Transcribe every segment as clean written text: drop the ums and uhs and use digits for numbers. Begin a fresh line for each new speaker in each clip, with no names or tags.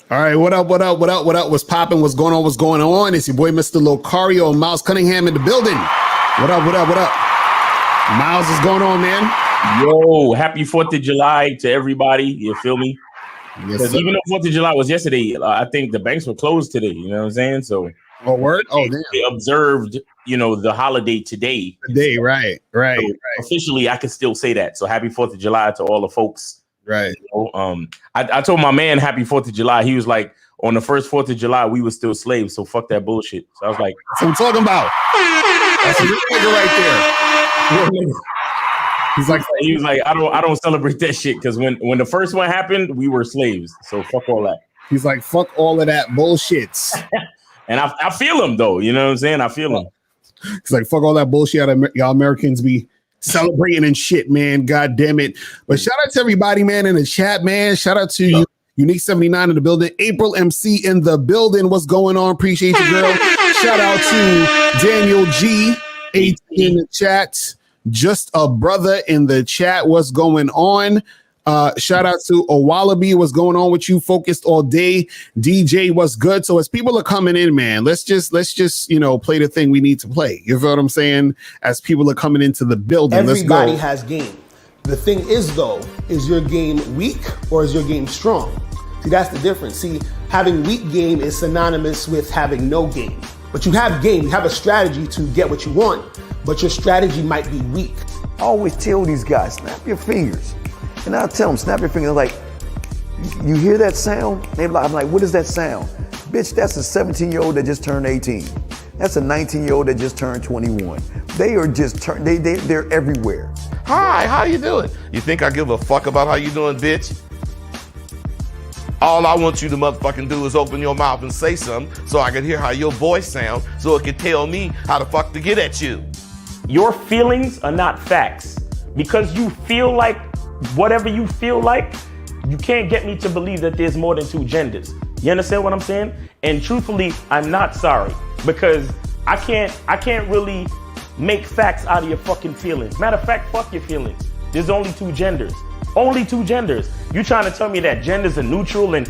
All right, what up, what up, what up, what up? What's popping? What's going on? What's going on? It's your boy, Mr. Locario and Miles Cunningham in the building. What up, what up, what up? Miles, what's going on, man?
Yo, happy 4th of July to everybody. You feel me? Because even though 4th of July was yesterday, I think the banks were closed today. You know what I'm saying? So,
word? Oh, damn.
They observed, the holiday today.
Today, right.
So officially, I can still say that. So, happy 4th of July to all the folks.
Right.
I told my man happy 4th of July. He was like, on the first 4th of July, we were still slaves. So, fuck that bullshit. So, I was like,
that's what I'm talking about. That's a nigga right there. He was like,
I don't celebrate that shit because when the first one happened, we were slaves. So fuck all that.
He's like, fuck all of that bullshit.
And I feel him though. You know what I'm saying? I feel him.
He's like, fuck all that bullshit. Y'all Americans be celebrating and shit, man. God damn it. But shout out to everybody, man, in the chat, man. Shout out to you. Unique 79 in the building. April MC in the building. What's going on? Appreciate you, girl. Shout out to Daniel G. 18 in the chat. Just a brother in the chat. What's going on? Shout out to Owalabi. What's going on with you? Focused all day. DJ, what's good? So as people are coming in, man, let's just play the thing we need to play. You feel what I'm saying? As people are coming into the building,
everybody has game. The thing is, though, is your game weak or is your game strong? See, that's the difference. See, having weak game is synonymous with having no game. But you have game, you have a strategy to get what you want, but your strategy might be weak.
I always tell these guys, snap your fingers. And I'll tell them, snap your fingers. Like, you hear that sound? I'm like, what is that sound? Bitch, that's a 17-year-old that just turned 18. That's a 19-year-old that just turned 21. They are just they're everywhere.
Hi, how you doing? You think I give a fuck about how you doing, bitch? All I want you to motherfucking do is open your mouth and say something so I can hear how your voice sounds so it can tell me how the fuck to get at you.
Your feelings are not facts. Because you feel like whatever you feel like, you can't get me to believe that there's more than two genders. You understand what I'm saying? And truthfully, I'm not sorry because I can't really make facts out of your fucking feelings. Matter of fact, fuck your feelings. There's only two genders. Only two genders. You trying to tell me that genders are neutral and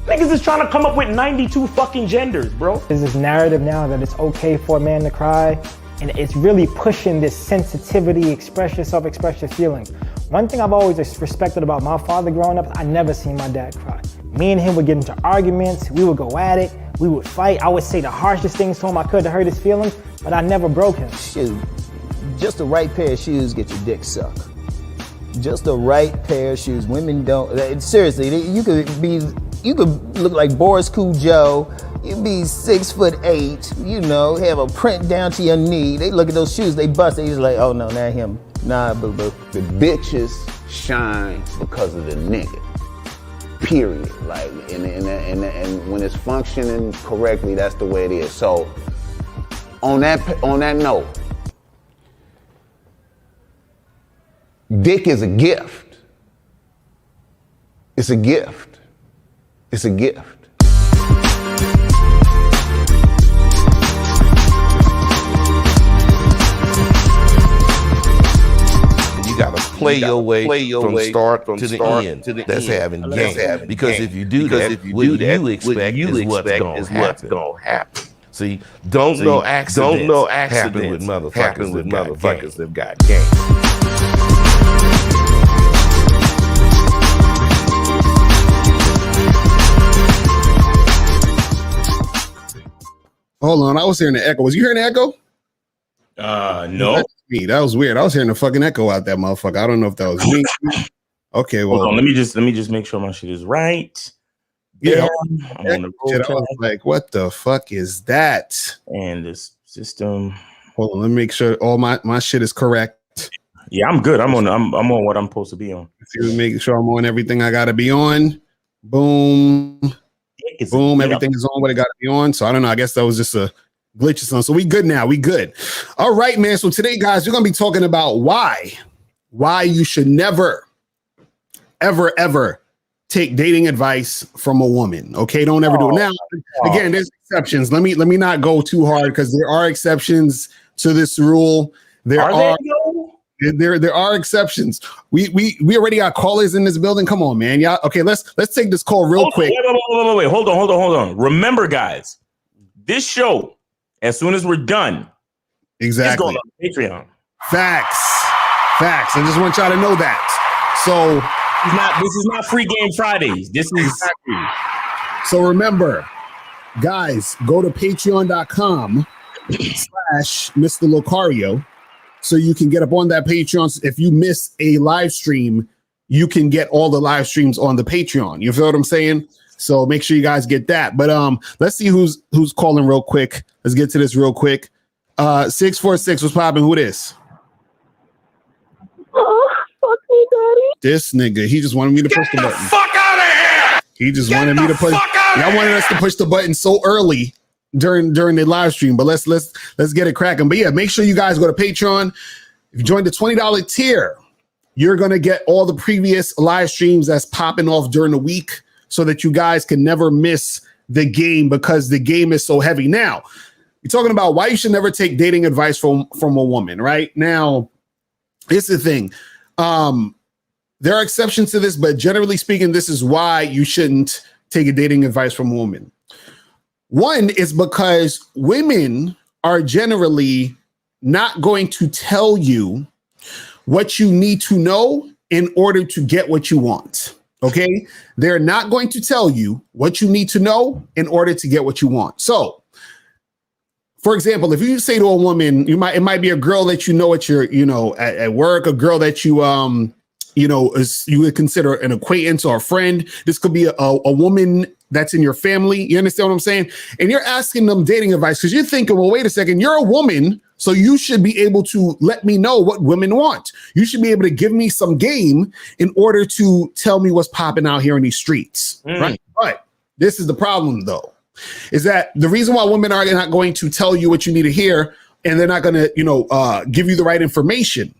niggas is trying to come up with 92 fucking genders, bro.
There's this narrative now that it's okay for a man to cry, and it's really pushing this sensitivity, express yourself, express your feelings. One thing I've always respected about my father growing up, I never seen my dad cry. Me and him would get into arguments, we would go at it, we would fight. I would say the harshest things to him I could to hurt his feelings, but I never broke him.
Shoot, just the right pair of shoes get your dick sucked. Just the right pair of shoes. Women don't, seriously, you could look like Boris Joe. You'd be 6'8", have a print down to your knee. They look at those shoes, they bust, they just like, oh no, not him. Nah, boo-boo.
The bitches shine because of the nigga. Period. Like, and when it's functioning correctly, that's the way it is. So, on that note, dick is a gift. It's a gift. It's a gift.
You gotta play your way from start to the end. That's having game. Because if you do that, what you expect is what's gonna happen. See, don't know accidents happen with motherfuckers that got game.
Hold on, I was hearing the echo. Was you hearing the echo?
No.
That was weird. I was hearing the fucking echo out that motherfucker. I don't know if that was me. Okay, well,
hold on, let me just make sure my shit is right.
Yeah, I'm on the road. I was like, what the fuck is that?
And this system.
Hold on, let me make sure all my shit is correct.
Yeah, I'm good. I'm on what I'm supposed to be on.
Make sure I'm on everything I gotta be on. Boom. Boom, everything is on what it gotta be on. So I don't know. I guess that was just a glitch or something. So we good now. We good. All right, man. So today, guys, we're gonna be talking about why you should never, ever take dating advice from a woman. Okay, don't ever do it. Now, again, there's exceptions. Let me not go too hard because there are exceptions to this rule. There are There are exceptions. We already got callers in this building. Come on, man. Yeah. Okay, let's take this call real quick.
Wait. Hold on. Remember, guys, this show, as soon as we're done,
exactly,
it's going on Patreon.
Facts. I just want y'all to know that. So
this is not free game Fridays. This is
exactly. So remember, guys, go to patreon.com/Mr. Locario so you can get up on that Patreon. If you miss a live stream, you can get all the live streams on the Patreon. You feel what I'm saying? So make sure you guys get that. But let's see who's calling real quick. Let's get to this real quick. 646, what's popping? Who this?
Oh, fuck me, daddy.
This nigga, he just wanted me to push the button.
Fuck out of here!
He just wanted me to push. Y'all wanted us to push the button so early during the live stream, but let's get it cracking. But yeah, make sure you guys go to Patreon. If you join the $20 tier, you're gonna get all the previous live streams that's popping off during the week, so that you guys can never miss the game, because the game is so heavy. Now, you're talking about why you should never take dating advice from a woman, right? Now, here's the thing. There are exceptions to this, but generally speaking, this is why you shouldn't take a dating advice from a woman. One is because women are generally not going to tell you what you need to know in order to get what you want. Okay? They're not going to tell you what you need to know in order to get what you want. So, for example, if you say to a woman, it might be a girl that you know at your, at work, a girl that you you would consider an acquaintance or a friend. This could be a woman that's in your family. You understand what I'm saying? And you're asking them dating advice because you're thinking, well, wait a second, you're a woman, so you should be able to let me know what women want. You should be able to give me some game in order to tell me what's popping out here in these streets, right? But this is the problem, though, is that the reason why women are not going to tell you what you need to hear, and they're not going to, give you the right information,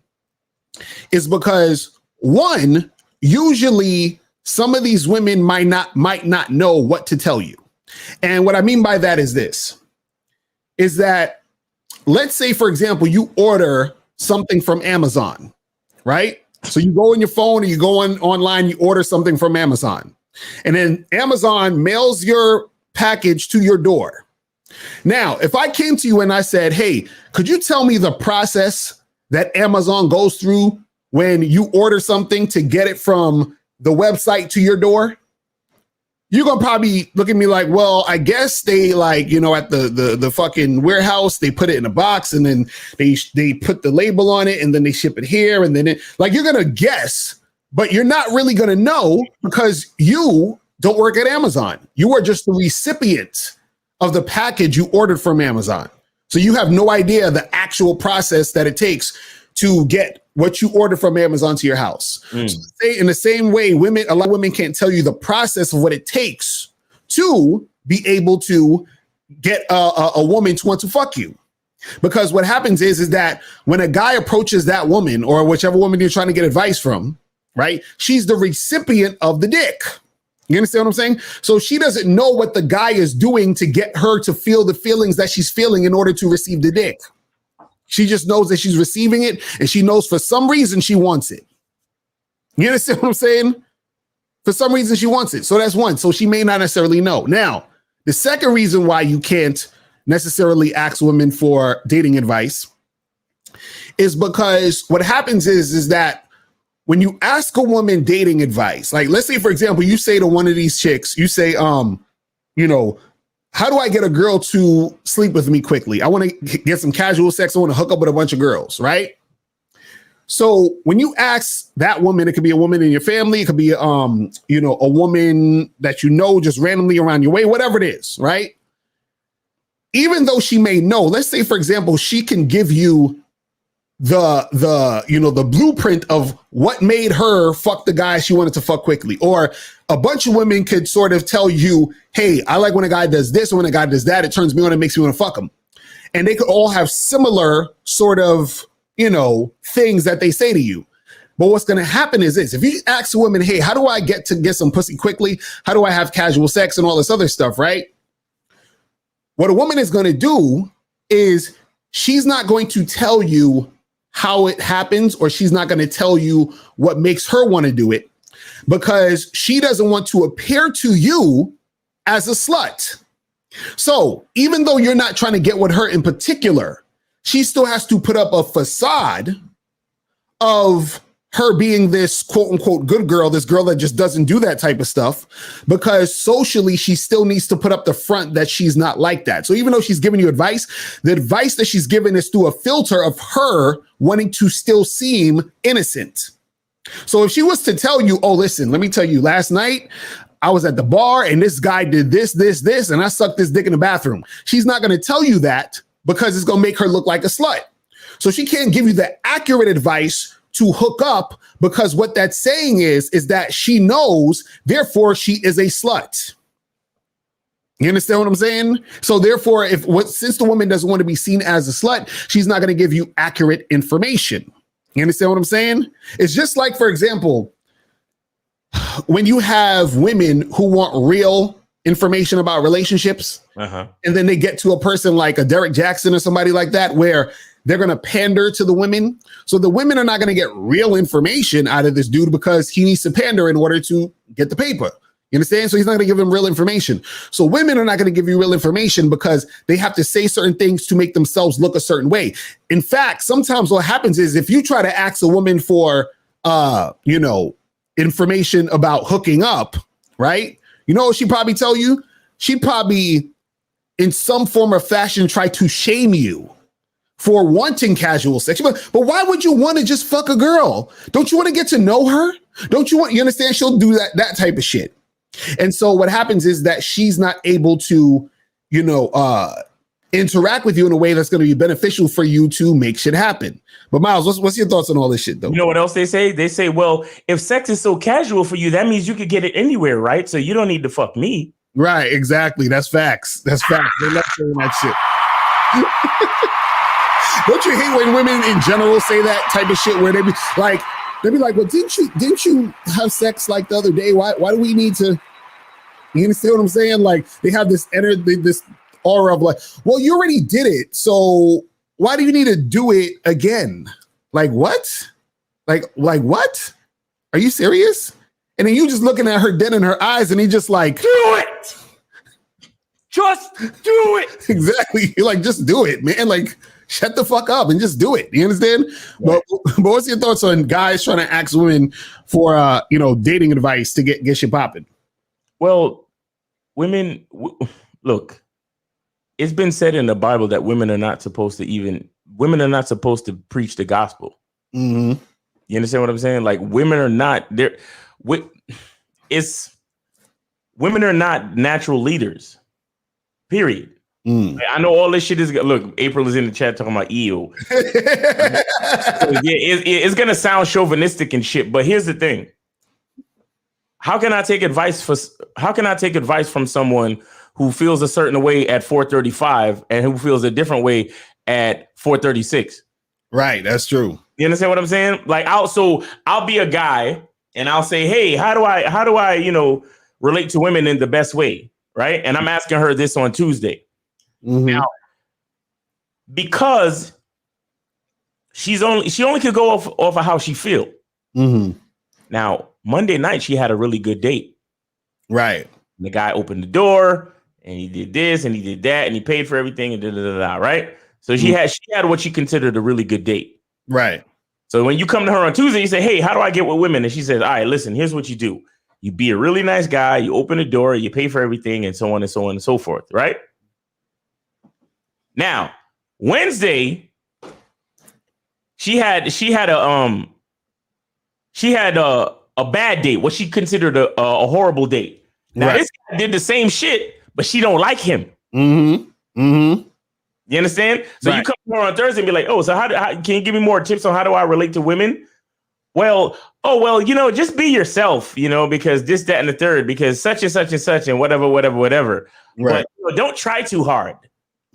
is because, one, usually some of these women might not know what to tell you. And what I mean by that is this, is that, let's say, for example, you order something from Amazon, right? So you go on your phone or you go online, you order something from Amazon, and then Amazon mails your package to your door. Now, if I came to you and I said, hey, could you tell me the process that Amazon goes through when you order something to get it from the website to your door? You're going to probably look at me like, well, I guess they at the fucking warehouse, they put it in a box and then they put the label on it and then they ship it here. And then you're going to guess, but you're not really going to know because you don't work at Amazon. You are just the recipient of the package you ordered from Amazon. So you have no idea the actual process that it takes to get what you order from Amazon to your house. So in the same way, a lot of women can't tell you the process of what it takes to be able to get a woman to want to fuck you. Because what happens is that when a guy approaches that woman or whichever woman you're trying to get advice from, right, she's the recipient of the dick. You understand what I'm saying? So she doesn't know what the guy is doing to get her to feel the feelings that she's feeling in order to receive the dick. She just knows that she's receiving it, and she knows for some reason she wants it. You understand what I'm saying? For some reason she wants it. So that's one. So she may not necessarily know. Now, the second reason why you can't necessarily ask women for dating advice is because what happens is that when you ask a woman dating advice, like let's say, for example, you say to one of these chicks, you say, how do I get a girl to sleep with me quickly? I want to get some casual sex. I want to hook up with a bunch of girls, right? So when you ask that woman, it could be a woman in your family. It could be, a woman that you know just randomly around your way, whatever it is, right? Even though she may know, let's say, for example, she can give you the blueprint of what made her fuck the guy she wanted to fuck quickly. Or a bunch of women could sort of tell you, hey, I like when a guy does this, and when a guy does that, it turns me on and makes me want to fuck him. And they could all have similar sort of, things that they say to you. But what's going to happen is this: if you ask a woman, hey, how do I get some pussy quickly? How do I have casual sex and all this other stuff, right? What a woman is going to do is she's not going to tell you how it happens, or she's not going to tell you what makes her want to do it, because she doesn't want to appear to you as a slut. So even though you're not trying to get with her in particular, she still has to put up a facade of her being this quote unquote good girl, this girl that just doesn't do that type of stuff, because socially she still needs to put up the front that she's not like that. So even though she's giving you advice, the advice that she's given is through a filter of her wanting to still seem innocent. So if she was to tell you, oh, listen, let me tell you, last night I was at the bar and this guy did this, and I sucked this dick in the bathroom. She's not going to tell you that because it's going to make her look like a slut. So she can't give you the accurate advice to hook up, because what that's saying is that she knows, therefore she is a slut. You understand what I'm saying? So therefore, since the woman doesn't want to be seen as a slut, she's not going to give you accurate information. You understand what I'm saying? It's just like, for example, when you have women who want real information about relationships, and then they get to a person like a Derek Jackson or somebody like that, where they're going to pander to the women. So the women are not going to get real information out of this dude because he needs to pander in order to get the paper. You understand? So he's not going to give them real information. So women are not going to give you real information because they have to say certain things to make themselves look a certain way. In fact, sometimes what happens is if you try to ask a woman for, information about hooking up, right? You know what she'd probably tell you? She'd probably, in some form or fashion, try to shame you for wanting casual sex. But why would you want to just fuck a girl? Don't you want to get to know her? You understand? She'll do that type of shit. And so what happens is that she's not able to, interact with you in a way that's going to be beneficial for you to make shit happen. But Miles, what's your thoughts on all this shit, though?
You know what else they say? They say, well, if sex is so casual for you, that means you could get it anywhere, right? So you don't need to fuck me.
Right, exactly. That's facts. They love saying that shit. Don't you hate when women in general say that type of shit, where they be like, well, didn't you have sex like the other day? Why do we need to? You understand what I'm saying? Like, they have this aura of like, well, you already did it, so why do you need to do it again? Like what? Like what? Are you serious? And then you just looking at her dead in her eyes, and he just like,
do it. Just do it.
Exactly. You're like, just do it, man. Like, shut the fuck up and just do it. You understand? Right. But what's your thoughts on guys trying to ask women for dating advice to get shit popping?
Well, women, look, it's been said in the Bible that women are not supposed to preach the gospel.
Mm-hmm.
You understand what I'm saying? Like, women are not there. Women are not natural leaders. Period. I know all this shit is. Look, April is in the chat talking about EO. So, it's gonna sound chauvinistic and shit. But here's the thing: how can I take advice from someone who feels a certain way at 4:35 and who feels a different way at 4:36?
Right, that's true.
You understand what I'm saying? Like, I'll be a guy and I'll say, hey, how do I relate to women in the best way, right? And I'm asking her this on Tuesday. Mm-hmm. Now, because she only could go off of how she feel.
Mm-hmm.
Now, Monday night she had a really good date.
Right.
And the guy opened the door and he did this and he did that and he paid for everything and da-da-da-da, right? So she had what she considered a really good date.
Right.
So when you come to her on Tuesday, you say, hey, how do I get with women? And she says, all right, listen, here's what you do. You be a really nice guy, you open the door, you pay for everything, and so on and so on and so forth, right? Now, Wednesday, she had a bad date, what she considered a horrible date. Now, This guy did the same shit, but she don't like him.
Mm-hmm. Mm-hmm.
You understand? So you come to her on Thursday and be like, oh, so how can you give me more tips on how do I relate to women? Well, just be yourself, because this, that, and the third, because such and such and such and whatever.
Right.
But don't try too hard.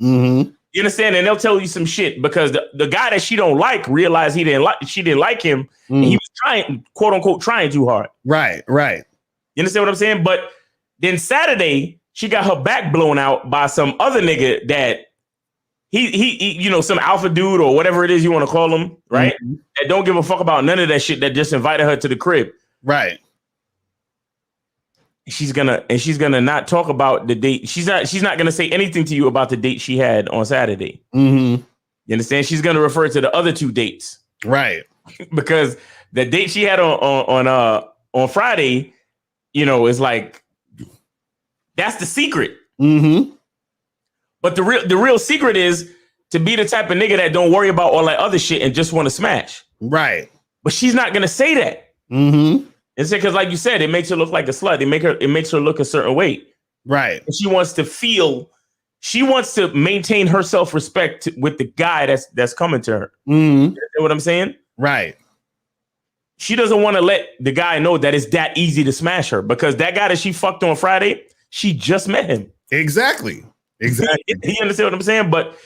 Mm-hmm.
You understand? And they'll tell you some shit because the guy that she don't like realized she didn't like him, and he was trying, quote unquote, trying too hard.
Right. Right.
You understand what I'm saying? But then Saturday, she got her back blown out by some other nigga that he some alpha dude or whatever it is you want to call him, right?
Mm-hmm.
That don't give a fuck about none of that shit, that just invited her to the crib.
Right.
She's gonna not talk about the date. She's not gonna say anything to you about the date she had on Saturday.
Mm-hmm.
You understand? She's gonna refer to the other 2 dates.
Right.
Because the date she had on Friday, is like, that's the secret.
Mm-hmm.
But the real secret is to be the type of nigga that don't worry about all that other shit and just want to smash.
Right.
But she's not gonna say that.
Mm-hmm.
It's because, like you said, it makes her look like a slut. It makes her look a certain way.
Right.
And she wants to maintain her self-respect with the guy that's coming to her.
Mm-hmm.
You know what I'm saying?
Right.
She doesn't want to let the guy know that it's that easy to smash her, because that guy that she fucked on Friday, she just met him.
Exactly.
You understand what I'm saying? But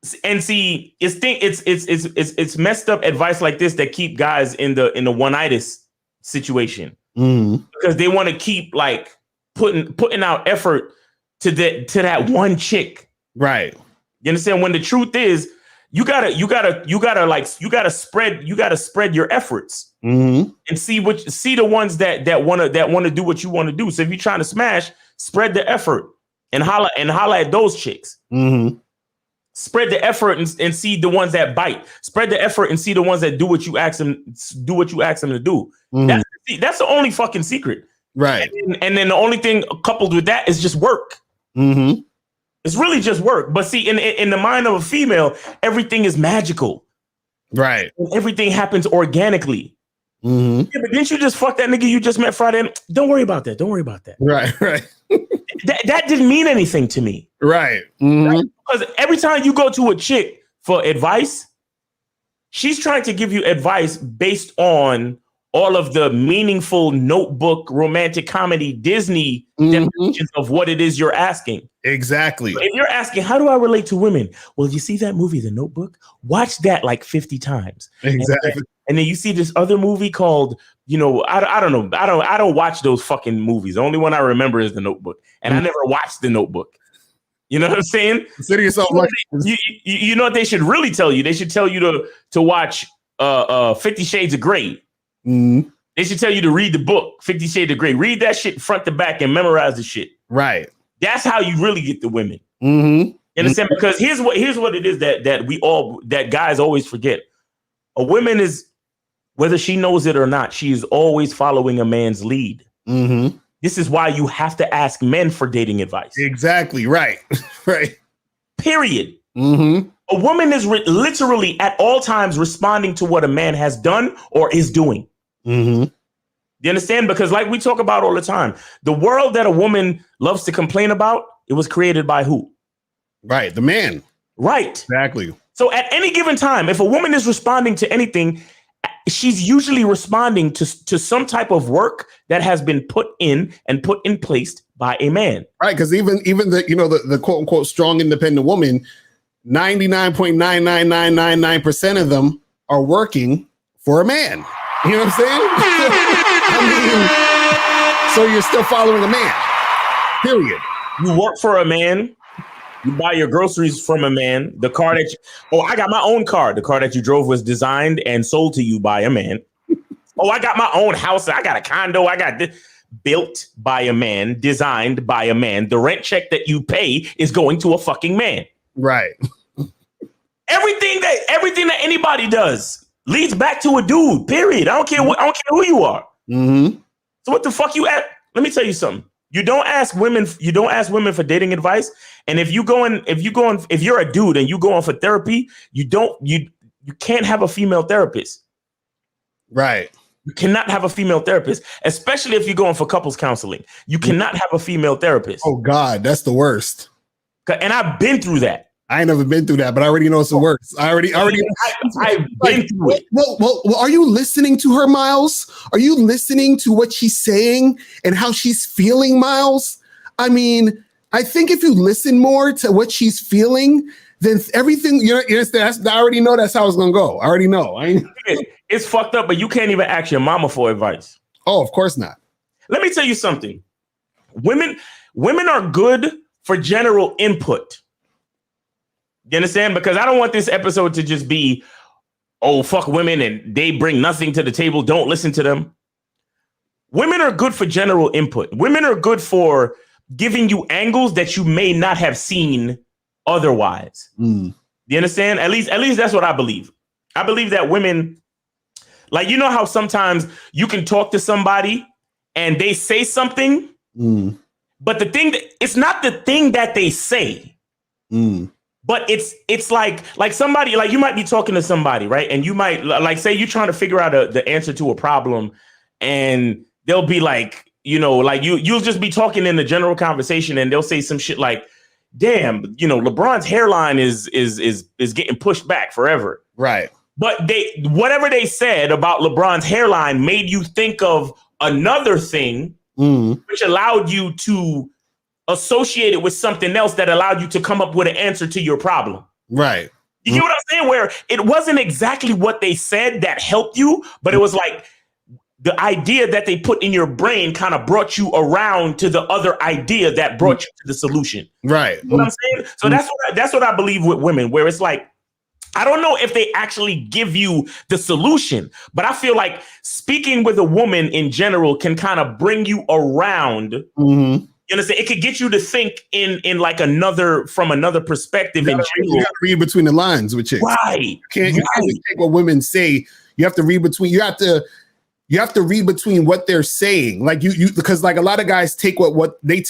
see, it's messed up advice like this that keep guys in the one-itis situation, because they want to keep like putting out effort to that one chick.
Right.
You understand? When the truth is, you gotta spread your efforts and see the ones that want to do what you want to do. So if you're trying to smash, spread the effort and holla at those chicks.
Mm-hmm.
Spread the effort and see the ones that bite. Spread the effort and see the ones that do what you ask them to do.
Mm-hmm.
That's the only fucking secret.
Right.
And then the only thing coupled with that is just work.
Mm-hmm.
It's really just work. But see, in the mind of a female, everything is magical.
Right.
And everything happens organically.
Mm-hmm.
Yeah, but didn't you just fuck that nigga you just met Friday? Don't worry about that. Don't worry about that.
Right. Right.
That didn't mean anything to me.
Right. Mm-hmm.
Because every time you go to a chick for advice, she's trying to give you advice based on all of the meaningful Notebook, romantic comedy, Disney definitions of what it is you're asking.
Exactly.
So if you're asking, how do I relate to women? Well, you see that movie, The Notebook? Watch that like 50 times.
Exactly.
And then you see this other movie called, I don't know. I don't watch those fucking movies. The only one I remember is The Notebook. And I never watched The Notebook. You know what I'm saying?
Consider yourself like
you know what they should really tell you? They should tell you to watch 50 Shades of Grey.
Mm-hmm.
They should tell you to read the book, 50 Shades of Grey. Read that shit front to back and memorize the shit.
Right.
That's how you really get the women.
Mm-hmm.
You understand? Because here's what it is that guys always forget. A woman is, whether she knows it or not, she is always following a man's lead.
Mm-hmm.
This is why you have to ask men for dating advice.
Exactly. Right. Right.
Period.
Mm-hmm.
A woman is literally at all times responding to what a man has done or is doing.
Mm-hmm.
You understand? Because like we talk about all the time, the world that a woman loves to complain about, it was created by who?
Right. The man.
Right.
Exactly.
So at any given time, if a woman is responding to anything, she's usually responding to some type of work that has been put in place by a man.
Right. Because even the quote unquote strong independent woman, 99.99999% of them are working for a man. You know what I'm saying? I mean, so you're still following a man. Period.
You work for a man. You buy your groceries from a man. The car that I got my own car. The car that you drove was designed and sold to you by a man. I got my own house. I got a condo. I got this built by a man, designed by a man. The rent check that you pay is going to a fucking man.
Right.
Everything that anybody does leads back to a dude. Period. I don't care who you are.
Mm-hmm.
So what the fuck you at? Let me tell you something. You don't ask women for dating advice. And if you're a dude and you go on for therapy, you can't have a female therapist.
Right.
You cannot have a female therapist, especially if you're going for couples counseling. You cannot have a female therapist.
Oh God, that's the worst.
And I've been through that.
I ain't never been through that, but I already know it's the worst. I've been through it. Well, are you listening to her, Miles? Are you listening to what she's saying and how she's feeling, Miles? I mean, I think if you listen more to what she's feeling, then everything, I already know that's how it's going to go. I already know.
It's fucked up, but you can't even ask your mama for advice.
Oh, of course not.
Let me tell you something. Women are good for general input. You understand? Because I don't want this episode to just be, oh, fuck women and they bring nothing to the table. Don't listen to them. Women are good for general input. Women are good for giving you angles that you may not have seen otherwise. You understand? At least that's what I believe. I believe that women, like, you know how sometimes you can talk to somebody and they say something, but the thing that it's not the thing that they say. But it's like somebody, like you might be talking to somebody, right? And you might, like, say you're trying to figure out the answer to a problem, and they'll be like, you know, like you'll just be talking in the general conversation, and they'll say some shit like, damn, you know, LeBron's hairline is getting pushed back forever.
Right.
But whatever they said about LeBron's hairline made you think of another thing, which allowed you to associate it with something else that allowed you to come up with an answer to your problem.
Right.
You get what I'm saying? Where it wasn't exactly what they said that helped you, but it was like the idea that they put in your brain kind of brought you around to the other idea that brought you to the solution.
Right.
You know what I'm saying? So that's what I believe with women, where it's like, I don't know if they actually give you the solution, but I feel like speaking with a woman in general can kind of bring you around. You understand? It could get you to think in like from another perspective. You
gotta read between the lines with chicks.
Right.
You can't just take what women say. You have to read between. You have to read between what they're saying. Like you because like a lot of guys take what they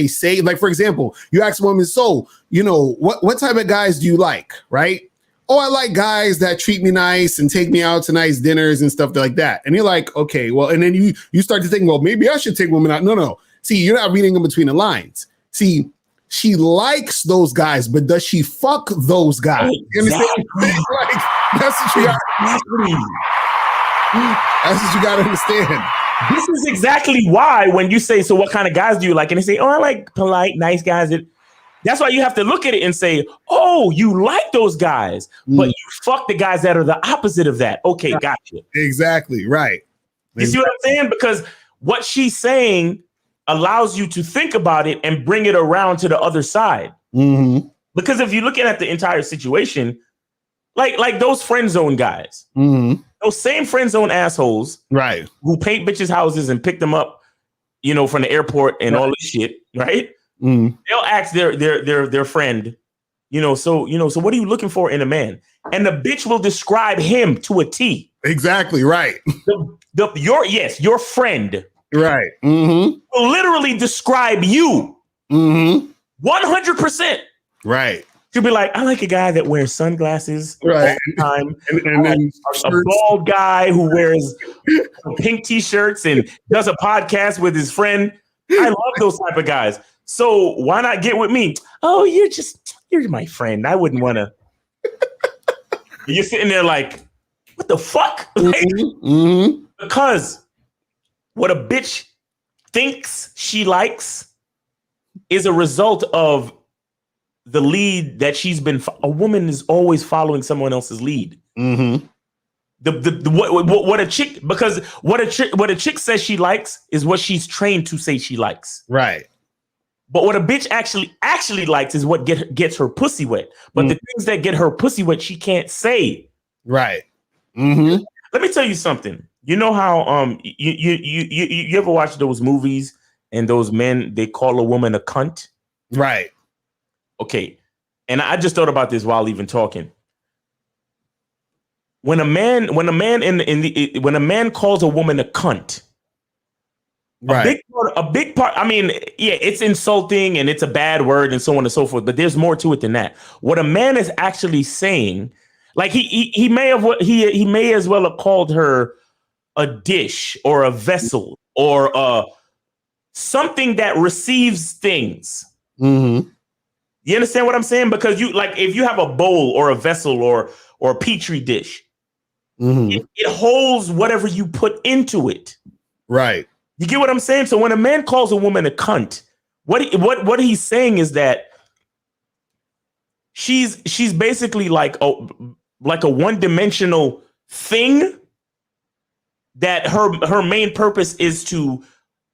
say. Like, for example, you ask women, so, you know, what type of guys do you like? Right? Oh, I like guys that treat me nice and take me out to nice dinners and stuff like that. And you're like, okay, well, and then you start to think, well, maybe I should take women out. No. See, you're not reading in between the lines. See, she likes those guys, but does she fuck those guys? You understand? Like, that's what you got to understand.
This is exactly why when you say, so what kind of guys do you like? And they say, oh, I like polite, nice guys. That's why you have to look at it and say, oh, you like those guys, but you fuck the guys that are the opposite of that. Okay, gotcha.
Exactly, right.
You see what I'm saying? Because what she's saying allows you to think about it and bring it around to the other side. Because if you're looking at the entire situation, like those friend zone guys, those same friend zone assholes,
right,
who paint bitches' houses and pick them up, you know, from the airport and all this shit, right? They'll ask their friend, so what are you looking for in a man? And the bitch will describe him to a T.
Exactly, right.
Your friend.
Right.
Will literally describe you. 100%.
Right.
She'll be like, I like a guy that wears sunglasses all the time.
And then
a bald guy who wears pink t-shirts and does a podcast with his friend. I love those type of guys. So why not get with me? Oh, you're my friend. I wouldn't want to. You're sitting there like, what the fuck? Because what a bitch thinks she likes is a result of the lead that she's been. A woman is always following someone else's lead. What a chick says she likes is what she's trained to say she likes.
Right.
But what a bitch actually likes is what gets her pussy wet. But the things that get her pussy wet, she can't say.
Right.
Let me tell you something. You know how you ever watch those movies and those men, they call a woman a cunt?
Right.
Okay. And I just thought about this while even talking. When a man calls a woman a cunt,
right,
a big part. I mean, yeah, it's insulting and it's a bad word and so on and so forth. But there's more to it than that. What a man is actually saying, like he may as well have called her a dish or a vessel or something that receives things. You understand what I'm saying? Because if you have a bowl or a vessel or a petri dish, it holds whatever you put into it.
Right.
You get what I'm saying? So when a man calls a woman a cunt, what he's saying is that she's basically like a one-dimensional thing that her main purpose is to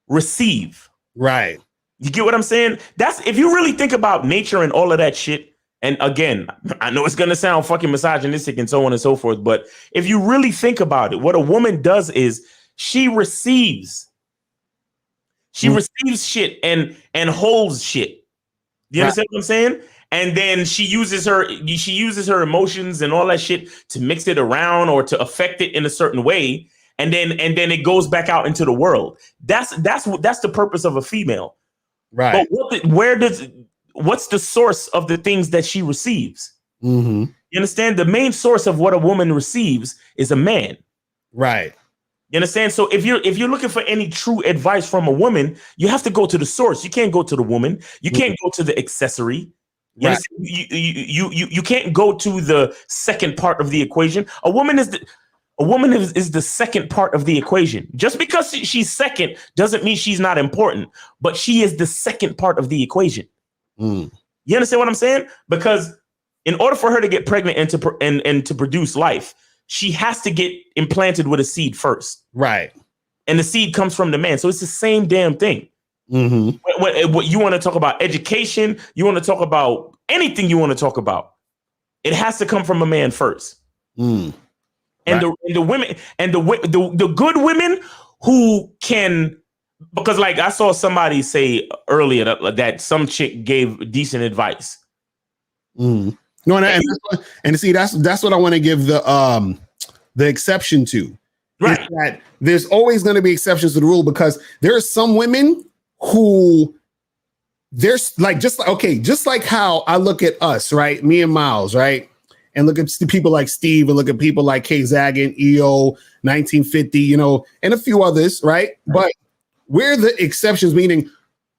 receive.
Right.
You get what I'm saying? That's if you really think about nature and all of that shit, And again, I know it's going to sound fucking misogynistic and so on and so forth, but if you really think about it, what a woman does is she receives shit and holds shit. You understand what I'm saying? And then she uses her emotions and all that shit to mix it around or to affect it in a certain way. And then it goes back out into the world. That's the purpose of a female.
Right.
But what's the source of the things that she receives?
Mm-hmm.
You understand? The main source of what a woman receives is a man.
Right.
You understand? So if you're looking for any true advice from a woman, you have to go to the source. You can't go to the woman. You can't go to the accessory.
Right.
You can't go to the second part of the equation. A woman is the second part of the equation. Just because she's second doesn't mean she's not important, but she is the second part of the equation.
Mm.
You understand what I'm saying? Because in order for her to get pregnant and to produce life, she has to get implanted with a seed first.
Right.
And the seed comes from the man. So it's the same damn thing.
Mm-hmm.
What you want to talk about education, you want to talk about anything you want to talk about, it has to come from a man first.
Mm.
And
right.
the women and the good women who can, because like I saw somebody say earlier that some chick gave decent advice.
Mm. No, and see that's what I want to give the exception to.
Right.
Is that there's always going to be exceptions to the rule because there are some women who there's like just like how I look at us, right? Me and Miles, right? And look at people like Steve and look at people like Kay Zagan, EO, 1950, and a few others, right? But we're the exceptions, meaning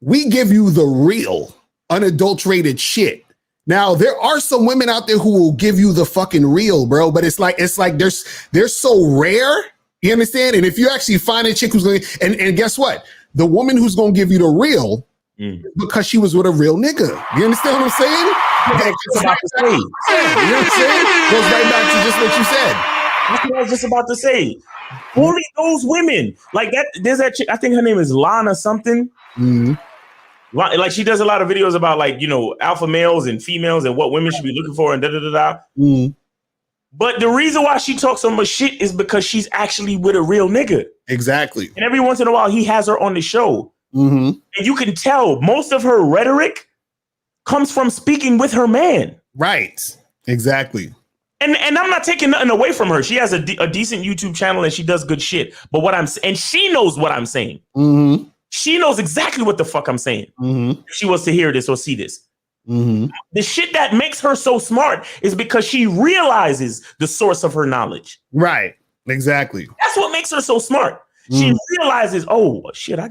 we give you the real, unadulterated shit. Now, there are some women out there who will give you the fucking real, bro, but it's like they're so rare, you understand? And if you actually find a chick who's going to, and guess what? The woman who's going to give you the real because she was with a real nigga. You understand what I'm saying? You know what I'm saying? Goes right back to just what you said.
That's what I was just about to say. Only those women like that. There's that chick. I think her name is Lana something.
Mm-hmm.
Like she does a lot of videos about like alpha males and females and what women should be looking for and da da da da.
Mm-hmm.
But the reason why she talks so much shit is because she's actually with a real nigga.
Exactly.
And every once in a while he has her on the show,
and
you can tell most of her rhetoric comes from speaking with her man.
Right. Exactly.
And I'm not taking nothing away from her. She has a decent YouTube channel and she does good shit. But and she knows what I'm saying.
Mm-hmm.
She knows exactly what the fuck I'm saying.
Mm-hmm.
If she was to hear this or see this.
Mm-hmm.
The shit that makes her so smart is because she realizes the source of her knowledge.
Right. Exactly.
That's what makes her so smart. She realizes, oh shit, I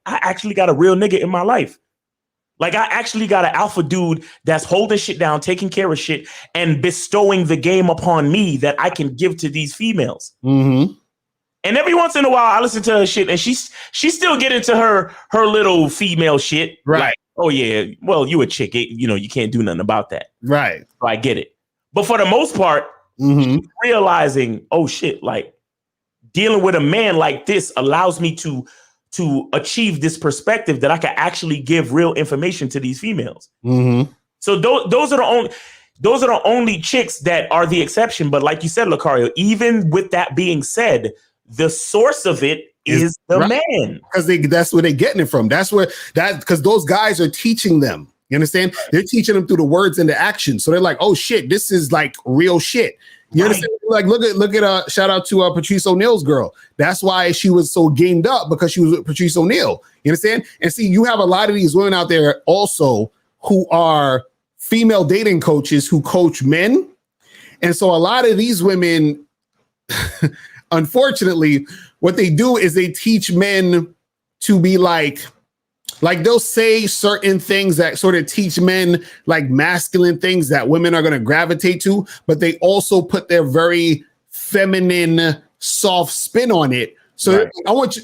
actually got a real nigga in my life. Like I actually got an alpha dude that's holding shit down, taking care of shit, and bestowing the game upon me that I can give to these females.
Mm-hmm.
And every once in a while, I listen to her shit, and she still get into her little female shit.
Right.
Like, oh yeah, well, you a chick, you can't do nothing about that.
Right.
So I get it. But for the most part, she's realizing, oh shit, like dealing with a man like this allows me to achieve this perspective that I can actually give real information to these females.
Mm-hmm.
So those are the only chicks that are the exception. But like you said, Locario, even with that being said, the source of it is the man.
Because that's where they're getting it from. Because those guys are teaching them. You understand? They're teaching them through the words and the action. So they're like, oh shit, this is like real shit. You understand? Like, look at shout out to Patrice O'Neal's girl. That's why she was so gamed up, because she was with Patrice O'Neal. You understand? And see, you have a lot of these women out there also who are female dating coaches who coach men. And so a lot of these women, unfortunately, what they do is they teach men to be like they'll say certain things that sort of teach men like masculine things that women are going to gravitate to, but they also put their very feminine, soft spin on it. So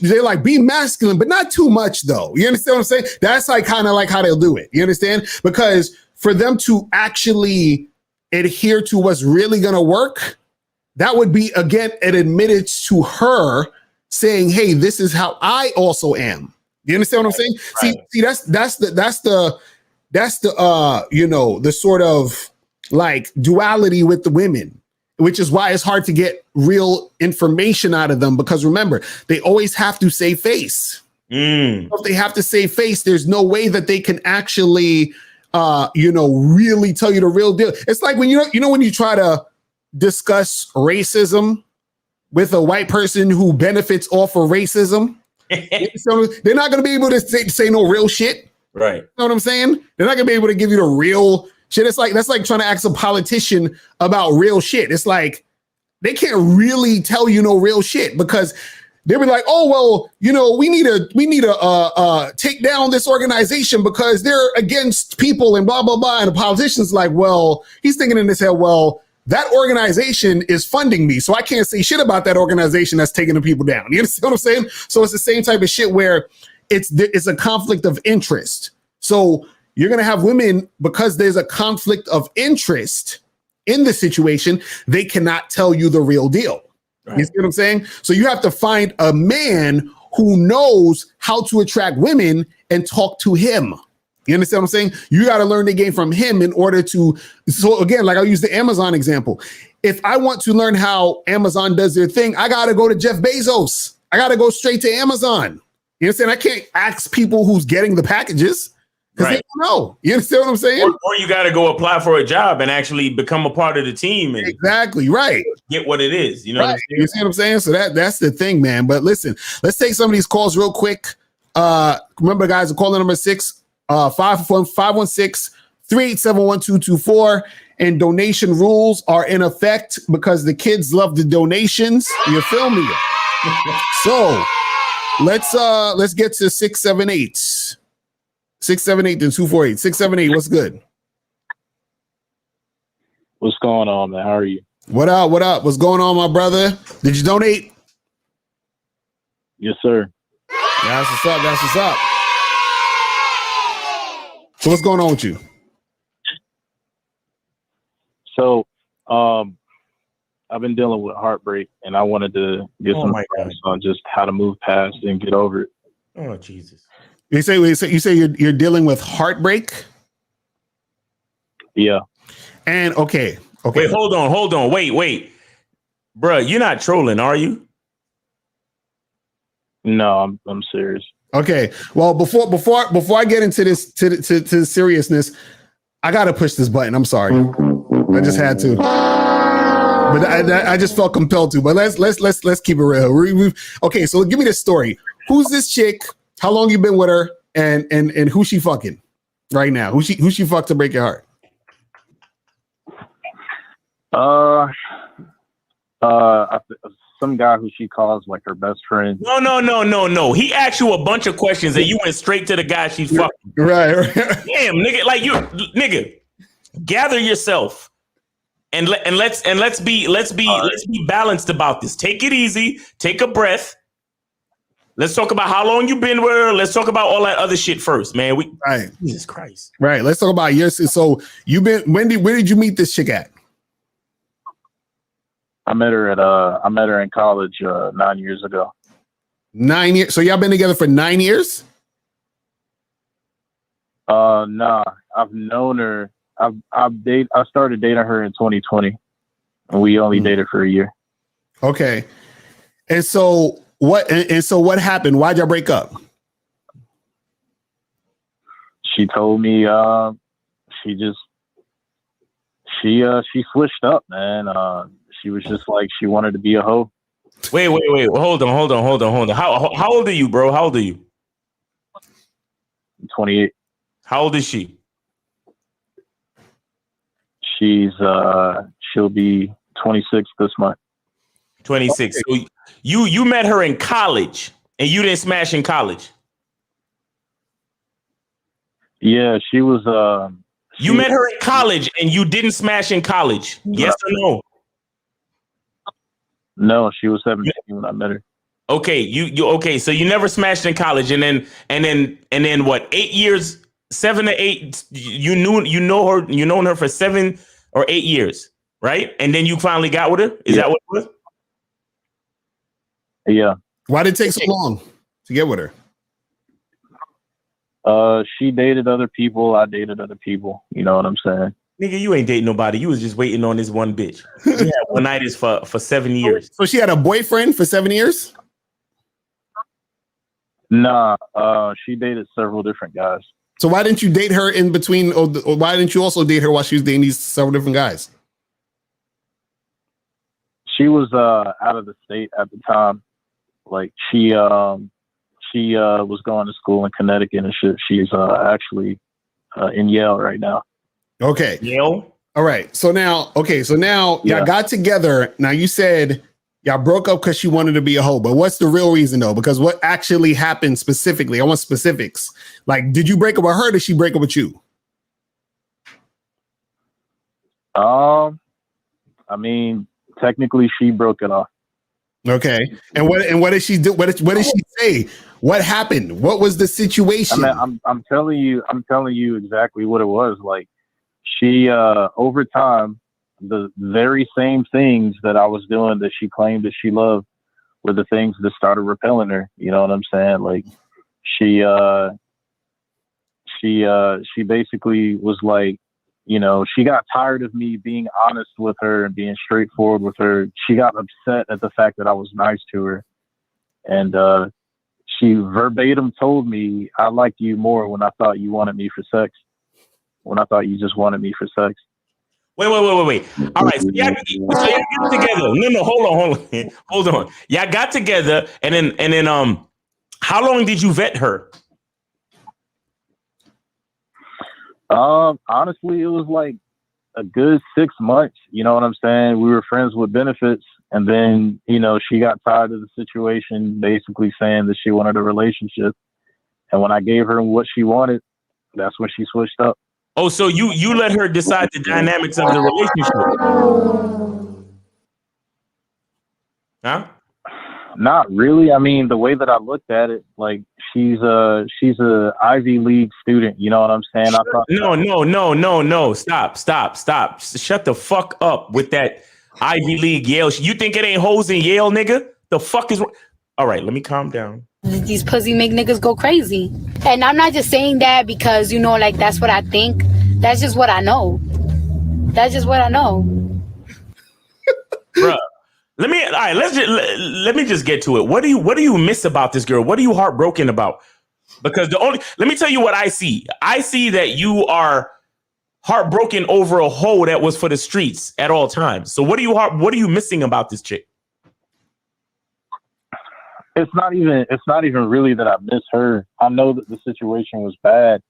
they're like, be masculine, but not too much though. You understand what I'm saying? That's like kind of like how they'll do it. You understand? Because for them to actually adhere to what's really going to work, that would be, again, an admittance to her saying, hey, this is how I also am. You understand what I'm saying? Right. See, that's that's the the sort of like duality with the women, which is why it's hard to get real information out of them, because remember, they always have to save face. If they have to save face, there's no way that they can actually really tell you the real deal. It's like when when you try to discuss racism with a white person who benefits off of racism, they're not going to be able to say no real shit.
Right.
You know what I'm saying? They're not going to be able to give you the real shit. It's like, that's like trying to ask a politician about real shit. It's like, they can't really tell you no real shit, because they'll be like, oh, well, we need to take down this organization because they're against people and blah, blah, blah. And the politician's like, well, he's thinking in his head, well, that organization is funding me, so I can't say shit about that organization that's taking the people down. You understand what I'm saying? So it's the same type of shit where it's a conflict of interest. So you're going to have women, because there's a conflict of interest in the situation, they cannot tell you the real deal. Right. You see what I'm saying? So you have to find a man who knows how to attract women and talk to him. You understand what I'm saying? You got to learn the game from him in order to. So again, like I'll use the Amazon example. If I want to learn how Amazon does their thing, I got to go to Jeff Bezos. I got to go straight to Amazon. You understand? I can't ask people who's getting the packages, because they don't know. You understand what I'm saying?
Or you got to go apply for a job and actually become a part of the team. And
exactly right.
Get what it is. You know what I'm saying?
You see what I'm saying? So that's the thing, man. But listen, let's take some of these calls real quick. Remember, guys, the caller number 516-387-1224. And donation rules are in effect because the kids love the donations. You feel me? So let's get to 678. 678 and 248. 678, what's good?
What's going on, man? How are you?
What up? What up? What's going on, my brother? Did you donate?
Yes, sir.
That's what's up. That's what's up. So what's going on with you?
So, I've been dealing with heartbreak, and I wanted to get some advice on just how to move past and get over it.
Oh, Jesus.
You say you're dealing with heartbreak?
Yeah.
And okay.
Wait, hold on. Wait. Bruh, you're not trolling, are you?
No, I'm serious.
Okay. Well, before I get into this to the seriousness, I gotta push this button. I'm sorry. I just had to. But I just felt compelled to. But let's keep it real. Okay, so give me this story. Who's this chick? How long you been with her? And who she fucking right now? Who she fucked to break your heart?
Some guy who she calls like her best friend.
No. He asked you a bunch of questions and you went straight to the guy she's fucking.
Right.
Damn, nigga, like nigga, gather yourself and let's be balanced about this. Take it easy. Take a breath. Let's talk about how long you've been with her. Let's talk about all that other shit first, man.
Right.
Jesus Christ.
Right. Let's talk about yours. So where did you meet this chick at?
I met her in college 9 years ago.
9 years. So y'all been together for 9 years?
Nah. I've known her. I started dating her in 2020, and we only dated for a year.
Okay. And so what happened? Why'd y'all break up?
She told me she switched up, man. She was just like, she wanted to be a hoe.
Wait. Hold on. How old are you, bro? How old are you?
I'm 28.
How old is she?
She'll be 26 this month.
26. Okay. So you met her in college and you didn't smash in college.
Yeah, she was.
You met her in college and you didn't smash in college. Yes or no?
No, she was 17 when I met her.
Okay, you okay? So you never smashed in college, and then what? 8 years, 7 to 8. You known her for 7 or 8 years, right? And then you finally got with her. Is that what it was?
Yeah.
Why did it take so long to get with her?
She dated other people. I dated other people. You know what I'm saying?
Nigga, you ain't dating nobody. You was just waiting on this one bitch. Yeah, one night is for 7 years.
So she had a boyfriend for 7 years?
Nah, she dated several different guys.
So why didn't you date her in between, or why didn't you also date her while she was dating these several different guys?
She was out of the state at the time. Like she was going to school in Connecticut and shit. She's actually in Yale right now.
Okay.
Yale?
All right. So now y'all got together. Now you said y'all broke up because she wanted to be a hoe, but what's the real reason though? Because what actually happened specifically? I want specifics. Like, did you break up with her? Or did she break up with you?
I mean, technically she broke it off.
Okay. And what did she do? What did she say? What happened? What was the situation?
I mean, I'm telling you exactly what it was. Like, she over time, the very same things that I was doing that she claimed that she loved were the things that started repelling her. You know what I'm saying? Like, she basically was like, you know, she got tired of me being honest with her and being straightforward with her. She got upset at the fact that I was nice to her. And she verbatim told me, I liked you more when I thought you wanted me for sex. When I thought you just wanted me for sex.
Wait. All right. So y'all got together. No, hold on. Y'all got together and then how long did you vet her?
Honestly, it was like a good 6 months. You know what I'm saying? We were friends with benefits. And then, you know, she got tired of the situation, basically saying that she wanted a relationship. And when I gave her what she wanted, that's when she switched up.
Oh, so you let her decide the dynamics of the relationship? Huh?
Not really. I mean, the way that I looked at it, like she's a Ivy League student. You know what I'm saying? I thought
no. Stop. Shut the fuck up with that Ivy League Yale. You think it ain't hoes in Yale, nigga? The fuck is? All right, let me calm down.
These pussy make niggas go crazy. And I'm not just saying that because, you know, like that's what I think. That's just what I know.
Bruh. Let me just get to it. What do you miss about this girl? What are you heartbroken about? Because let me tell you what I see. I see that you are heartbroken over a hoe that was for the streets at all times. So what are you missing about this chick?
It's not even really that I miss her. I know that the situation was bad.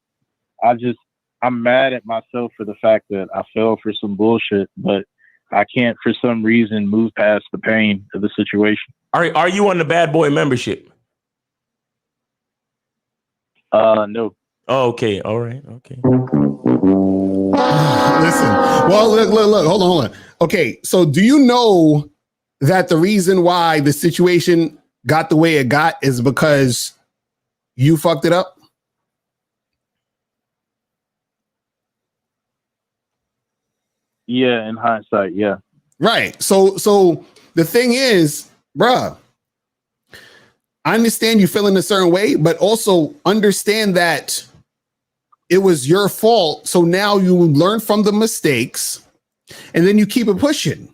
I'm mad at myself for the fact that I fell for some bullshit, but I can't for some reason move past the pain of the situation.
Are you on the bad boy membership?
No.
Oh, okay. All right. Okay.
Listen. Well, look. Hold on. Okay. So do you know that the reason why the situation got the way it got is because you fucked it up?
Yeah, in hindsight, yeah.
Right. So the thing is, bruh, I understand you feeling a certain way, but also understand that it was your fault. So now you learn from the mistakes and then you keep it pushing.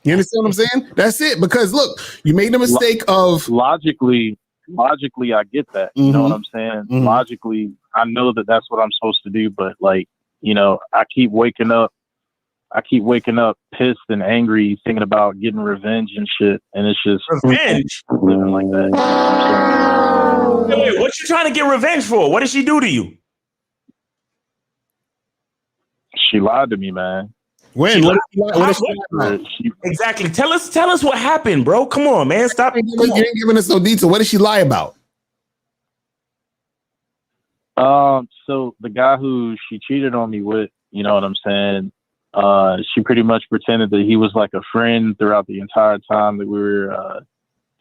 You understand what I'm saying? That's it. Because look, you made the mistake of
logically, I get that. You know what I'm saying? Mm-hmm. Logically, I know that that's what I'm supposed to do. But like, you know, I keep waking up pissed and angry, thinking about getting revenge and shit. And it's just
revenge
living like that.
Wait, what you trying to get revenge for? What did she do to you?
She lied to me, man.
When?
Exactly. Tell us what happened, bro. Come on, man. Stop.
You ain't giving us no detail. What did she lie about?
So the guy who she cheated on me with, you know what I'm saying? She pretty much pretended that he was like a friend throughout the entire time that we were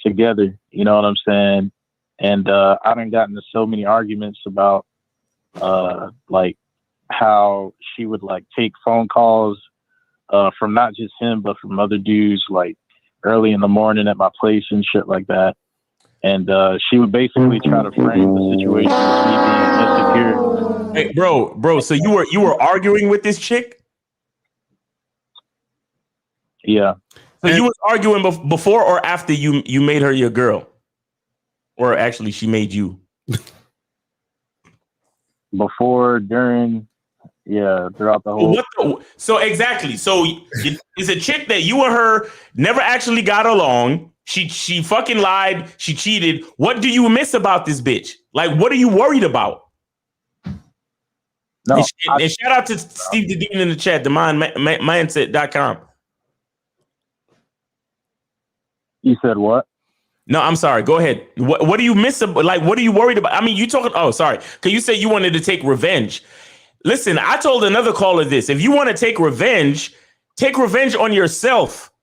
together. You know what I'm saying? And I done gotten into so many arguments about like how she would like take phone calls from not just him but from other dudes like early in the morning at my place and shit like that. And she would basically try to frame the situation as me being insecure.
Hey, bro. So you were arguing with this chick?
Yeah.
So you was arguing before or after you made her your girl, or actually she made you?
Before, during, yeah, throughout the whole.
So exactly. So it's a chick that you and her never actually got along. She fucking lied. She cheated. What do you miss about this bitch? Like, what are you worried about?
No,
and shout out to Steve the Dean in the chat, mindset.com.
You said what?
No, I'm sorry. Go ahead. What do you miss? Like, what are you worried about? I mean, you talking? Oh, sorry. Because you said you wanted to take revenge. Listen, I told another caller this. If you want to take revenge on yourself.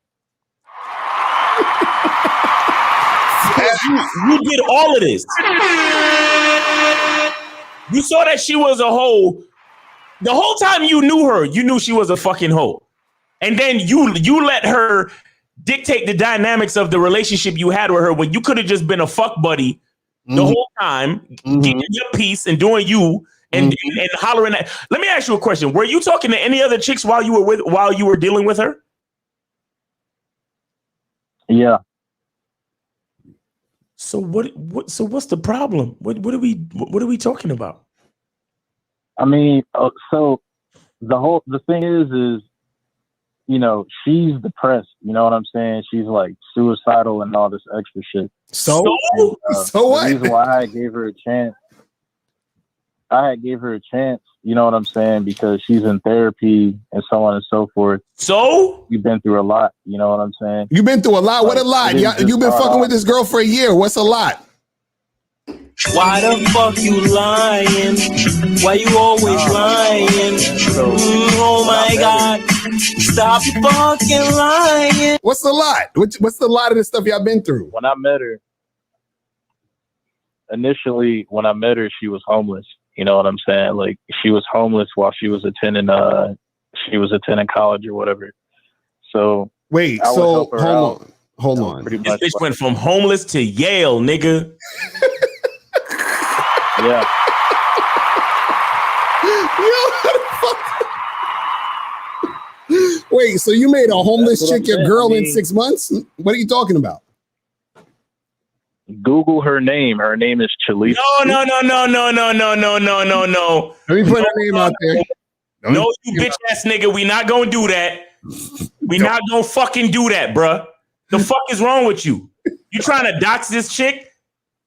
you did all of this. You saw that she was a hoe. The whole time you knew her, you knew she was a fucking hoe. And then you let her dictate the dynamics of the relationship you had with her when you could have just been a fuck buddy the whole time, getting your piece and doing you and hollering at. Let me ask you a question. Were you talking to any other chicks while you were dealing with her?
Yeah.
So what's the problem? What are we talking about?
I mean, so the thing is, you know, she's depressed. You know what I'm saying? She's like suicidal and all this extra shit.
So what?
The reason why I gave her a chance. You know what I'm saying? Because she's in therapy and so on and so forth.
So
you've been through a lot. You know what I'm saying?
You've been through a lot. What a lot? You've been fucking with this girl for a year. What's a lot?
Why the fuck you lying? Why you always lying? Oh my God. Stop fucking lying.
What's the lot? What's the lot of the stuff y'all been through?
When I met her, she was homeless. You know what I'm saying? Like, she was homeless while she was attending college or whatever. So
wait, so hold on.
This bitch went from homeless to Yale, nigga.
Yeah.
Wait, so you made a homeless chick your girl in 6 months? What are you talking about?
Google her name. Her name is Chalisa.
No.
Let me put her name out there.
No, you bitch ass nigga. We not gonna do that. We not gonna fucking do that, bruh. The fuck is wrong with you? You trying to dox this chick?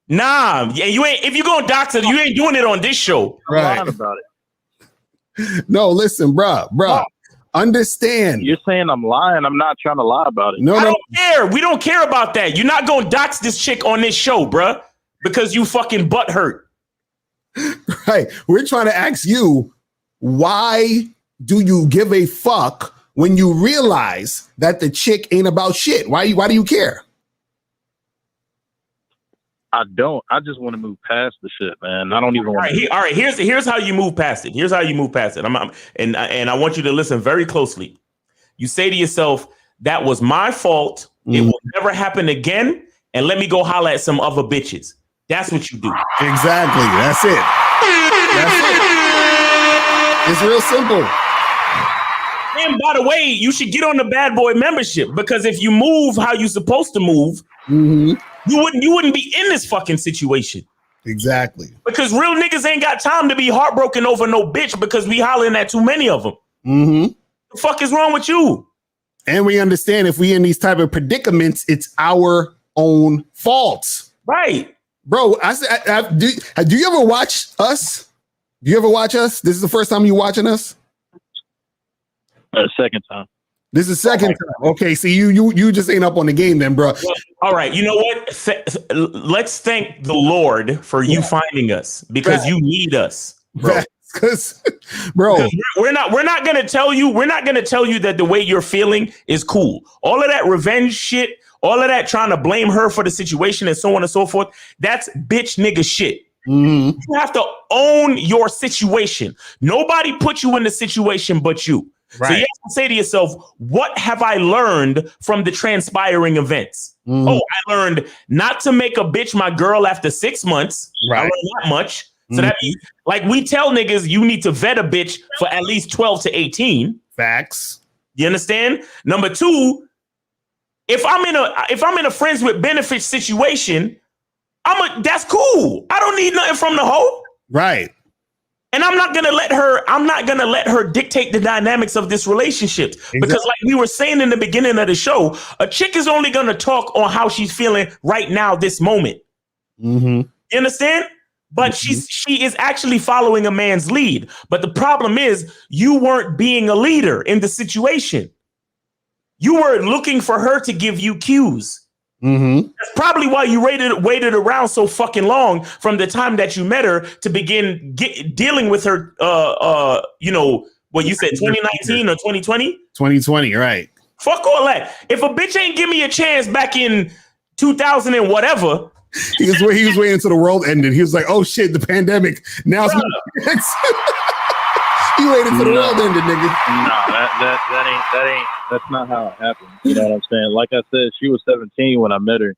Nah, and you ain't. If you gonna dox her, you ain't doing it on this show.
Right.
I'm lying about it.
No, listen, bruh. Understand.
You're saying I'm lying. I'm not trying to lie about it.
I don't care. We don't care about that. You're not gonna dox this chick on this show, bruh, because you fucking butt hurt.
Right. We're trying to ask you, why do you give a fuck when you realize that the chick ain't about shit? Why do you care?
I don't. I just want to move past the shit, man. I don't even want to.
All right. Here's how you move past it. And I want you to listen very closely. You say to yourself, that was my fault. It will never happen again. And let me go holler at some other bitches. That's what you do.
Exactly. That's it. It's real simple.
And by the way, you should get on the Bad Boy membership, because if you move how you supposed to move, you wouldn't be in this fucking situation.
Exactly.
Because real niggas ain't got time to be heartbroken over no bitch because we hollering at too many of them. The fuck is wrong with you?
And we understand if we in these type of predicaments, it's our own faults.
Right.
Bro, do you ever watch us? Do you ever watch us? This is the first time you watching us?
Second time.
This is second time. Okay, see, you just ain't up on the game then, bro.
Well, all right, you know what? Let's thank the Lord for you finding us, because you need us, bro.
Because
we're not gonna tell you that the way you're feeling is cool. All of that revenge shit, all of that trying to blame her for the situation and so on and so forth, that's bitch nigga shit. You have to own your situation. Nobody put you in the situation but you. So you have to say to yourself, what have I learned from the transpiring events? Oh, I learned not to make a bitch my girl after 6 months. I learned that much. So that means, like we tell niggas, you need to vet a bitch for at least 12 to 18.
Facts.
You understand? Number two, if I'm in a friends with benefits situation, that's cool. I don't need nothing from the hoe.
Right.
And I'm not gonna let her dictate the dynamics of this relationship.
Exactly.
Because like we were saying in the beginning of the show, a chick is only gonna talk on how she's feeling right now, this moment. You understand? But she is actually following a man's lead. But the problem is you weren't being a leader in the situation. You were looking for her to give you cues. That's probably why you waited around so fucking long from the time that you met her to begin dealing with her. What you said, 2019 or 2020?
2020, right?
Fuck all that. If a bitch ain't give me a chance back in 2000 and whatever,
he was waiting until the world ended. He was like, "Oh shit, the pandemic." Now it's you waited until the world ended, nigga.
That ain't. That's not how it happened. You know what I'm saying? Like I said, she was 17 when I met her,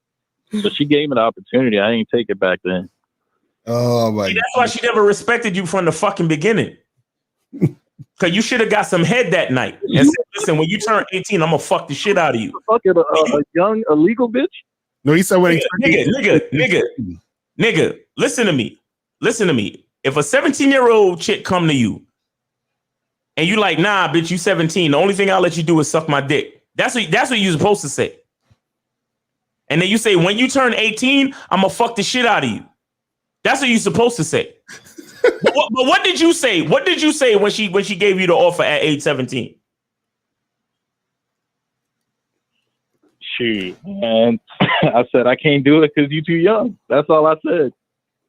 but she gave me the opportunity. I didn't take it back then.
Oh my!
That's why she never respected you from the fucking beginning. Cause you should have got some head that night and said, "Listen, when you turn 18, I'm gonna fuck the shit out of you."
Fucking a young illegal bitch.
No, he said when
nigga. Listen to me. If a 17-year-old chick come to you and you like, nah, bitch, you 17. The only thing I'll let you do is suck my dick. That's what you're supposed to say. And then you say, when you turn 18, I'm gonna fuck the shit out of you. That's what you're supposed to say. but what did you say? What did you say when she gave you the offer at age 17?
And I said, I can't do it because you're too young. That's all I said.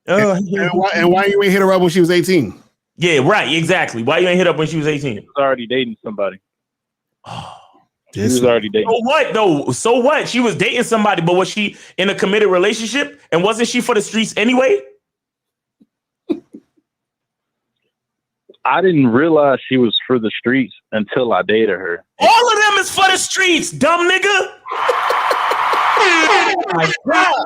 And why you ain't hit her up when she was 18?
Yeah, right, exactly. Why you ain't hit up when she was 18?
She was already dating somebody.
She was already dating. So what, though? So what? She was dating somebody, but was she in a committed relationship? And wasn't she for the streets anyway?
I didn't realize she was for the streets until I dated her.
All of them is for the streets, dumb nigga. Oh my God.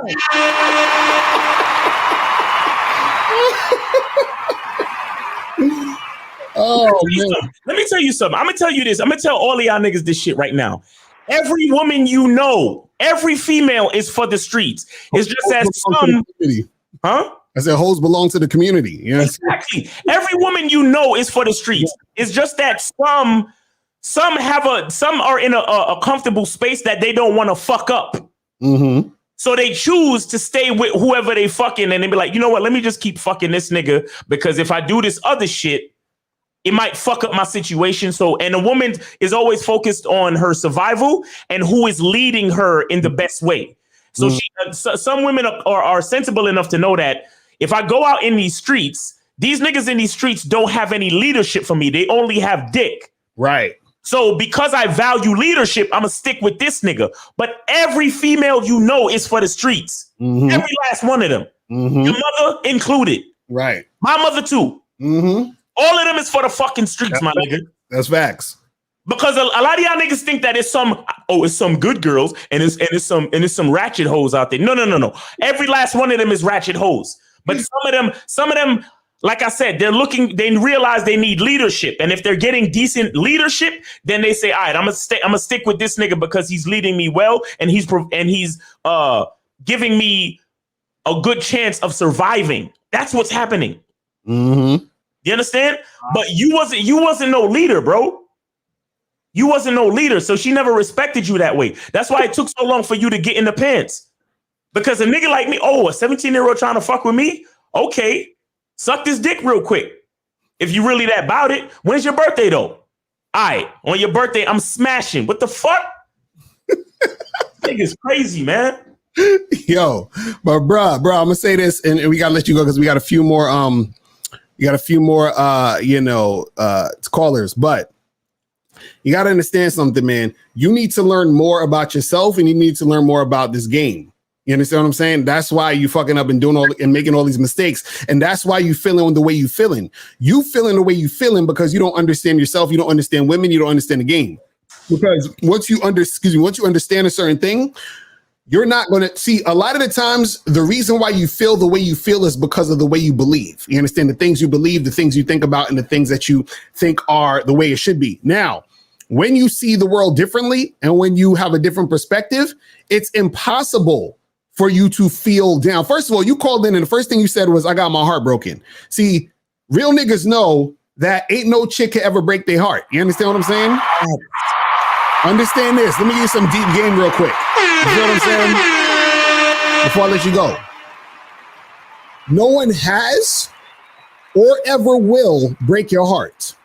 Man. Let me tell you something. I'm gonna tell you this. I'm gonna tell all of y'all niggas this shit right now. Every woman you know, every female is for the streets. It's just that some,
I said hoes belong to the community. Yes.
Exactly. Every woman you know is for the streets. It's just that some are in a comfortable space that they don't want to fuck up. So they choose to stay with whoever they fucking, and they be like, you know what? Let me just keep fucking this nigga, because if I do this other shit, it might fuck up my situation. So, and a woman is always focused on her survival and who is leading her in the best way. So some women are sensible enough to know that if I go out in these streets, these niggas in these streets don't have any leadership for me. They only have dick.
Right.
So because I value leadership, I'm going to stick with this nigga. But every female you know is for the streets. Every last one of them. Your mother included.
Right.
My mother too. All of them is for the fucking streets, my nigga.
That's facts.
Because a lot of y'all niggas think that it's some good girls and it's some ratchet hoes out there. No. Every last one of them is ratchet hoes. But some of them, like I said, they realize they need leadership. And if they're getting decent leadership, then they say, all right, I'm gonna stick with this nigga because he's leading me well and he's giving me a good chance of surviving. That's what's happening. You understand? But you wasn't no leader, bro. You wasn't no leader, so she never respected you that way. That's why it took so long for you to get in the pants. Because a nigga like me, a 17-year-old trying to fuck with me? Okay, suck this dick real quick. If you really that about it. When's your birthday, though? All right, on your birthday, I'm smashing. What the fuck? Nigga's crazy, man.
Yo, but bro, I'm gonna say this, and we gotta let you go because we got a few more callers, but you got to understand something, man. You need to learn more about yourself and you need to learn more about this game. You understand what I'm saying? That's why you fucking up and doing all and making all these mistakes. And that's why you feeling the way you feeling. You feeling the way you feeling because you don't understand yourself. You don't understand women. You don't understand the game. Because once you understand a certain thing, you're not going to see a lot of the times the reason why you feel the way you feel is because of the way you believe. You understand the things you believe, the things you think about, and the things that you think are the way it should be. Now, when you see the world differently and when you have a different perspective, it's impossible for you to feel down. First of all, you called in and the first thing you said was, I got my heart broken. See, real niggas know that ain't no chick can ever break their heart. You understand what I'm saying? Understand this. Let me give you some deep game real quick. You feel what I'm saying? Before I let you go. No one has or ever will break your heart.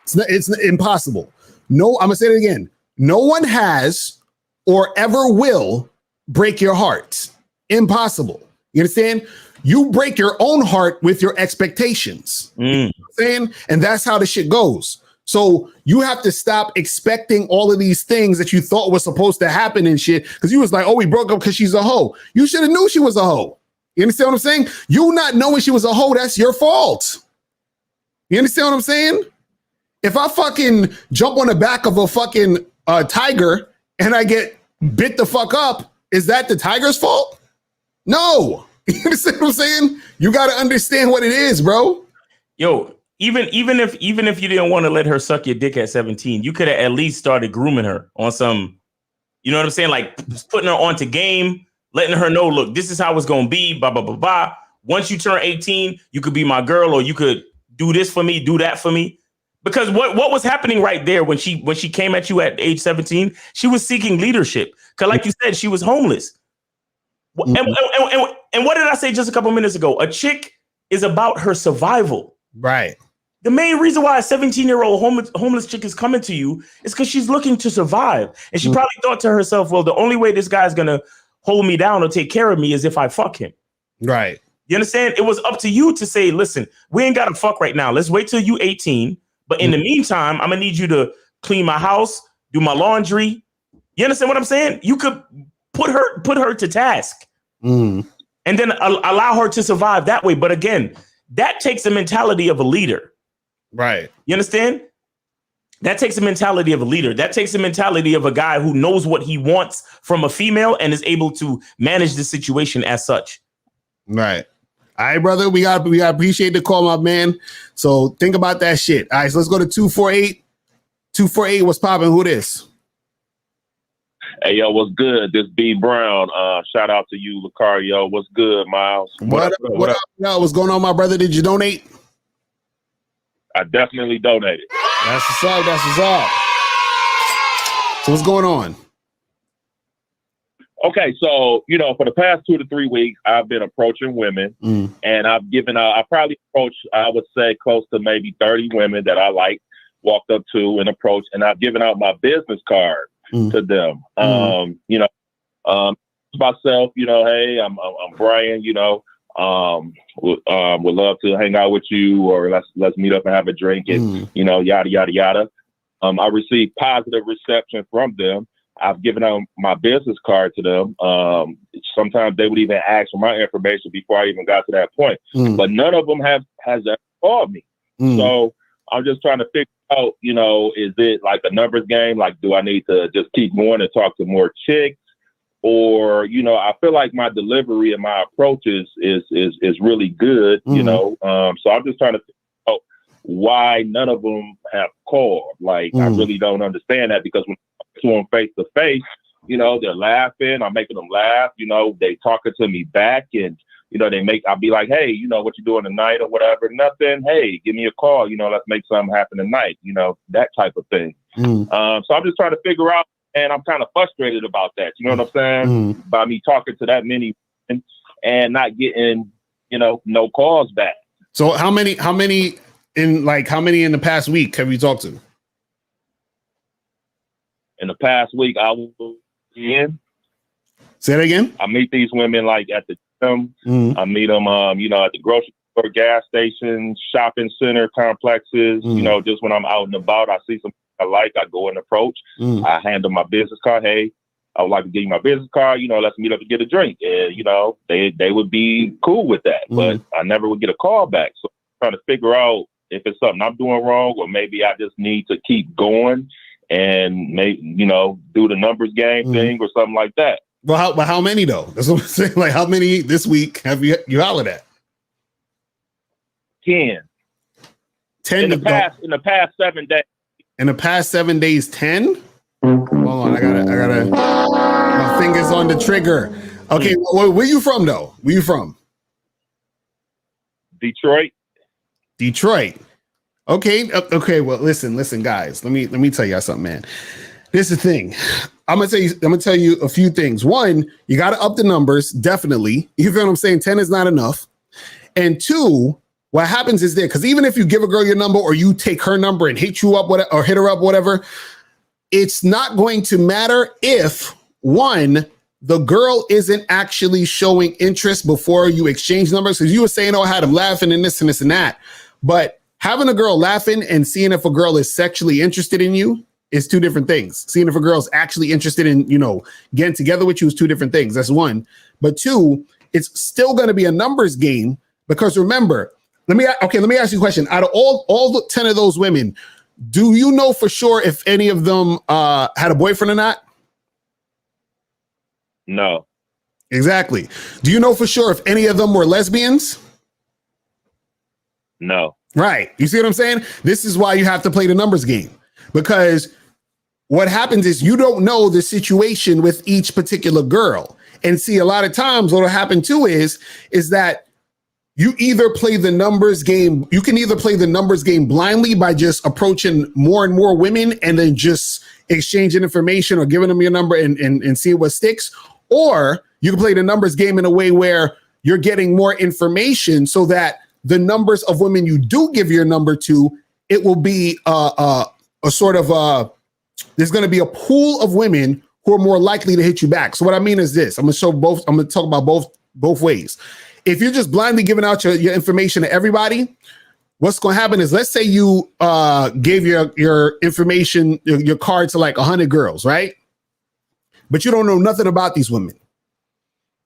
It's impossible. No, I'm going to say it again. No one has or ever will break your heart. Impossible. You understand? You break your own heart with your expectations. You know what I'm saying? And that's how the shit goes. So you have to stop expecting all of these things that you thought was supposed to happen and shit. Because you was like, oh, we broke up because she's a hoe. You should have knew she was a hoe. You understand what I'm saying? You not knowing she was a hoe, that's your fault. You understand what I'm saying? If I fucking jump on the back of a fucking tiger and I get bit the fuck up, is that the tiger's fault? No. You understand what I'm saying? You got to understand what it is, bro.
Yo, even if you didn't want to let her suck your dick at 17, you could have at least started grooming her on some, you know what I'm saying? Like putting her onto game, letting her know, look, this is how it's going to be, blah, blah, blah, blah. Once you turn 18, you could be my girl, or you could do this for me, do that for me. Because what was happening right there when she came at you at age 17, she was seeking leadership. Because like you said, she was homeless. And what did I say just a couple minutes ago? A chick is about her survival.
Right.
The main reason why a 17-year-old homeless chick is coming to you is because she's looking to survive. And she probably thought to herself, well, the only way this guy's going to hold me down or take care of me is if I fuck him.
Right.
You understand? It was up to you to say, listen, we ain't got to fuck right now. Let's wait till you 18. But in the meantime, I'm going to need you to clean my house, do my laundry. You understand what I'm saying? You could put her to task and then allow her to survive that way. But again, that takes the mentality of a leader.
Right.
You understand? That takes the mentality of a leader. That takes the mentality of a guy who knows what he wants from a female and is able to manage the situation as such.
Right. All right, brother. We got appreciate the call, my man. So think about that shit. All right, so let's go to 248. 248, what's popping? Who this?
Hey, yo, what's good? This B Brown. Shout out to you, Locario. What's good, Miles?
What up? What's going on, my brother? Did you donate?
I definitely donated.
That's what's up. That's what's up. So what's going on?
Okay, so, for the past 2 to 3 weeks, I've been approaching women, and I've given out, I probably approached, I would say, close to maybe 30 women that I like, walked up to and approached, and I've given out my business card to them. Myself, hey, I'm Brian, would love to hang out with you, or let's meet up and have a drink and, yada, yada, yada. I received positive reception from them. I've given out my business card to them. Sometimes they would even ask for my information before I even got to that point. But none of them has ever called me. So I'm just trying to figure out, is it like a numbers game? Like, do I need to just keep going and talk to more chicks? Or, I feel like my delivery and my approach is really good, so I'm just trying to figure out why none of them have called. Like, I really don't understand that, because when I talk to them face to face, they're laughing, I'm making them laugh, they talking to me back, and, I'll be like, hey, what you doing tonight or whatever, nothing. Hey, give me a call, let's make something happen tonight, that type of thing. So I'm just trying to figure out, and I'm kind of frustrated about that. You know what I'm saying? By me talking to that many and not getting, no calls back.
So how many in the past week have you talked to?
In the past week, I was in.
Say that again?
I meet these women like at the gym. I meet them, at the grocery store, gas stations, shopping center complexes. Just when I'm out and about, I see some I like, I go and approach. I hand them my business card. Hey, I would like to give you my business card. Let's meet up and get a drink. And they would be cool with that. But I never would get a call back. So I'm trying to figure out if it's something I'm doing wrong, or maybe I just need to keep going and maybe do the numbers game thing or something like that.
Well, how many though? That's what I'm saying. Like, how many this week have you hollered at?
10.
10
in the past 7 days.
In the past 7 days, 10? Hold on, I gotta. My fingers on the trigger. Okay, where you from though? Where you from? Detroit. Okay. Okay. Well, listen, guys. Let me tell y'all something, man. This is the thing. I'm gonna tell you a few things. One, you got to up the numbers, definitely. You feel what I'm saying? 10 is not enough. And two, what happens is because even if you give a girl your number or you take her number and hit you up or hit her up, whatever, it's not going to matter if one, the girl isn't actually showing interest before you exchange numbers. Because you were saying, oh, I had him laughing and this and this and that. But having a girl laughing and seeing if a girl is sexually interested in you is two different things. Seeing if a girl's actually interested in, getting together with you is two different things. That's one. But two, it's still going to be a numbers game because remember, let me ask you a question. Out of all the 10 of those women, do you know for sure if any of them had a boyfriend or not?
No.
Exactly. Do you know for sure if any of them were lesbians?
No.
Right. You see what I'm saying? This is why you have to play the numbers game, because what happens is you don't know the situation with each particular girl. And see, a lot of times what will happen too is that you either play the numbers game. You can either play the numbers game blindly by just approaching more and more women and then just exchanging information or giving them your number and see what sticks. Or you can play the numbers game in a way where you're getting more information so that the numbers of women you do give your number to, it will be a sort of there's going to be a pool of women who are more likely to hit you back. So what I mean is this, I'm going to talk about both ways. If you're just blindly giving out your information to everybody, what's going to happen is, let's say you gave your information, your card to like 100 girls, right? But you don't know nothing about these women.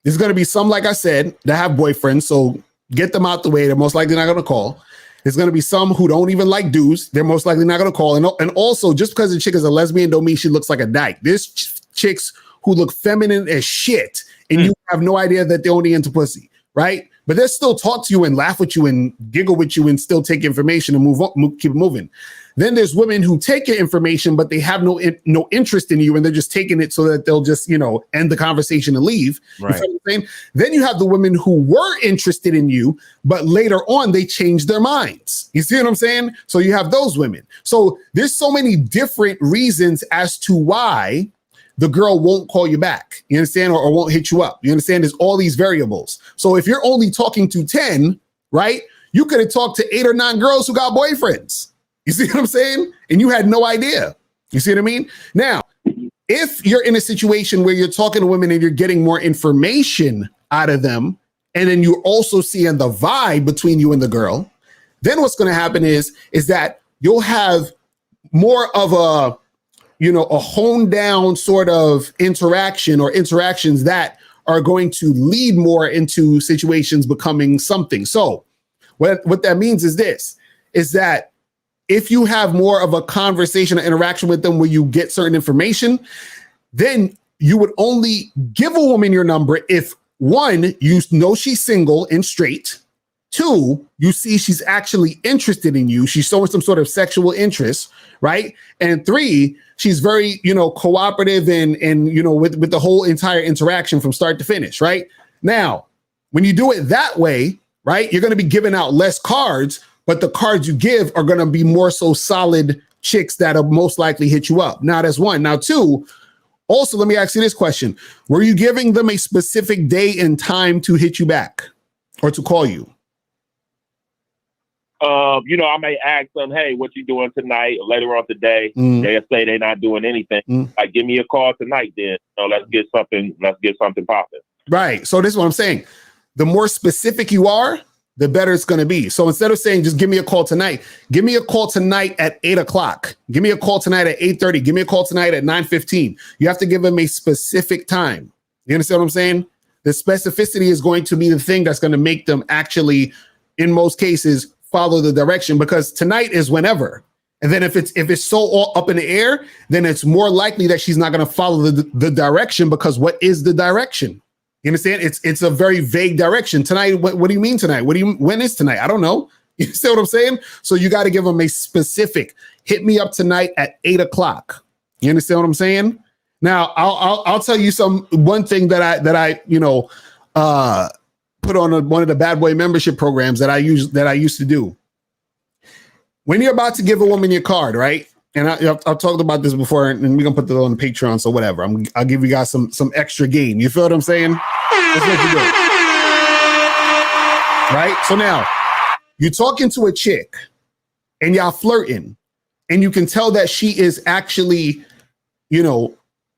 There's going to be some, like I said, that have boyfriends. So get them out the way. They're most likely not going to call. There's going to be some who don't even like dudes. They're most likely not going to call. And also, just because the chick is a lesbian don't mean she looks like a dyke. There's chicks who look feminine as shit, and you have no idea that they're only into pussy, right? But they'll still talk to you and laugh with you and giggle with you and still take information and keep it moving. Then there's women who take your information, but they have no interest in you, and they're just taking it so that they'll just, end the conversation and leave.
Right.
You know what I'm saying? Then you have the women who were interested in you, but later on they changed their minds. You see what I'm saying? So you have those women. So there's so many different reasons as to why the girl won't call you back. You understand? Or won't hit you up. You understand? There's all these variables. So if you're only talking to 10, right, you could have talked to 8 or 9 girls who got boyfriends. You see what I'm saying? And you had no idea. You see what I mean? Now, if you're in a situation where you're talking to women and you're getting more information out of them, and then you're also seeing the vibe between you and the girl, then what's going to happen is that you'll have more of a honed down sort of interaction or interactions that are going to lead more into situations becoming something. So what that means is this, is that if you have more of a conversation or interaction with them where you get certain information, then you would only give a woman your number if, one, you know she's single and straight. 2, you see she's actually interested in you. She's showing some sort of sexual interest, right? And 3, she's very, cooperative and with the whole entire interaction from start to finish, right? Now, when you do it that way, right, you're going to be giving out less cards, but the cards you give are going to be more so solid chicks that will most likely hit you up. Now, that's 1. Now, 2, also, let me ask you this question. Were you giving them a specific day and time to hit you back or to call you?
I may ask them, hey, what you doing tonight or later on today? They'll say they're not doing anything. Like, give me a call tonight then. Let's get something popping.
Right. So this is what I'm saying. The more specific you are, the better it's going to be. So instead of saying, just give me a call tonight, give me a call tonight at 8 o'clock. Give me a call tonight at 8:30. Give me a call tonight at 9:15. You have to give them a specific time. You understand what I'm saying? The specificity is going to be the thing that's going to make them actually, in most cases, follow the direction, because tonight is whenever. And then if it's so all up in the air, then it's more likely that she's not going to follow the direction, because what is the direction? You understand? It's a very vague direction. Tonight, what do you mean tonight? When is tonight? I don't know. You see what I'm saying? So you got to give them a specific, hit me up tonight at 8 o'clock. You understand what I'm saying? Now, I'll tell you one thing that I put on one of the Bad Boy membership programs that I used to do. When you're about to give a woman your card, right? And I've talked about this before, and we're gonna put this on the Patreon, so whatever. I'll give you guys some extra game. You feel what I'm saying? That's what you do. Right? So now you're talking to a chick and y'all flirting, and you can tell that she is actually,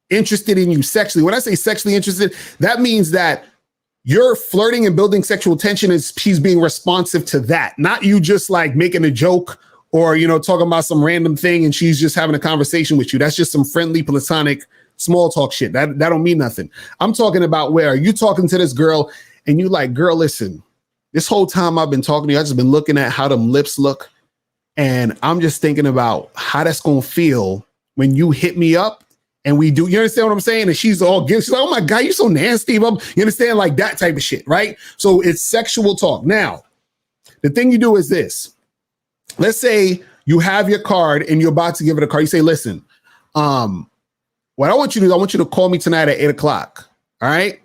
interested in you sexually. When I say sexually interested, that means that you're flirting and building sexual tension, is she's being responsive to that, not you just like making a joke or, talking about some random thing and she's just having a conversation with you. That's just some friendly, platonic, small talk shit. That don't mean nothing. I'm talking about where you talking to this girl and you like, girl, listen, this whole time I've been talking to you, I just been looking at how them lips look. And I'm just thinking about how that's going to feel when you hit me up and we do, you understand what I'm saying? And she's all guilty. She's like, oh my God, you're so nasty. You understand? Like that type of shit, right? So it's sexual talk. Now, the thing you do is this. Let's say you have your card and you're about to give it a card. You say, listen, what I want you to do, I want you to call me tonight at 8 o'clock. All right.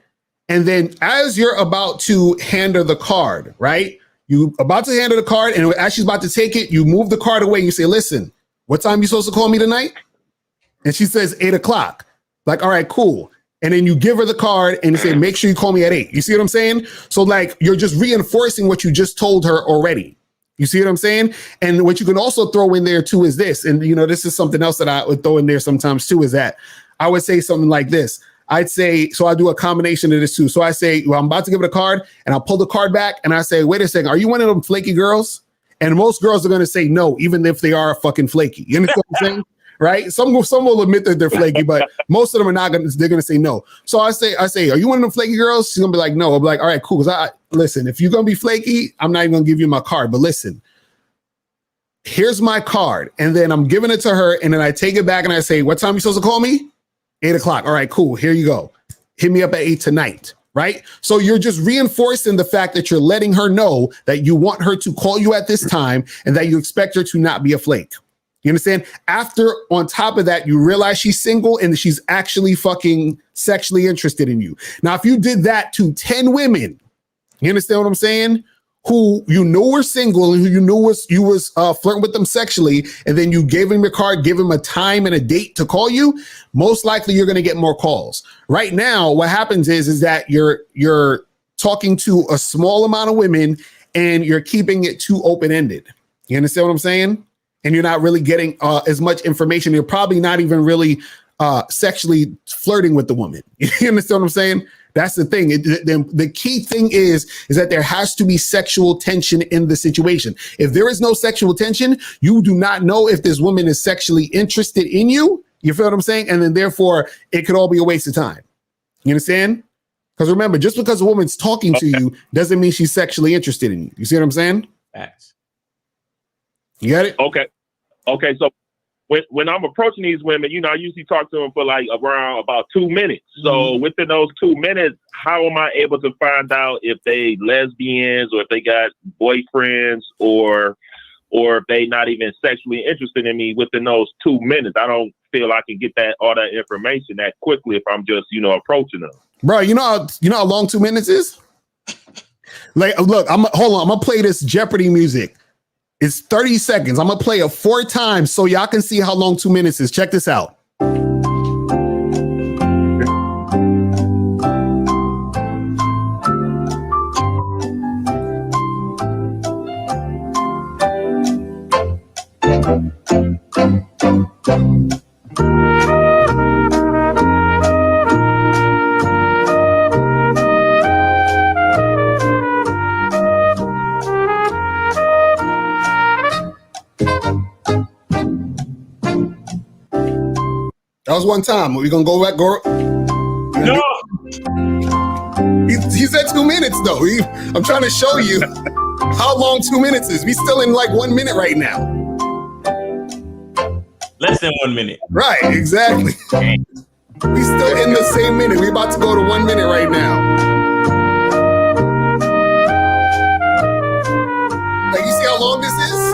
And then as you're about to hand her the card, right? You about to hand her the card, and as she's about to take it, you move the card away. And you say, listen, what time are you supposed to call me tonight? And she says 8 o'clock. Like, all right, cool. And then you give her the card and you say, make sure you call me at 8. You see what I'm saying? So like, you're just reinforcing what you just told her already. You see what I'm saying? And what you can also throw in there too is this. And this is something else that I would throw in there sometimes too, is that I would say something like this. I'd say, so I do a combination of this too. So I say, well, I'm about to give it a card, and I'll pull the card back and I say, wait a second, are you one of them flaky girls? And most girls are going to say no, even if they are fucking flaky. You understand what I'm saying? Right? Some will admit that they're flaky, but most of them are not going to, they're going to say no. So I say, are you one of them flaky girls? She's going to be like, no. I'll be like, all right, cool. Listen, if you're going to be flaky, I'm not even going to give you my card, but listen, here's my card. And then I'm giving it to her. And then I take it back and I say, what time are you supposed to call me? 8 o'clock. All right, cool. Here you go. Hit me up at 8 tonight. Right? So you're just reinforcing the fact that you're letting her know that you want her to call you at this time and that you expect her to not be a flake. You understand? After, on top of that, you realize she's single and she's actually fucking sexually interested in you. Now, if you did that to 10 women, you understand what I'm saying? Who were single and who you was flirting with them sexually, and then you gave him your card, give him a time and a date to call you, most likely you're going to get more calls. Right now, what happens is that you're talking to a small amount of women and you're keeping it too open-ended. You understand what I'm saying? And you're not really getting as much information. You're probably not even really sexually flirting with the woman. You understand what I'm saying? That's the thing. The key thing is that there has to be sexual tension in the situation. If there is no sexual tension, you do not know if this woman is sexually interested in you. You feel what I'm saying? And then therefore, it could all be a waste of time. You understand? Because remember, just because a woman's talking to you doesn't mean she's sexually interested in you. You see what I'm saying?
Facts.
You got it?
Okay. So when I'm approaching these women, I usually talk to them for like around about 2 minutes. So within those 2 minutes, how am I able to find out if they lesbians or if they got boyfriends or if they not even sexually interested in me within those 2 minutes? I don't feel I can get all that information that quickly if I'm just, approaching them.
Bro, you know how long 2 minutes is? Like, look, hold on. I'm gonna play this Jeopardy music. It's 30 seconds. I'm going to play it 4 times so y'all can see how long 2 minutes is. Check this out. That was one time. We're gonna go back.
No.
He said 2 minutes though. I'm trying to show you how long 2 minutes is. We still in like 1 minute right now.
Less than 1 minute.
Right, exactly. We still in the same minute. We about to go to 1 minute right now. Like, you see how long this is?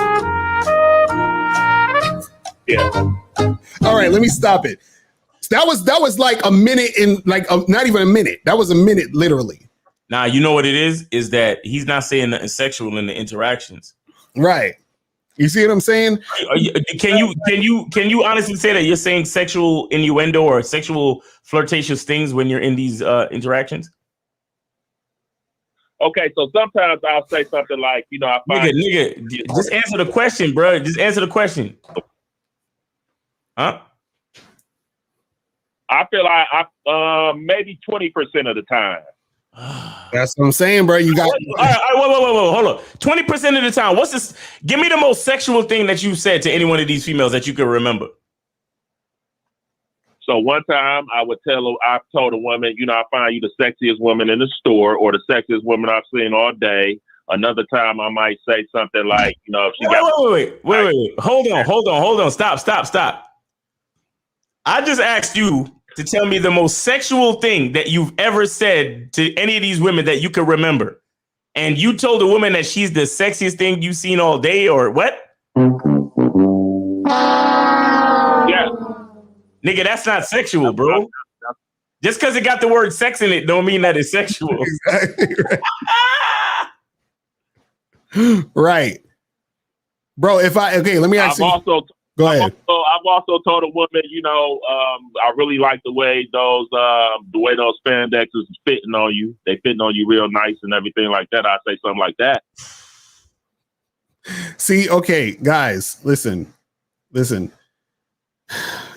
Yeah.
All right, let me stop it. That was like a minute in not even a minute. That was a minute literally.
Nah, you know what it is? Is that he's not saying nothing sexual in the interactions.
Right. You see what I'm saying?
Can you honestly say that you're saying sexual innuendo or sexual flirtatious things when you're in these interactions?
Okay, so sometimes I'll say something like, I find
nigga, just answer the question, bro. Just answer the question. Huh?
I feel like maybe 20% of the time.
That's what I'm saying, bro. You got.
All right, whoa, hold on. 20% of the time. What's this? Give me the most sexual thing that you said to any one of these females that you can remember.
So one time I told a woman, I find you the sexiest woman in the store or the sexiest woman I've seen all day. Another time I might say something like, if she
Wait. Hold on. Stop. I just asked you to tell me the most sexual thing that you've ever said to any of these women that you can remember. And you told a woman that she's the sexiest thing you've seen all day or what?
Yeah.
Nigga, that's not sexual, bro. Just because it got the word sex in it don't mean that it's sexual.
Exactly right. Right. Bro, let me ask you. Go ahead.
I've also told a woman, I really like the way those spandex is fitting on you. They fitting on you real nice and everything like that. I say something like that.
See, okay, guys, listen.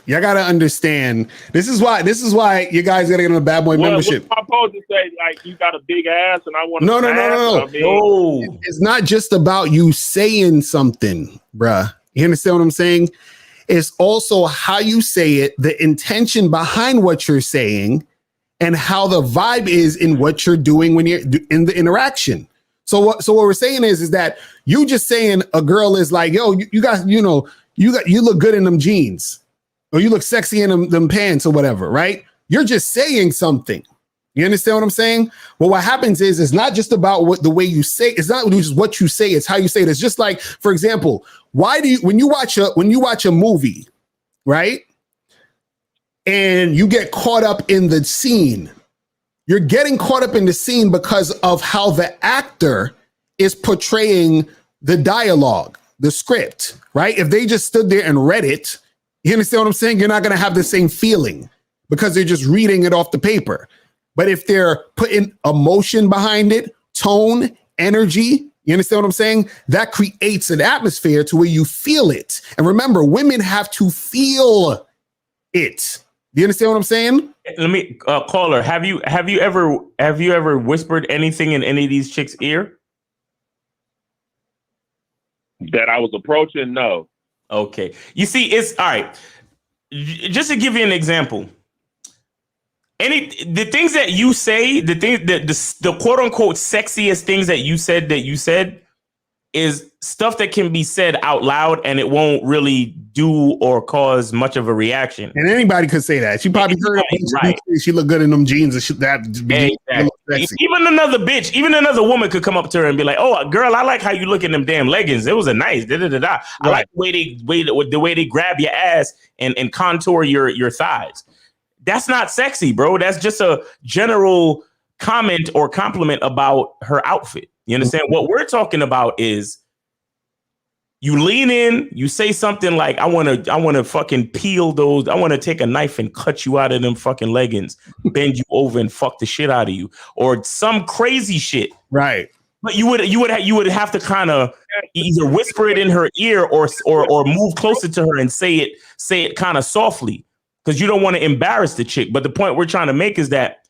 Y'all gotta understand. This is why you guys gotta get on the Bad Boy membership.
What am I supposed to say? Like, you got a big ass and I want
No.
No.
It's not just about you saying something, bruh. You understand what I'm saying? It's also how you say it, the intention behind what you're saying, and how the vibe is in what you're doing when you're in the interaction. So what we're saying is that you just saying a girl is like, yo, you guys, you look good in them jeans, or you look sexy in them pants or whatever, right? You're just saying something. You understand what I'm saying? Well, what happens is it's not just about the way you say. It's not just what you say. It's how you say it. It's just like, for example, when you watch a movie, right? And you get caught up in the scene. You're getting caught up in the scene because of how the actor is portraying the dialogue, the script, right? If they just stood there and read it, you understand what I'm saying? You're not going to have the same feeling because they're just reading it off the paper. But if they're putting emotion behind it, tone, energy, you understand what I'm saying? That creates an atmosphere to where you feel it. And remember, women have to feel it. Do you understand what I'm saying?
Let me caller. Have you ever whispered anything in any of these chicks' ear?
That I was approaching? No.
Okay. You see, it's all right. Just to give you an example. The things that you say, the quote unquote sexiest things that you said is stuff that can be said out loud and it won't really do or cause much of a reaction.
And anybody could say that. She probably heard right. She look good in them jeans and
exactly. Even another woman could come up to her and be like, "Oh, girl, I like how you look in them damn leggings. It was a nice I like the way they grab your ass and contour your thighs." That's not sexy, bro. That's just a general comment or compliment about her outfit. You understand? What we're talking about is you lean in, you say something like, I want to fucking peel those. I want to take a knife and cut you out of them fucking leggings, bend you over and fuck the shit out of you, or some crazy shit.
Right.
But you would have to kind of either whisper it in her ear or move closer to her and say it kind of softly. Because you don't want to embarrass the chick. But the point we're trying to make is that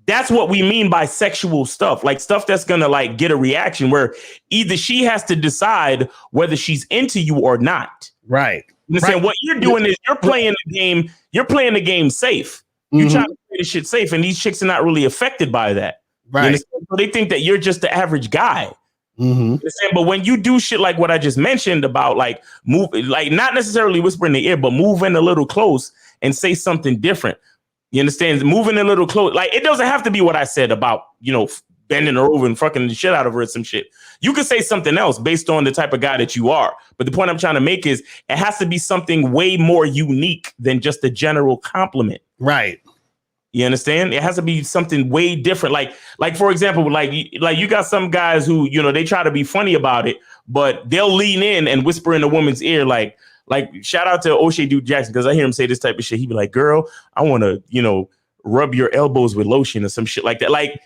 that's what we mean by sexual stuff, like stuff that's going to like get a reaction where either she has to decide whether she's into you or not.
Right.
You understand? What you're doing is you're playing the game. You're playing the game safe. You try to play the shit safe, and these chicks are not really affected by that.
Right.
So they think that you're just the average guy.
Mm-hmm.
But when you do shit like what I just mentioned about like move, like not necessarily whisper in the ear, but move in a little close and say something different. You understand? Moving a little close. Like it doesn't have to be what I said about, bending her over and fucking the shit out of her or some shit. You could say something else based on the type of guy that you are. But the point I'm trying to make is it has to be something way more unique than just a general compliment.
Right.
You understand? It has to be something way different. Like for example, like you got some guys who, they try to be funny about it, but they'll lean in and whisper in a woman's ear, like shout out to O'Shea Duke Jackson, because I hear him say this type of shit. He'd be like, girl, I want to, rub your elbows with lotion or some shit like that. Like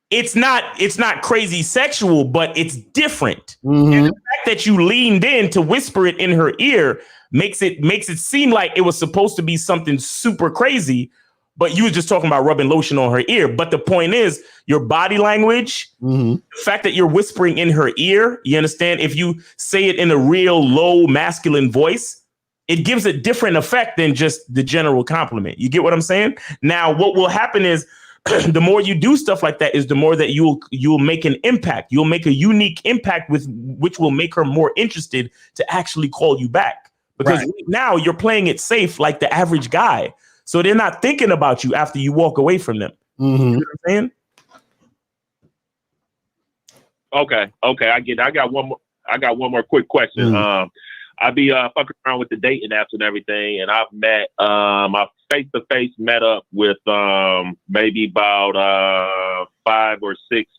it's not crazy sexual, but it's different. And the fact that you leaned in to whisper it in her ear makes it seem like it was supposed to be something super crazy, but you were just talking about rubbing lotion on her ear. But the point is your body language, the fact that you're whispering in her ear, you understand? If you say it in a real low masculine voice, it gives a different effect than just the general compliment. You get what I'm saying? Now, what will happen is the more you do stuff like that is the more that you'll make an impact. You'll make a unique impact which will make her more interested to actually call you back. Because right now you're playing it safe like the average guy. So they're not thinking about you after you walk away from them. You know what I'm saying?
Okay, I get it. I got one more quick question. I be fucking around with the dating apps and everything, and I've met I face-to-face met up with maybe about 5 or 6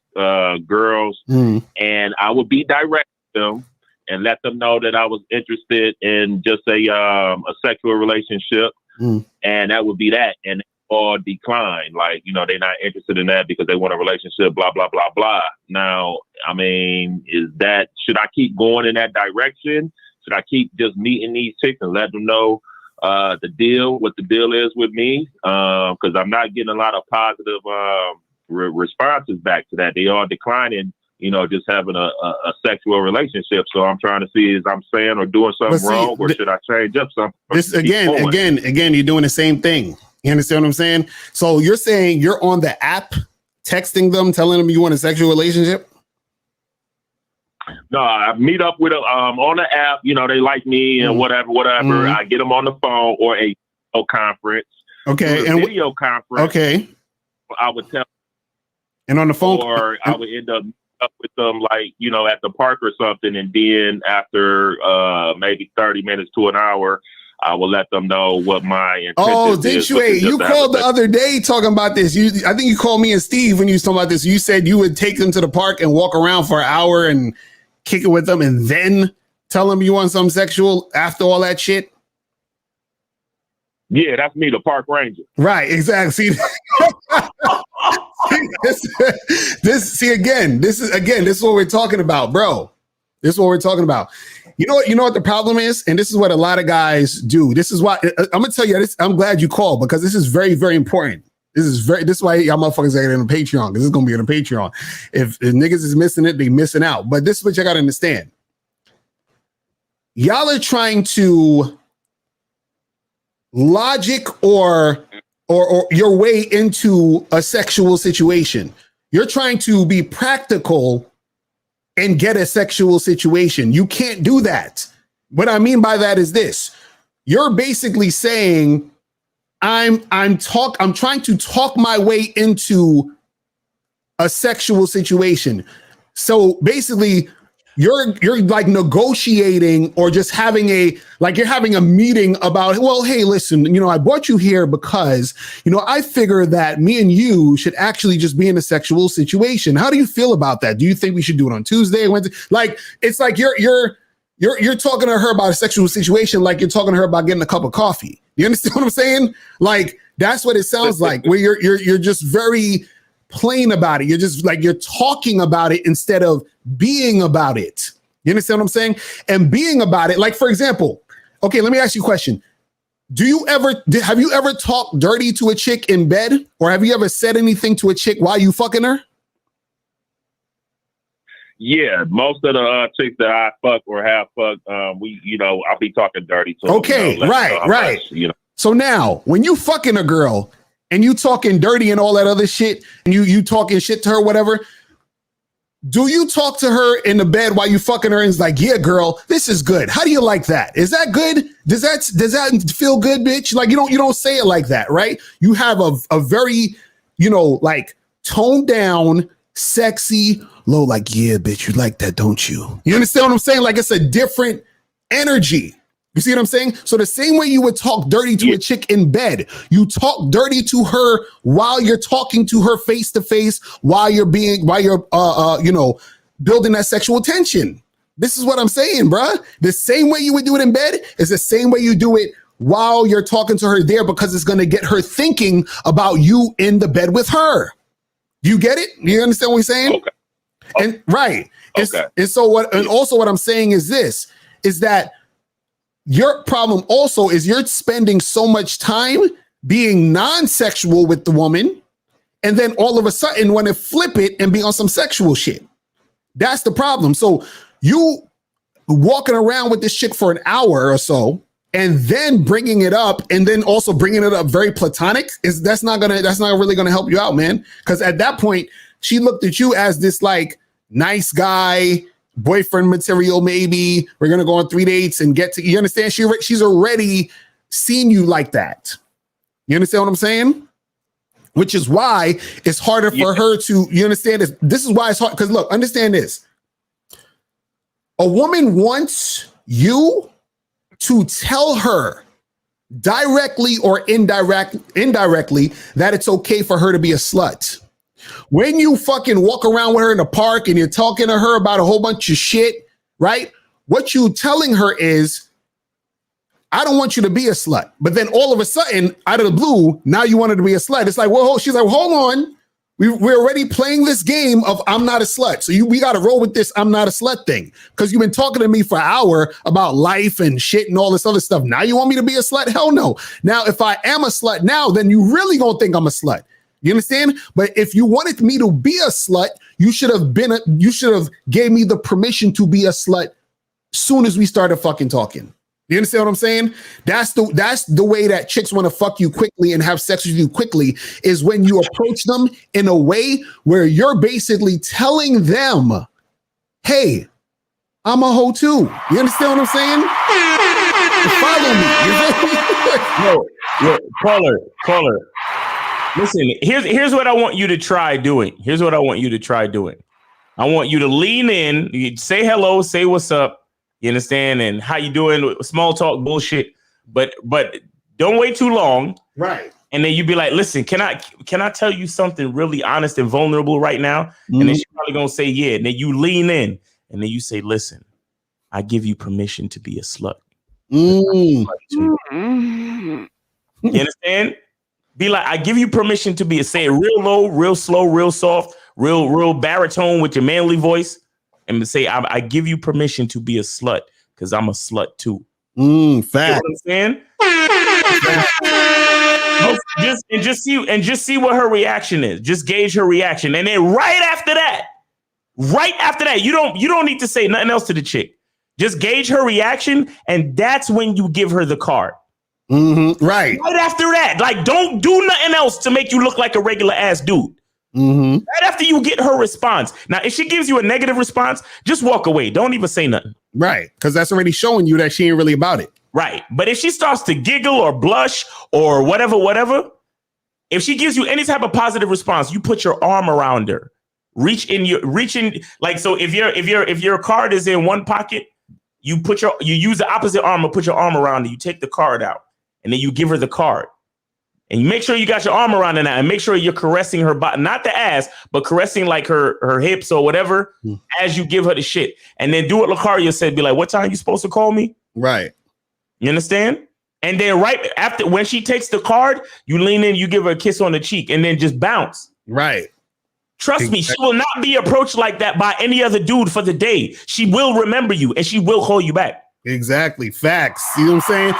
girls, and I would be direct with them and let them know that I was interested in just a sexual relationship, and that would be that. And all decline, like, they're not interested in that because they want a relationship, blah, blah, blah, blah. Now, I mean, should I keep going in that direction? Should I keep just meeting these chicks and let them know what the deal is with me? Because I'm not getting a lot of positive responses back to that. They are declining, just having a sexual relationship. So I'm trying to see if I'm saying or doing something wrong, or should I change up something?
This again, you're doing the same thing. You understand what I'm saying? So you're saying you're on the app, texting them, telling them you want a sexual relationship?
No, I meet up with them on the app. They like me and whatever. I get them on the phone or a video conference.
Okay,
and video conference.
Okay,
I would tell.
And on the phone,
or I would end up with them, like at the park or something, and then after maybe 30 minutes to an hour, I will let them know what my intention is.
You called the other day talking about this. I think you called me and Steve when you was talking about this. You said you would take them to the park and walk around for an hour and kick it with them and then tell them you want something sexual after all that shit.
Yeah, that's me, the park ranger.
Right, exactly. See, this is what we're talking about, bro. This is what we're talking about. You know what the problem is? And this is what a lot of guys do. This is why I'm gonna tell you this. I'm glad you called, because this is very, very important. This is why y'all motherfuckers are on Patreon, because this is gonna be on Patreon. If niggas is missing it, they missing out. But this is what you gotta understand. Y'all are trying to logic or your way into a sexual situation. You're trying to be practical and get a sexual situation. You can't do that. What I mean by that is this. You're basically saying, I'm trying to talk my way into a sexual situation. So basically, you're like negotiating or just having you're having a meeting about, well, hey, listen, I brought you here because, I figure that me and you should actually just be in a sexual situation. How do you feel about that? Do you think we should do it on Tuesday, Wednesday? Like, it's like you're talking to her about a sexual situation like you're talking to her about getting a cup of coffee. You understand what I'm saying? Like, that's what it sounds like, where you're just very plain about it. You're just like, you're talking about it instead of being about it. You understand what I'm saying? And being about it, like, for example, okay, let me ask you a question. Have you ever talked dirty to a chick in bed? Or have you ever said anything to a chick while you fucking her?
Yeah, most of the chicks that I fuck or have fucked, I'll be talking dirty to them.
Okay, right.
Much,
So now, when you fucking a girl and you talking dirty and all that other shit, and you talking shit to her, whatever, do you talk to her in the bed while you fucking her and it's like, yeah, girl, this is good. How do you like that? Is that good? Does that feel good, bitch? Like you don't say it like that, right? You have a very, like toned down, sexy, low, like, yeah, bitch, you like that, don't you? You understand what I'm saying? Like it's a different energy. You see what I'm saying? So the same way you would talk dirty to a chick in bed, you talk dirty to her while you're talking to her face to face, while you're building that sexual tension. This is what I'm saying, bruh. The same way you would do it in bed is the same way you do it while you're talking to her there, because it's going to get her thinking about you in the bed with her. You get it? You understand what we're saying?
Okay.
And right.
Okay.
And so what I'm saying is this, is that your problem also is you're spending so much time being non-sexual with the woman, and then all of a sudden want to flip it and be on some sexual shit. That's the problem. So you walking around with this chick for an hour or so, and then bringing it up, and then also bringing it up very platonic, that's not really gonna help you out, man. Because at that point, she looked at you as this like nice guy, boyfriend material. Maybe we're gonna go on 3 dates and get to. You understand? She's already seen you like that. You understand what I'm saying? Which is why it's harder for her to. You understand this? This is why it's hard. Because look, understand this. A woman wants you to tell her directly or indirectly that it's okay for her to be a slut. When you fucking walk around with her in the park and you're talking to her about a whole bunch of shit, right? What you telling her is, I don't want you to be a slut. But then all of a sudden, out of the blue, now you want her to be a slut. It's like, well, she's like, hold on. We're already playing this game of I'm not a slut. So we got to roll with this I'm not a slut thing. Because you've been talking to me for an hour about life and shit and all this other stuff. Now you want me to be a slut? Hell no. Now, if I am a slut now, then you really gonna think I'm a slut. You understand? But if you wanted me to be a slut, you should have gave me the permission to be a slut soon as we started fucking talking. You understand what I'm saying? That's the way that chicks want to fuck you quickly and have sex with you quickly, is when you approach them in a way where you're basically telling them, hey, I'm a hoe too. You understand what I'm saying? Follow me.
No, caller. Listen, here's what I want you to try doing. I want you to lean in, you say hello, say what's up. You understand? And how you doing? Small talk bullshit. But don't wait too long.
Right.
And then you be like, listen, can I tell you something really honest and vulnerable right now? Mm-hmm. And then she's probably gonna say, yeah. And then you lean in and then you say, listen, I give you permission to be a slut. You understand? Be like, I give you permission to say it real low, real slow, real soft, real baritone with your manly voice. And say, I give you permission to be a slut because I'm a slut too.
Fact.
You know what I'm saying? Just see what her reaction is. Just gauge her reaction, and then right after that, you don't need to say nothing else to the chick. Just gauge her reaction, and that's when you give her the card.
Mm-hmm. Right.
Right after that, like don't do nothing else to make you look like a regular ass dude.
Mm-hmm.
Right after you get her response. Now, if she gives you a negative response, just walk away. Don't even say nothing.
Right. Because that's already showing you that she ain't really about it.
Right. But if she starts to giggle or blush or whatever, if she gives you any type of positive response, you put your arm around her. Reach in. Like, so if your card is in one pocket, you use the opposite arm and put your arm around her. You take the card out and then you give her the card. And you make sure you got your arm around her now, and make sure you're caressing her body, not the ass, but caressing like her hips or whatever as you give her the shit. And then do what Locario said, be like, what time you supposed to call me?
Right.
You understand? And then right after, when she takes the card, you lean in, you give her a kiss on the cheek, and then just bounce.
Right.
Trust me, she will not be approached like that by any other dude for the day. She will remember you, and she will call you back.
Exactly. Facts. You know what I'm saying?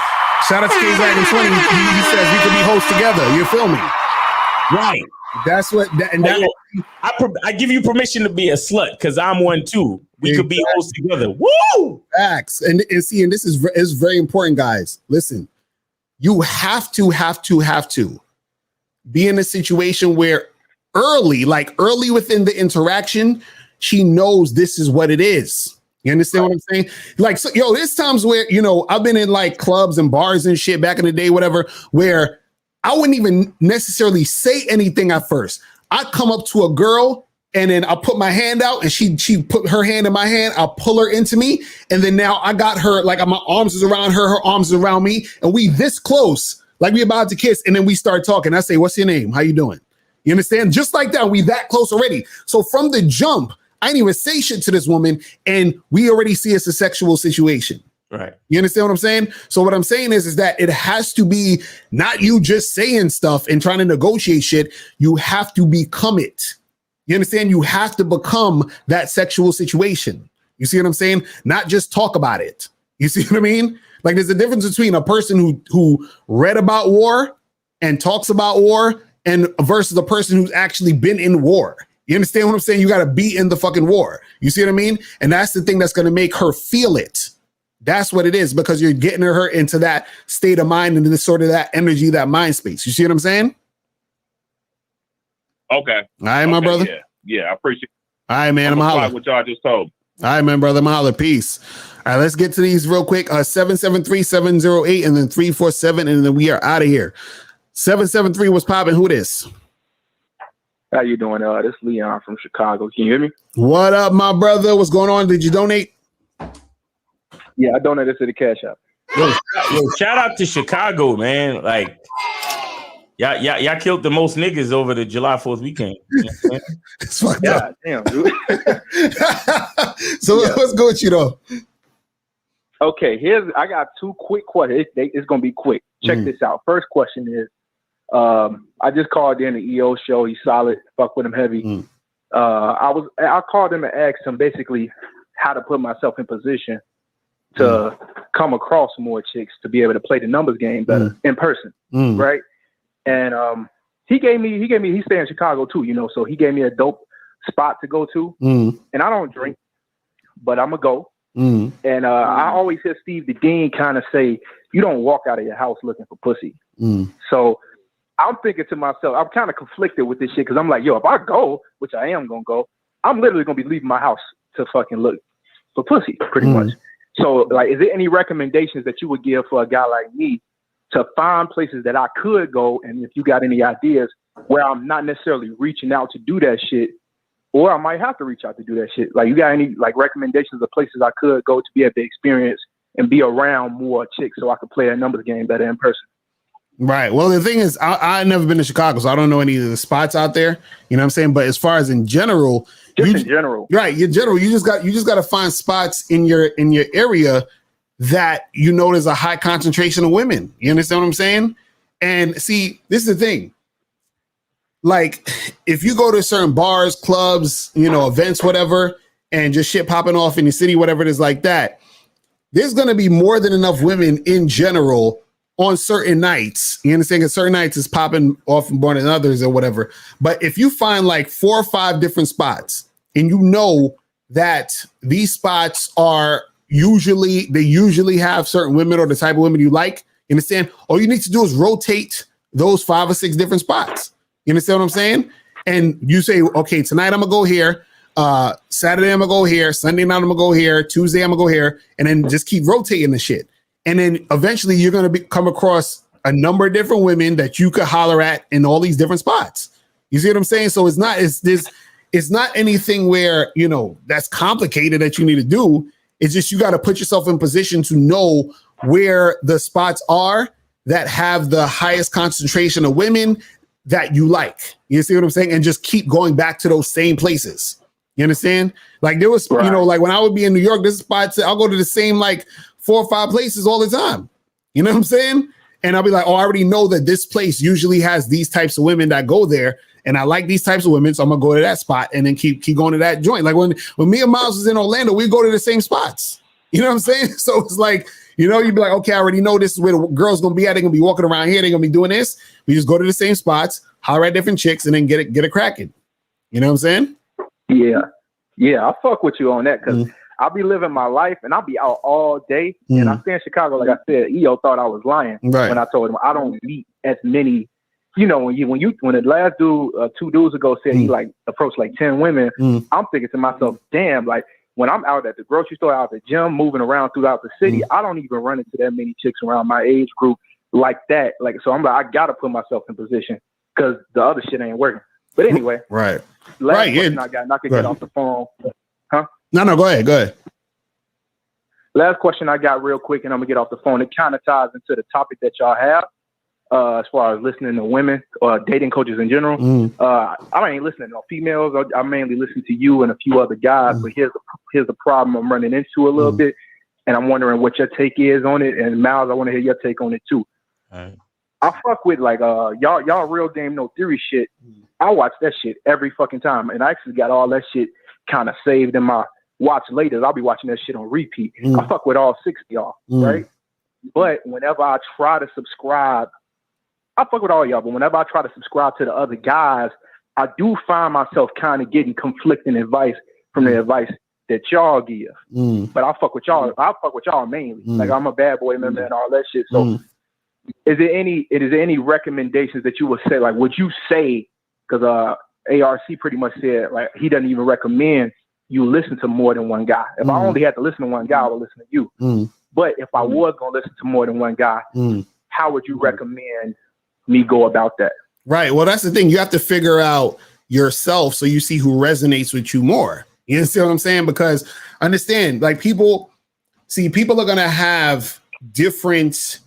Shout out to K-Zag in 20. He says we could be hosts together. You feel me?
Right.
That's what, and that,
I give you permission to be a slut because I'm one too. We could be hoes together. Woo!
Facts. And see, and this is very important, guys. Listen, you have to be in a situation where early within the interaction, she knows this is what it is. You understand what I'm saying? Like, so, there's times where, I've been in like clubs and bars and shit back in the day, whatever, where I wouldn't even necessarily say anything at first. I come up to a girl and then I put my hand out and she put her hand in my hand. I'll pull her into me. And then now I got her, like my arms is around her, her arms is around me. And we this close, like we about to kiss. And then we start talking. I say, what's your name? How you doing? You understand? Just like that, we that close already. So from the jump, I didn't even say shit to this woman. And we already see it's a sexual situation.
Right.
You understand what I'm saying? So what I'm saying is that it has to be not you just saying stuff and trying to negotiate shit. You have to become it. You understand? You have to become that sexual situation. You see what I'm saying? Not just talk about it. You see what I mean? Like there's a difference between a person who read about war and talks about war and versus a person who's actually been in war. You understand what I'm saying? You got to be in the fucking war. You see what I mean? And that's the thing that's going to make her feel it. That's what it is, because you're getting her into that state of mind and this sort of that energy, that mind space. You see what I'm saying?
Okay.
All right, my brother.
Yeah, I appreciate it.
All right, man. I'm holler.
What y'all just told.
All right, man, brother. I'm holler. Peace. All right, let's get to these real quick. 773-708 and then 347, and then we are out of here. 773 was popping. Who this?
How you doing? This is Leon from Chicago. Can you hear me?
What up, my brother? What's going on? Did you donate?
Yeah, I donated to the Cash App.
Yo, shout out to Chicago, man. Like, y'all killed the most niggas over the July 4th weekend. You know
it's fucked up.
Damn, dude.
So let's go with you though.
Okay, I got two quick questions. It's gonna be quick. Check this out. First question is, I just called in the EO show. He's solid. Fuck with him heavy. I called him and asked him basically how to put myself in position to come across more chicks to be able to play the numbers game better in person, right? And he stay in Chicago too, so he gave me a dope spot to go to. And I don't drink, but I'm gonna go. And I always hear Steve the Dean kind of say, you don't walk out of your house looking for pussy. So I'm thinking to myself, I'm kind of conflicted with this shit because I'm like, yo, if I go, which I am gonna go, I'm literally gonna be leaving my house to fucking look for pussy, pretty much. So, like, is there any recommendations that you would give for a guy like me to find places that I could go? And if you got any ideas where I'm not necessarily reaching out to do that shit, or I might have to reach out to do that shit. Like, you got any like recommendations of places I could go to be able to experience and be around more chicks so I could play a numbers game better in person?
Right. Well, the thing is, I've never been to Chicago, so I don't know any of the spots out there. You know what I'm saying? But as far as in general,
right?
In general, you just got to find spots in your area that there's a high concentration of women. You understand what I'm saying? And see, this is the thing. Like, if you go to certain bars, clubs, events, whatever, and just shit popping off in the city, whatever it is like that, there's going to be more than enough women in general on certain nights. You understand? Because certain nights is popping off more than others or whatever. But if you find like 4 or 5 different spots and that these spots are usually have certain women or the type of women you like, you understand? All you need to do is rotate those 5 or 6 different spots. You understand what I'm saying? And you say, okay, tonight I'm gonna go here. Saturday I'm gonna go here. Sunday night I'm gonna go here. Tuesday I'm gonna go here. And then just keep rotating the shit. And then eventually you're going to come across a number of different women that you could holler at in all these different spots. You see what I'm saying? So it's not anything where, that's complicated that you need to do. It's just, you got to put yourself in position to know where the spots are that have the highest concentration of women that you like. You see what I'm saying? And just keep going back to those same places. You understand? Like there was, like when I would be in New York, this spots, I'll go to the same, like 4 or 5 places all the time. You know what I'm saying? And I'll be like, oh, I already know that this place usually has these types of women that go there. And I like these types of women. So I'm going to go to that spot and then keep going to that joint. Like when me and Miles was in Orlando, we go to the same spots. You know what I'm saying? So it's like, You know, you'd be like, okay, I already know this is where the girls gonna be at. They're gonna be walking around here. They're gonna be doing this. We just go to the same spots, holler at different chicks, and then get it cracking. You know what I'm saying?
Yeah, I fuck with you on that because I'll be living my life and I'll be out all day. And I stay in Chicago, like I said. EO thought I was lying when I told him I don't meet as many. You know, when the last dude 2 dudes ago said he like approached like 10 women, I'm thinking to myself, damn, like when I'm out at the grocery store, out at the gym, moving around throughout the city, I don't even run into that many chicks around my age group like that. Like, so I'm like, I gotta put myself in position because the other shit ain't working. But anyway,
last
question I got, and I can get off the phone. Huh?
No, go ahead.
Last question I got real quick, and I'm gonna get off the phone. It kind of ties into the topic that y'all have. As far as listening to women or dating coaches in general, I ain't listening to no females. I mainly listen to you and a few other guys. But here's the problem I'm running into a little bit, and I'm wondering what your take is on it. And Miles, I want to hear your take on it too.
Right.
I fuck with like y'all real game no theory shit. I watch that shit every fucking time, and I actually got all that shit kind of saved in my watch later. I'll be watching that shit on repeat. I fuck with all 6 of y'all, right? But whenever I try to subscribe. I fuck with all y'all, but whenever I try to subscribe to the other guys, I do find myself kind of getting conflicting advice from the advice that y'all give. But I fuck with y'all. I fuck with y'all mainly. Like I'm a bad boy member and all that shit. So is there any recommendations that you would say? Like, would you say, because ARC pretty much said like he doesn't even recommend you listen to more than one guy. If I only had to listen to one guy, I would listen to you. But if I was gonna listen to more than one guy, how would you recommend me go about that?
Right. Well, that's the thing. You have to figure out yourself so you see who resonates with you more. You understand what I'm saying? Because understand, like people are going to have different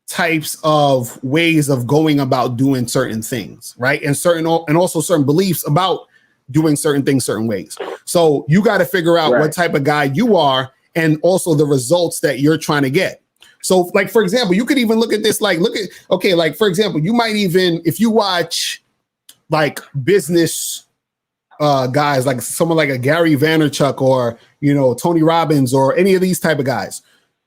types of ways of going about doing certain things, right? And also certain beliefs about doing certain things certain ways. So you got to figure out what type of guy you are and also the results that you're trying to get. So, like, for example, you could even look at this, like, like, for example, you might even, if you watch, like, business guys, like someone like a Gary Vaynerchuk or, you know, Tony Robbins or any of these type of guys,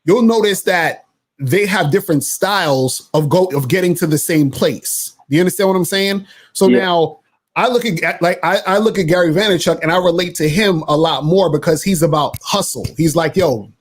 you'll notice that they have different styles of getting to the same place. Do you understand what I'm saying? So now I look at, like, I look at Gary Vaynerchuk and I relate to him a lot more because he's about hustle. He's like, yo,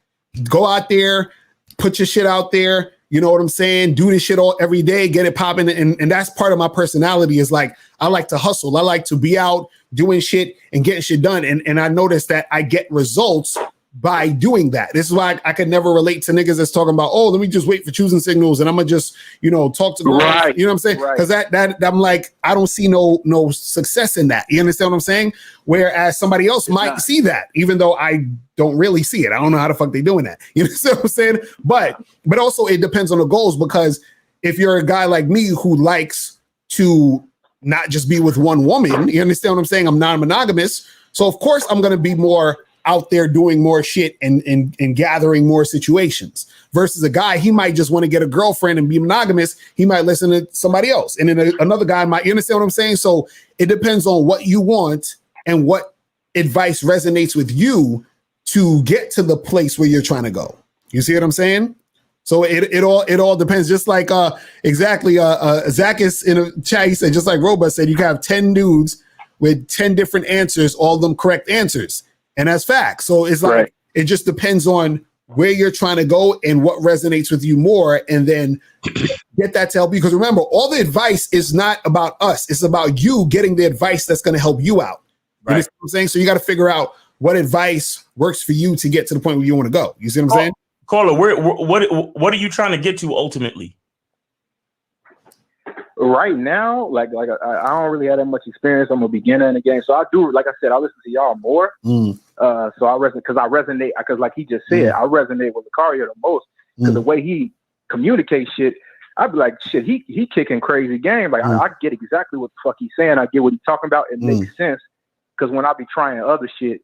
go out there, put your shit out there, you know what I'm saying? Do this shit every day, get it popping. And that's part of my personality is like, I like to hustle. I like to be out doing shit and getting shit done. And I noticed that I get results by doing that. This is why I could never relate to niggas that's talking about, oh, let me just wait for choosing signals and I'm gonna just, you know, talk to girls. You know what I'm saying? Because that I'm like, I don't see no success in that. You understand what I'm saying? Whereas somebody else might see that, even though I don't really see it. I don't know how the fuck they doing that. You understand what I'm saying? But also it depends on the goals, because if you're a guy like me who likes to not just be with one woman, you understand what I'm saying? I'm non-monogamous. So of course I'm gonna be more out there doing more shit and gathering more situations versus a guy, he might just want to get a girlfriend and be monogamous. He might listen to somebody else. And then another guy might, you understand what I'm saying? So it depends on what you want and what advice resonates with you to get to the place where you're trying to go. You see what I'm saying? So it all depends. Just like exactly Zach is in a chat, he said, just like Robot said, you can have 10 dudes with 10 different answers, all of them correct answers. And that's fact. So it's like, it just depends on where you're trying to go and what resonates with you more. And then get that to help you. Because remember, all the advice is not about us. It's about you getting the advice that's going to help you out. You know what I'm saying? So you got to figure out what advice works for you to get to the point where you want to go. You see what I'm saying?
Caller, what are you trying to get to ultimately?
Right now, like I don't really have that much experience. I'm a beginner in the game, so I do, like I said, I listen to y'all more. So I resonate because like he just said, I resonate with Locario the most because the way he communicates shit, I'd be like, shit, he kicking crazy game. Like I get exactly what the fuck he's saying. I get what he's talking about. It makes sense because when I be trying other shit,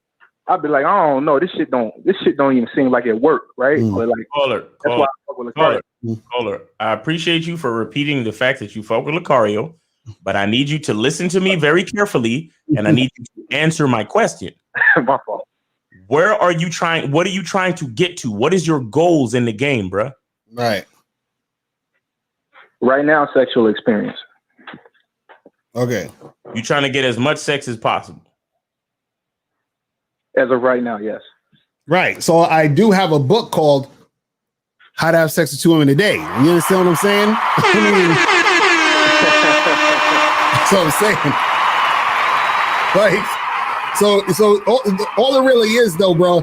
I'd be like, I don't know, this shit don't even seem like it worked, right? Or like,
Caller,
that's why I fuck with Locario.
Caller, I appreciate you for repeating the fact that you fuck with Locario, but I need you to listen to me very carefully, and I need you to answer my question.
My fault.
Where are you trying? What are you trying to get to? What is your goals in the game, bro?
Right.
Right now, sexual experience.
Okay.
You trying to get as much sex as possible.
As of right now, yes.
Right. So I do have a book called How to Have Sex with 2 Women a Day. You understand what I'm saying? That's what I'm saying. Like, so all it really is, though, bro,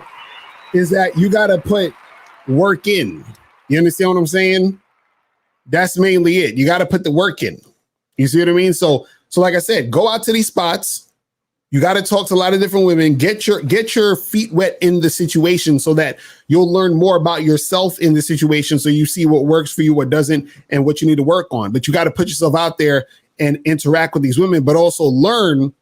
is that you got to put work in. You understand what I'm saying? That's mainly it. You got to put the work in. You see what I mean? So like I said, go out to these spots. You got to talk to a lot of different women. Get your feet wet in the situation so that you'll learn more about yourself in the situation. So you see what works for you, what doesn't, and what you need to work on. But you got to put yourself out there and interact with these women, but also learn.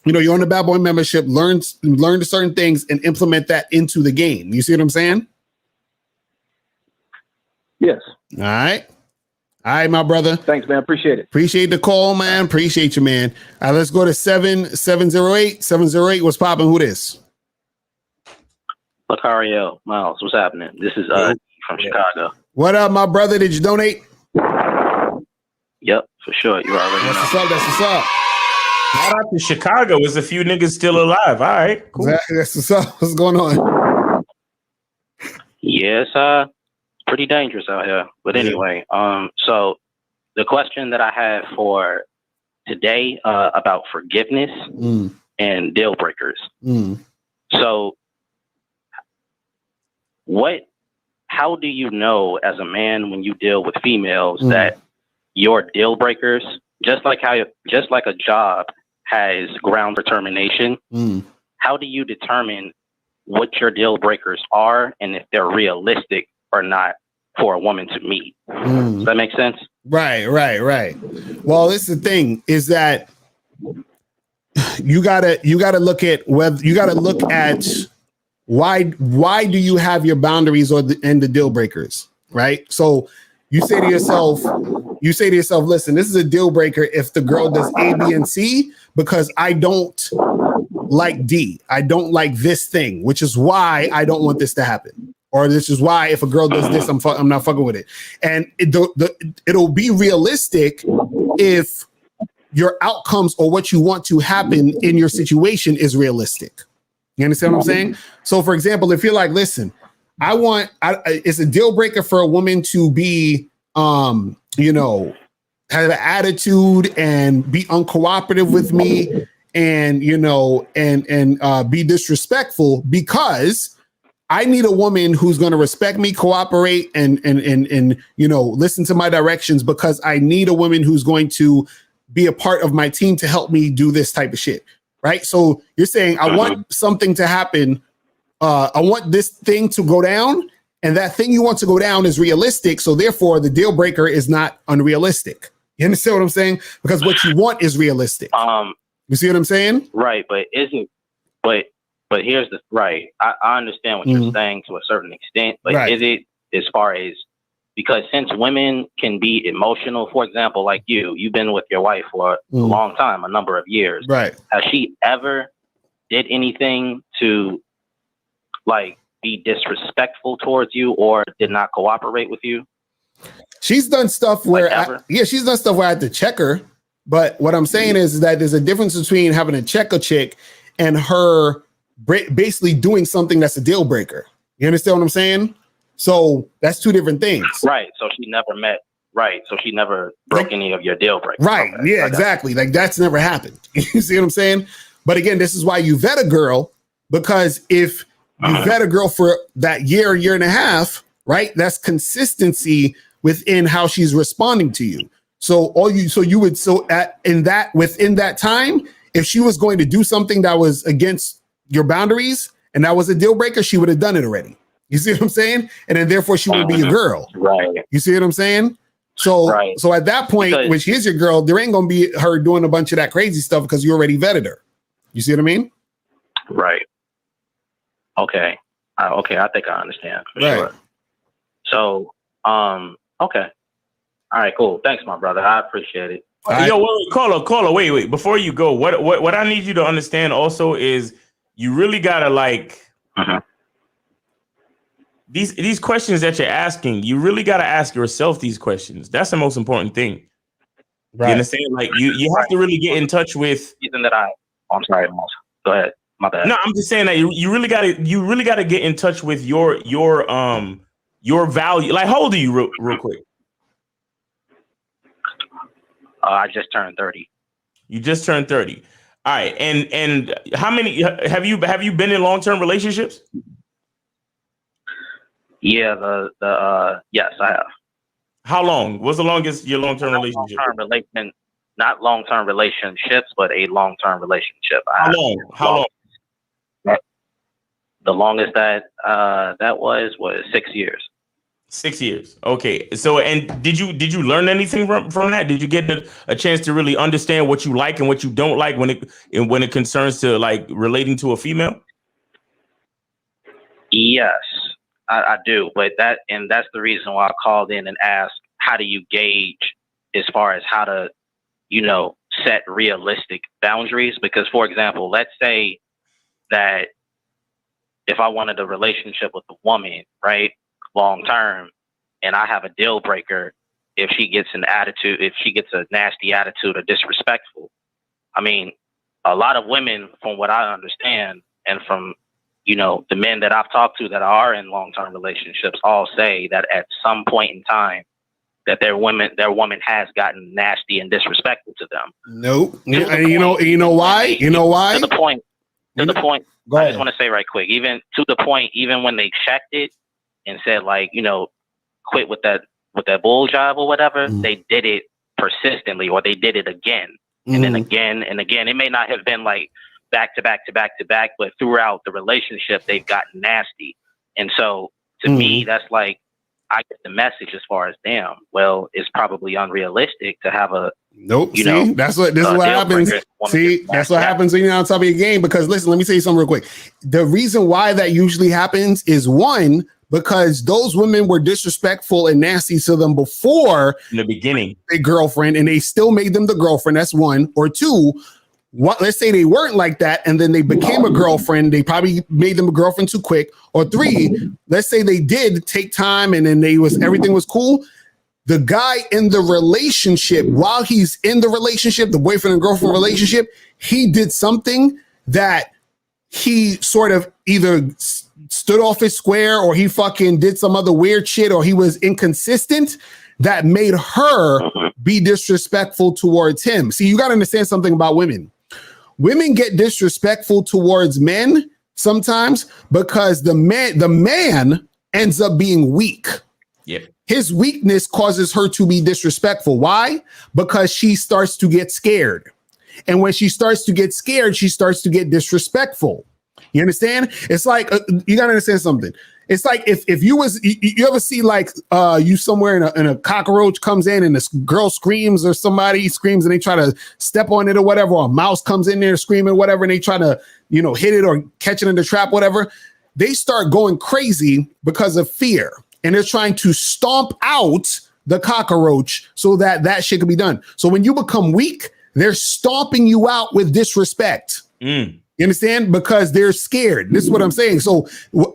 You know, you're on the Bad Boy membership. Learn certain things and implement that into the game. You see what I'm saying?
Yes.
All right. All right, my brother.
Thanks, man. Appreciate it.
Appreciate the call, man. Appreciate you, man. All right, let's go to 708. 708. What's popping? Who this?
Locario, Miles, what's happening? This is from Chicago.
What up, my brother? Did you donate?
Yep, for sure. You already know.
That's what's up.
Shout out to Chicago. There's a few niggas still alive. All right, cool.
Exactly. That's what's up. What's going on?
Yeah, it's pretty dangerous out here. But anyway, so the question that I had for today about forgiveness and deal breakers. So how do you know as a man when you deal with females that your deal breakers, just like a job has ground for termination, how do you determine what your deal breakers are and if they're realistic or not for a woman to meet? Does that make sense?
Right. Well, this is the thing is that you gotta look at why do you have your boundaries and the deal breakers, right? So you say to yourself, listen, this is a deal breaker if the girl does A, B, and C because I don't like D. I don't like this thing, which is why I don't want this to happen. Or this is why if a girl does this, I'm not fucking with it. And it'll be realistic if your outcomes or what you want to happen in your situation is realistic. You understand what I'm saying? So, for example, if you're like, listen, it's a deal breaker for a woman to be, have an attitude and be uncooperative with me and, be disrespectful because I need a woman who's going to respect me, cooperate, and listen to my directions because I need a woman who's going to be a part of my team to help me do this type of shit, right? So you're saying I want something to happen. I want this thing to go down, and that thing you want to go down is realistic. So therefore, the deal breaker is not unrealistic. You understand what I'm saying? Because what you want is realistic. You see what I'm saying?
Right, but here's the right. I understand what you're saying to a certain extent, but is it as far as because since women can be emotional, for example, like you've been with your wife for a long time, a number of years.
Right.
Has she ever did anything to be disrespectful towards you or did not cooperate with you?
She's done stuff where she's done stuff where I had to check her. But what I'm saying is that there's a difference between having to check a chick and her basically doing something that's a deal breaker. You understand what I'm saying? So that's two different things.
Right. So she never So she never broke any of your deal breakers.
Right. Okay. Yeah, exactly. Like that's never happened. You see what I'm saying? But again, this is why you vet a girl, because if you vet a girl for that year and a half, right? That's consistency within how she's responding to you. So within that time, if she was going to do something that was against your boundaries and that was a deal breaker, she would have done it already. You see what I'm saying? And then therefore she would be a girl.
Right.
You see what I'm saying? So at that point, when she is your girl, there ain't gonna be her doing a bunch of that crazy stuff because you already vetted her. You see what I mean?
Right. Okay. I think I understand for sure. So, okay. All right, cool. Thanks, my brother. I appreciate it.
Yo, caller, wait. Before you go, what I need you to understand also is you really gotta These questions that you're asking, you really got to ask yourself these questions. That's the most important thing.
Right.
You understand? Like you have to really get in touch with.
I'm sorry, go ahead. My bad.
No, I'm just saying that you really got to get in touch with your value. Like, how old are you, real quick?
I just turned 30.
You just turned 30. All right, and how many have you been in long-term relationships?
Yeah, yes, I have.
How long? What's the longest your long-term relationship?
Not long-term relationships, but a long-term relationship.
How long? How long?
The longest that was 6 years.
6 years. Okay. So, and did you learn anything from that? Did you get a chance to really understand what you like and what you don't like when it concerns to like relating to a female?
Yes, I do. But that's the reason why I called in and asked, how do you gauge as far as how to, set realistic boundaries? Because, for example, let's say that if I wanted a relationship with a woman, right, long term, and I have a deal breaker if she gets a nasty attitude or disrespectful. I mean, a lot of women, from what I understand, and from the men that I've talked to that are in long-term relationships, all say that at some point in time that their woman has gotten nasty and disrespectful to them.
Nope. And you know why? You know why?
To the point.
Go
I
ahead.
just want to say right quick, even to the point, even when they checked it and said, like, quit with that bull job or whatever, they did it persistently, or they did it again and then again and again. It may not have been like back to back to back to back, but throughout the relationship, they've gotten nasty. And so to me, that's like, I get the message as far as, damn, well, it's probably unrealistic to have a
Nope. See, this is what happens. See, that's what happens when you're on top of your game. Because listen, let me say something real quick. The reason why that usually happens is, one, because those women were disrespectful and nasty to them before
in the beginning,
their girlfriend, and they still made them the girlfriend. That's one. Or two, let's say they weren't like that, and then they became a girlfriend. They probably made them a girlfriend too quick. Or three, let's say they did take time, and then everything was cool. The guy in the relationship, while he's in the relationship, the boyfriend and girlfriend relationship, he did something that he sort of either stood off his square, or he fucking did some other weird shit, or he was inconsistent that made her be disrespectful towards him. See, you got to understand something about women. Women get disrespectful towards men sometimes because the man ends up being weak.
Yep.
His weakness causes her to be disrespectful. Why? Because she starts to get scared. And when she starts to get scared, she starts to get disrespectful. You understand? It's like, you got to understand something. It's like if you ever see like you somewhere and a cockroach comes in and this girl screams, or somebody screams and they try to step on it or whatever, or a mouse comes in there screaming, whatever, and they try to, hit it or catch it in the trap, whatever. They start going crazy because of fear. And they're trying to stomp out the cockroach so that shit can be done. So when you become weak, they're stomping you out with disrespect. You understand? Because they're scared. This is what I'm saying. So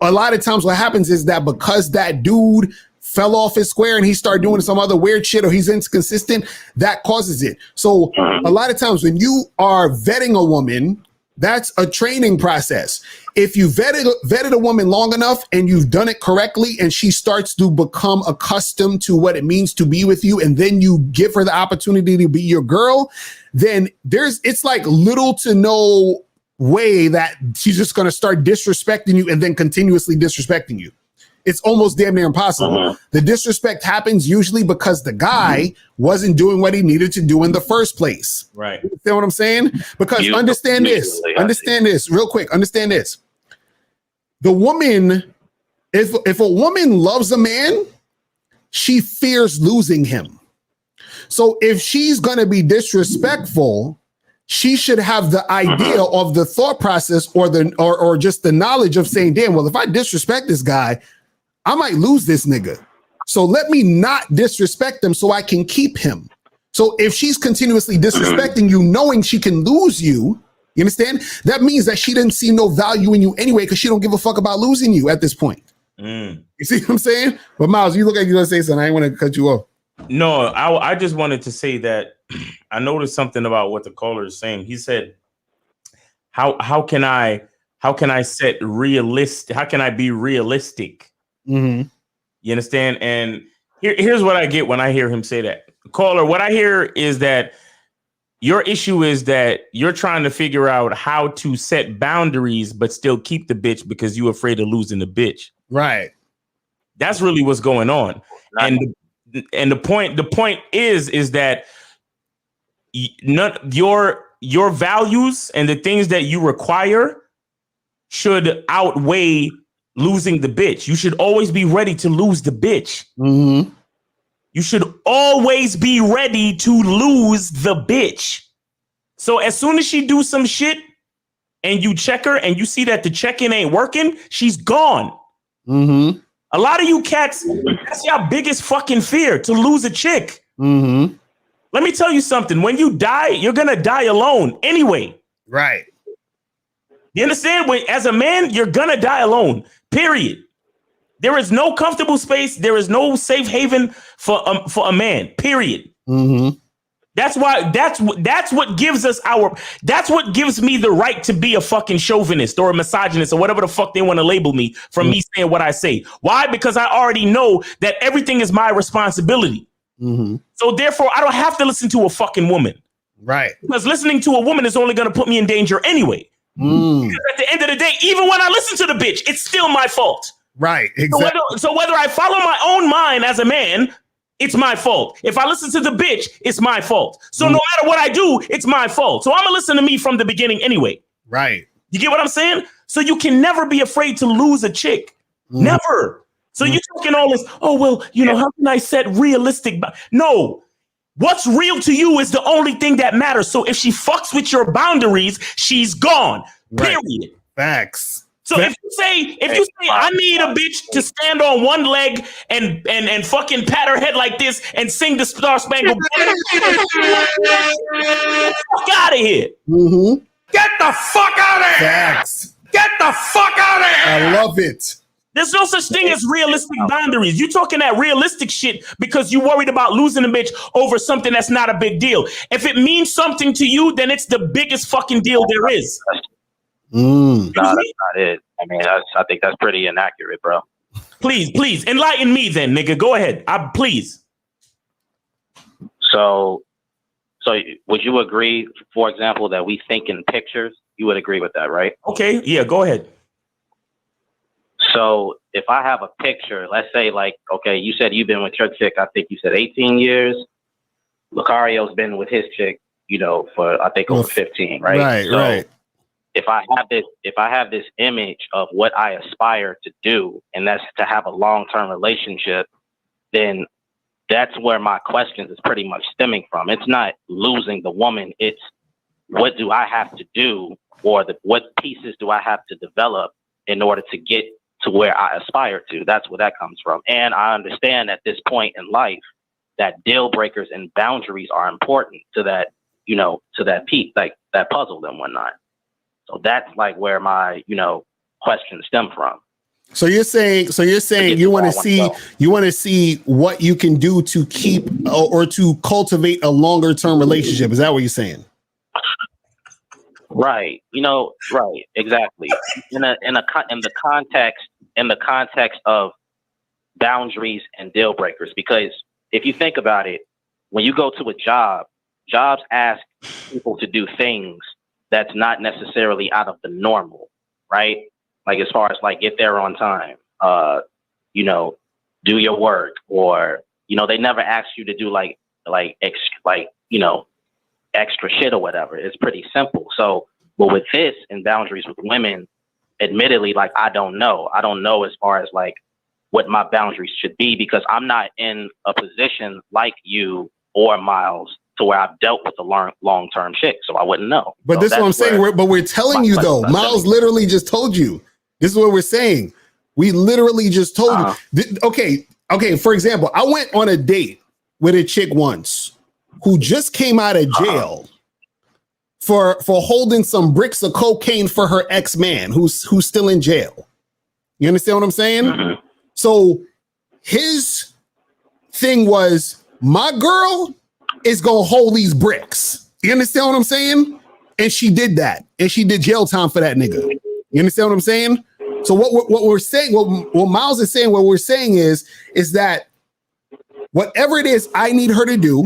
a lot of times what happens is that because that dude fell off his square and he started doing some other weird shit, or he's inconsistent, that causes it. So a lot of times when you are vetting a woman, that's a training process. If you vetted a woman long enough and you've done it correctly, and she starts to become accustomed to what it means to be with you, and then you give her the opportunity to be your girl, then it's like little to no way that she's just going to start disrespecting you and then continuously disrespecting you. It's almost damn near impossible. The disrespect happens usually because the guy wasn't doing what he needed to do in the first place.
Right.
You know what I'm saying? Because understand this real quick. Understand this. The woman, if a woman loves a man, she fears losing him. So if she's going to be disrespectful, she should have the idea of the thought process, or just the knowledge of saying, damn, well, if I disrespect this guy, I might lose this nigga. So let me not disrespect him so I can keep him. So if she's continuously disrespecting you, knowing she can lose you, You understand? That means that she didn't see no value in you anyway, because she don't give a fuck about losing you at this point. You see what I'm saying? But Miles, you look like you're gonna say something. I ain't want to cut you off.
No, I just wanted to say that I noticed something about what the caller is saying. He said, how can I set realistic? How can I be realistic?
Mm-hmm.
You understand? And here's what I get when I hear him say that. Caller, what I hear is that your issue is that you're trying to figure out how to set boundaries, but still keep the bitch because you're afraid of losing the bitch.
Right.
That's really what's going on. And the point is that your values and the things that you require should outweigh losing the bitch. You should always be ready to lose the bitch.
Mm-hmm.
You should always be ready to lose the bitch. So as soon as she do some shit and you check her and you see that the check-in ain't working, she's gone.
Mm-hmm.
A lot of you cats, that's your biggest fucking fear, to lose a chick.
Mm-hmm.
Let me tell you something. When you die, you're going to die alone anyway.
Right.
You understand? As a man, you're going to die alone, period. There is no comfortable space. There is no safe haven for a man, period.
Mm-hmm.
That's why that's what gives me the right to be a fucking chauvinist or a misogynist or whatever the fuck they want to label me from me saying what I say. Why? Because I already know that everything is my responsibility.
Mm-hmm.
So therefore, I don't have to listen to a fucking woman.
Right.
Because listening to a woman is only going to put me in danger anyway. Because at the end of the day, even when I listen to the bitch, it's still my fault.
Right. Exactly.
So whether I follow my own mind as a man, it's my fault. If I listen to the bitch, it's my fault. So no matter what I do, it's my fault. So I'm gonna listen to me from the beginning anyway.
Right.
You get what I'm saying? So you can never be afraid to lose a chick. Never. So you're talking all this, oh, well, how can I set realistic? No. What's real to you is the only thing that matters. So if she fucks with your boundaries, she's gone. Period.
Right. Facts.
So if you say I need a bitch to stand on one leg and fucking pat her head like this and sing the Star Spangled Banner, fuck out of here.
Mm-hmm.
Get the fuck out of here.
Facts.
Get the fuck out of here.
I love it.
There's no such thing as realistic boundaries. You talking that realistic shit because you worried about losing a bitch over something that's not a big deal. If it means something to you, then it's the biggest fucking deal there is.
No, that's not it. I mean, I think that's pretty inaccurate, bro.
Please enlighten me then, nigga. Go ahead. Please.
So would you agree, for example, that we think in pictures? You would agree with that, right?
Okay. Yeah, go ahead.
So if I have a picture, let's say okay, you said you've been with your chick, I think you said 18 years. Locario's been with his chick, for I think over 15, right?
Right, right.
If I have this image of what I aspire to do, and that's to have a long-term relationship, then that's where my questions is pretty much stemming from. It's not losing the woman. It's what do I have to do, or what pieces do I have to develop in order to get to where I aspire to? That's where that comes from. And I understand at this point in life that deal breakers and boundaries are important to that, to that piece, like that puzzle and whatnot. So that's where my, questions stem from.
So you're saying you want to see what you can do to keep or to cultivate a longer term relationship. Is that what you're saying?
Right. Right. Exactly. In the context of boundaries and deal breakers, because if you think about it, when you go to a job, jobs ask people to do things that's not necessarily out of the normal, right? Like as far as get there on time, do your work, or they never ask you to do extra shit or whatever. It's pretty simple. So, but with this and boundaries with women, admittedly, I don't know as far as what my boundaries should be, because I'm not in a position like you or Miles to where I've dealt with a long-term chick, so I wouldn't know.
But this is what I'm saying. We're telling you though. Miles literally just told you. This is what we're saying. We literally just told you. Okay. For example, I went on a date with a chick once who just came out of jail for holding some bricks of cocaine for her ex-man who's still in jail. You understand what I'm saying? Mm-hmm. So his thing was, my girl is gonna hold these bricks. You understand what I'm saying? And she did that, and she did jail time for that nigga. You understand what I'm saying? So what we're saying, what Miles is saying, what we're saying is that whatever it is I need her to do,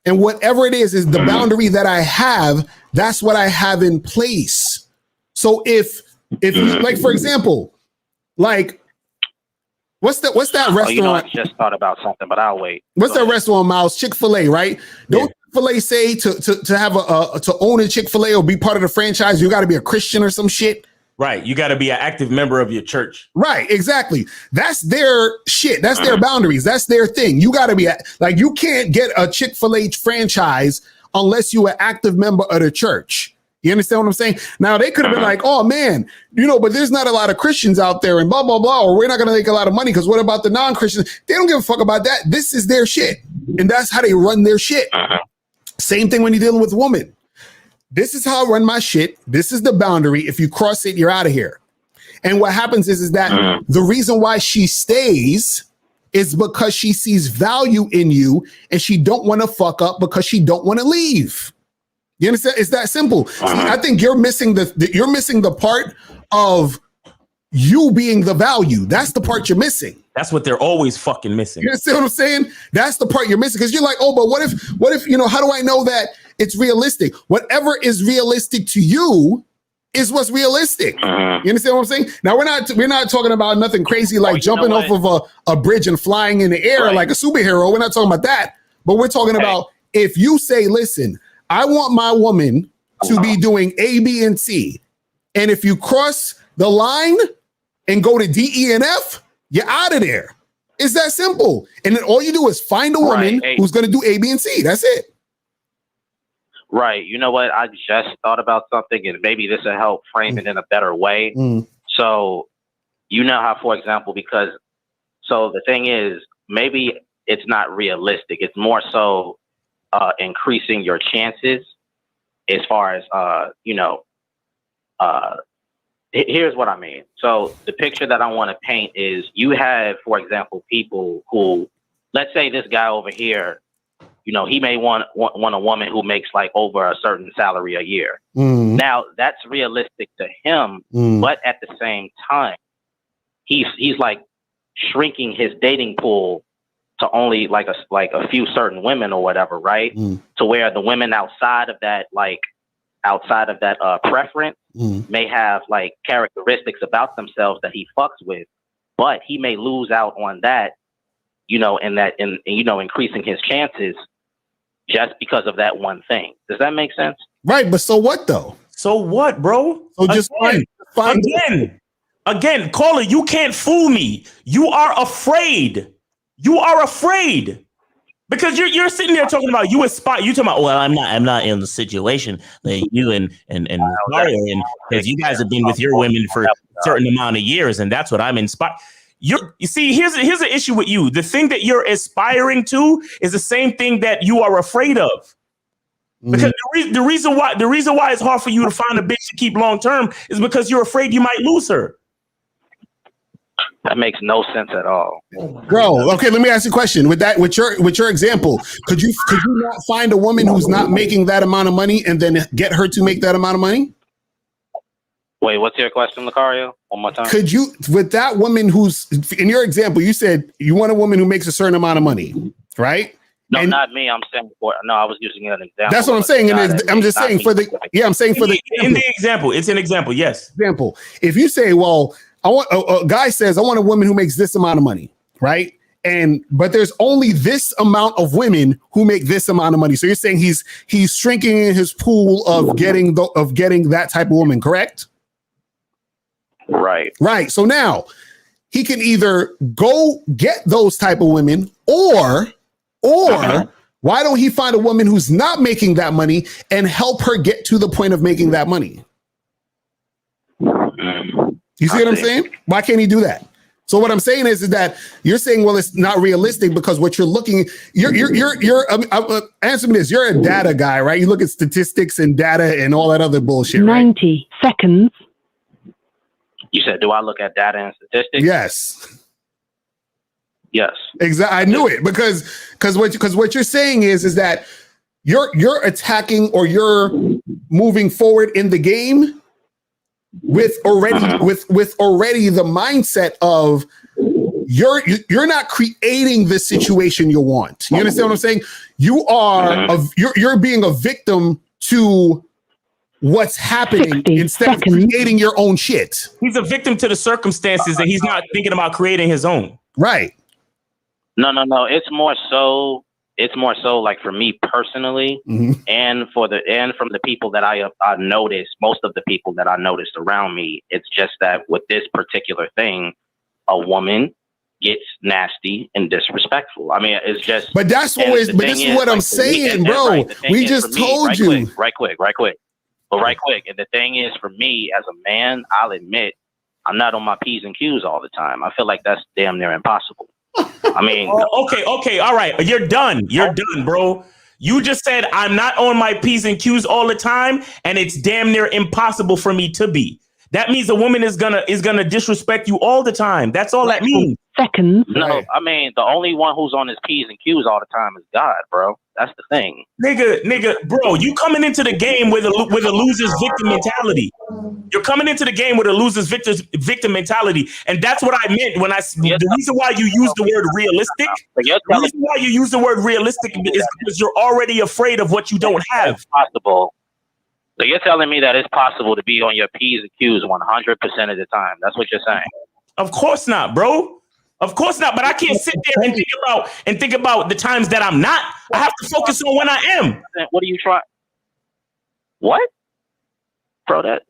and whatever it is the boundary that I have, that's what I have in place. So if like, for example, like what's that restaurant?
You know, I just thought about something, but I'll wait.
What's that restaurant, Miles? Chick-fil-A, right? Don't Chick-fil-A say to have to own a Chick-fil-A or be part of the franchise, you got to be a Christian or some shit?
Right. You got to be an active member of your church.
Right. Exactly. That's their shit. That's their boundaries. That's their thing. You got to be like, you can't get a Chick-fil-A franchise unless you're an active member of the church. You understand what I'm saying? Now, they could have been like, oh, man, you know, but there's not a lot of Christians out there and blah, blah, blah, or we're not going to make a lot of money because what about the non-Christians? They don't give a fuck about that. This is their shit. And that's how they run their shit. Same thing when you're dealing with women. This is how I run my shit. This is the boundary. If you cross it, you're out of here. And what happens is that the reason why she stays is because she sees value in you and she don't want to fuck up because she don't want to leave. You understand? It's that simple. See, I think you're missing the part of you being the value. That's the part you're missing.
That's what they're always fucking missing.
You see what I'm saying? That's the part you're missing because you're like, oh, but what if, you know, how do I know that it's realistic? Whatever is realistic to you is what's realistic. You understand what I'm saying? Now we're not talking about nothing crazy like jumping off of a bridge and flying in the air like a superhero. We're not talking about that, but we're talking about if you say, listen, I want my woman to be doing A, B, and C. And if you cross the line and go to D, E, and F, you're out of there. It's that simple. And then all you do is find a woman who's going to do A, B, and C. That's it.
Right. You know what? I just thought about something, and maybe this will help frame it in a better way. So, you know how, for example, so the thing is, maybe it's not realistic. It's more so increasing your chances as far as, here's what I mean. So the picture that I want to paint is you have, for example, people who, let's say this guy over here, you know, he may want a woman who makes like over a certain salary a year. Now that's realistic to him, but at the same time, he's like shrinking his dating pool to only like a few certain women or whatever, right? To where the women outside of that preference may have like characteristics about themselves that he fucks with, but he may lose out on that, you know, increasing his chances just because of that one thing. Does that make sense?
Right, but so what though?
So what, bro?
So just
again, caller, you can't fool me. You are afraid. You are afraid. Because you're sitting there talking about you aspire. You talking about, well, I'm not in the situation that you and Locario, and because you guys have been with your women for a certain amount of years, and that's what I'm inspired. You see, here's an issue with you. The thing that you're aspiring to is the same thing that you are afraid of. Because the reason why it's hard for you to find a bitch to keep long term is because you're afraid you might lose her.
That makes no sense at all,
bro. Okay, let me ask you a question. With your example, could you not find a woman who's not making that amount of money and then get her to make that amount of money?
Wait, what's your question, Locario? One more time.
Could you, with that woman who's in your example, you said you want a woman who makes a certain amount of money, right?
No, not me. I'm saying I was using an example.
That's what I'm saying. And I'm just saying for the
in the example. It's an example. Yes.
Example. If you say, well, I want a guy says, I want a woman who makes this amount of money, right? But there's only this amount of women who make this amount of money. So you're saying he's shrinking in his pool of getting that type of woman, correct?
Right.
Right. So now he can either go get those type of women or why don't he find a woman who's not making that money and help her get to the point of making that money? You see what I'm saying? Why can't he do that? So what I'm saying is that you're saying, well, it's not realistic because what you're looking, answer me this. You're a data guy, right? You look at statistics and data and all that other bullshit, right?
90 seconds.
You said, do I look at data and statistics?
Yes.
Yes.
Exactly. I knew it because what you're saying is that you're attacking or you're moving forward in the game with already the mindset of you're not creating the situation you want. You understand what I'm saying? You are you're being a victim to what's happening instead of creating your own shit.
He's a victim to the circumstances and he's not thinking about creating his own.
Right.
No. It's more so like for me personally, and from the people that I noticed, most of the people that I noticed around me, it's just that with this particular thing, a woman gets nasty and disrespectful. I mean, it's just.
But that's what. But this is what I'm saying, bro. We just told you.
Right quick. But right quick, and the thing is, for me as a man, I'll admit I'm not on my P's and Q's all the time. I feel like that's damn near impossible. I mean,
okay, all right. You're done, bro. You just said I'm not on my P's and Q's all the time, and it's damn near impossible for me to be. That means a woman is gonna disrespect you all the time. That's all that means.
Seconds.
No, I mean the only one who's on his P's and Q's all the time is God, bro. That's the thing.
Nigga, bro, you coming into the game with a loser's victim mentality. You're coming into the game with a loser's victim mentality, and that's what I meant when the reason why you use the word realistic. The reason why you use the word realistic is because you're already afraid of what you don't have.
It's possible. So you're telling me that it's possible to be on your P's and Q's 100% of the time. That's what you're saying.
Of course not, bro. Of course not. But I can't sit there and think about the times that I'm not. I have to focus on when I am.
What are you trying? What? Bro, that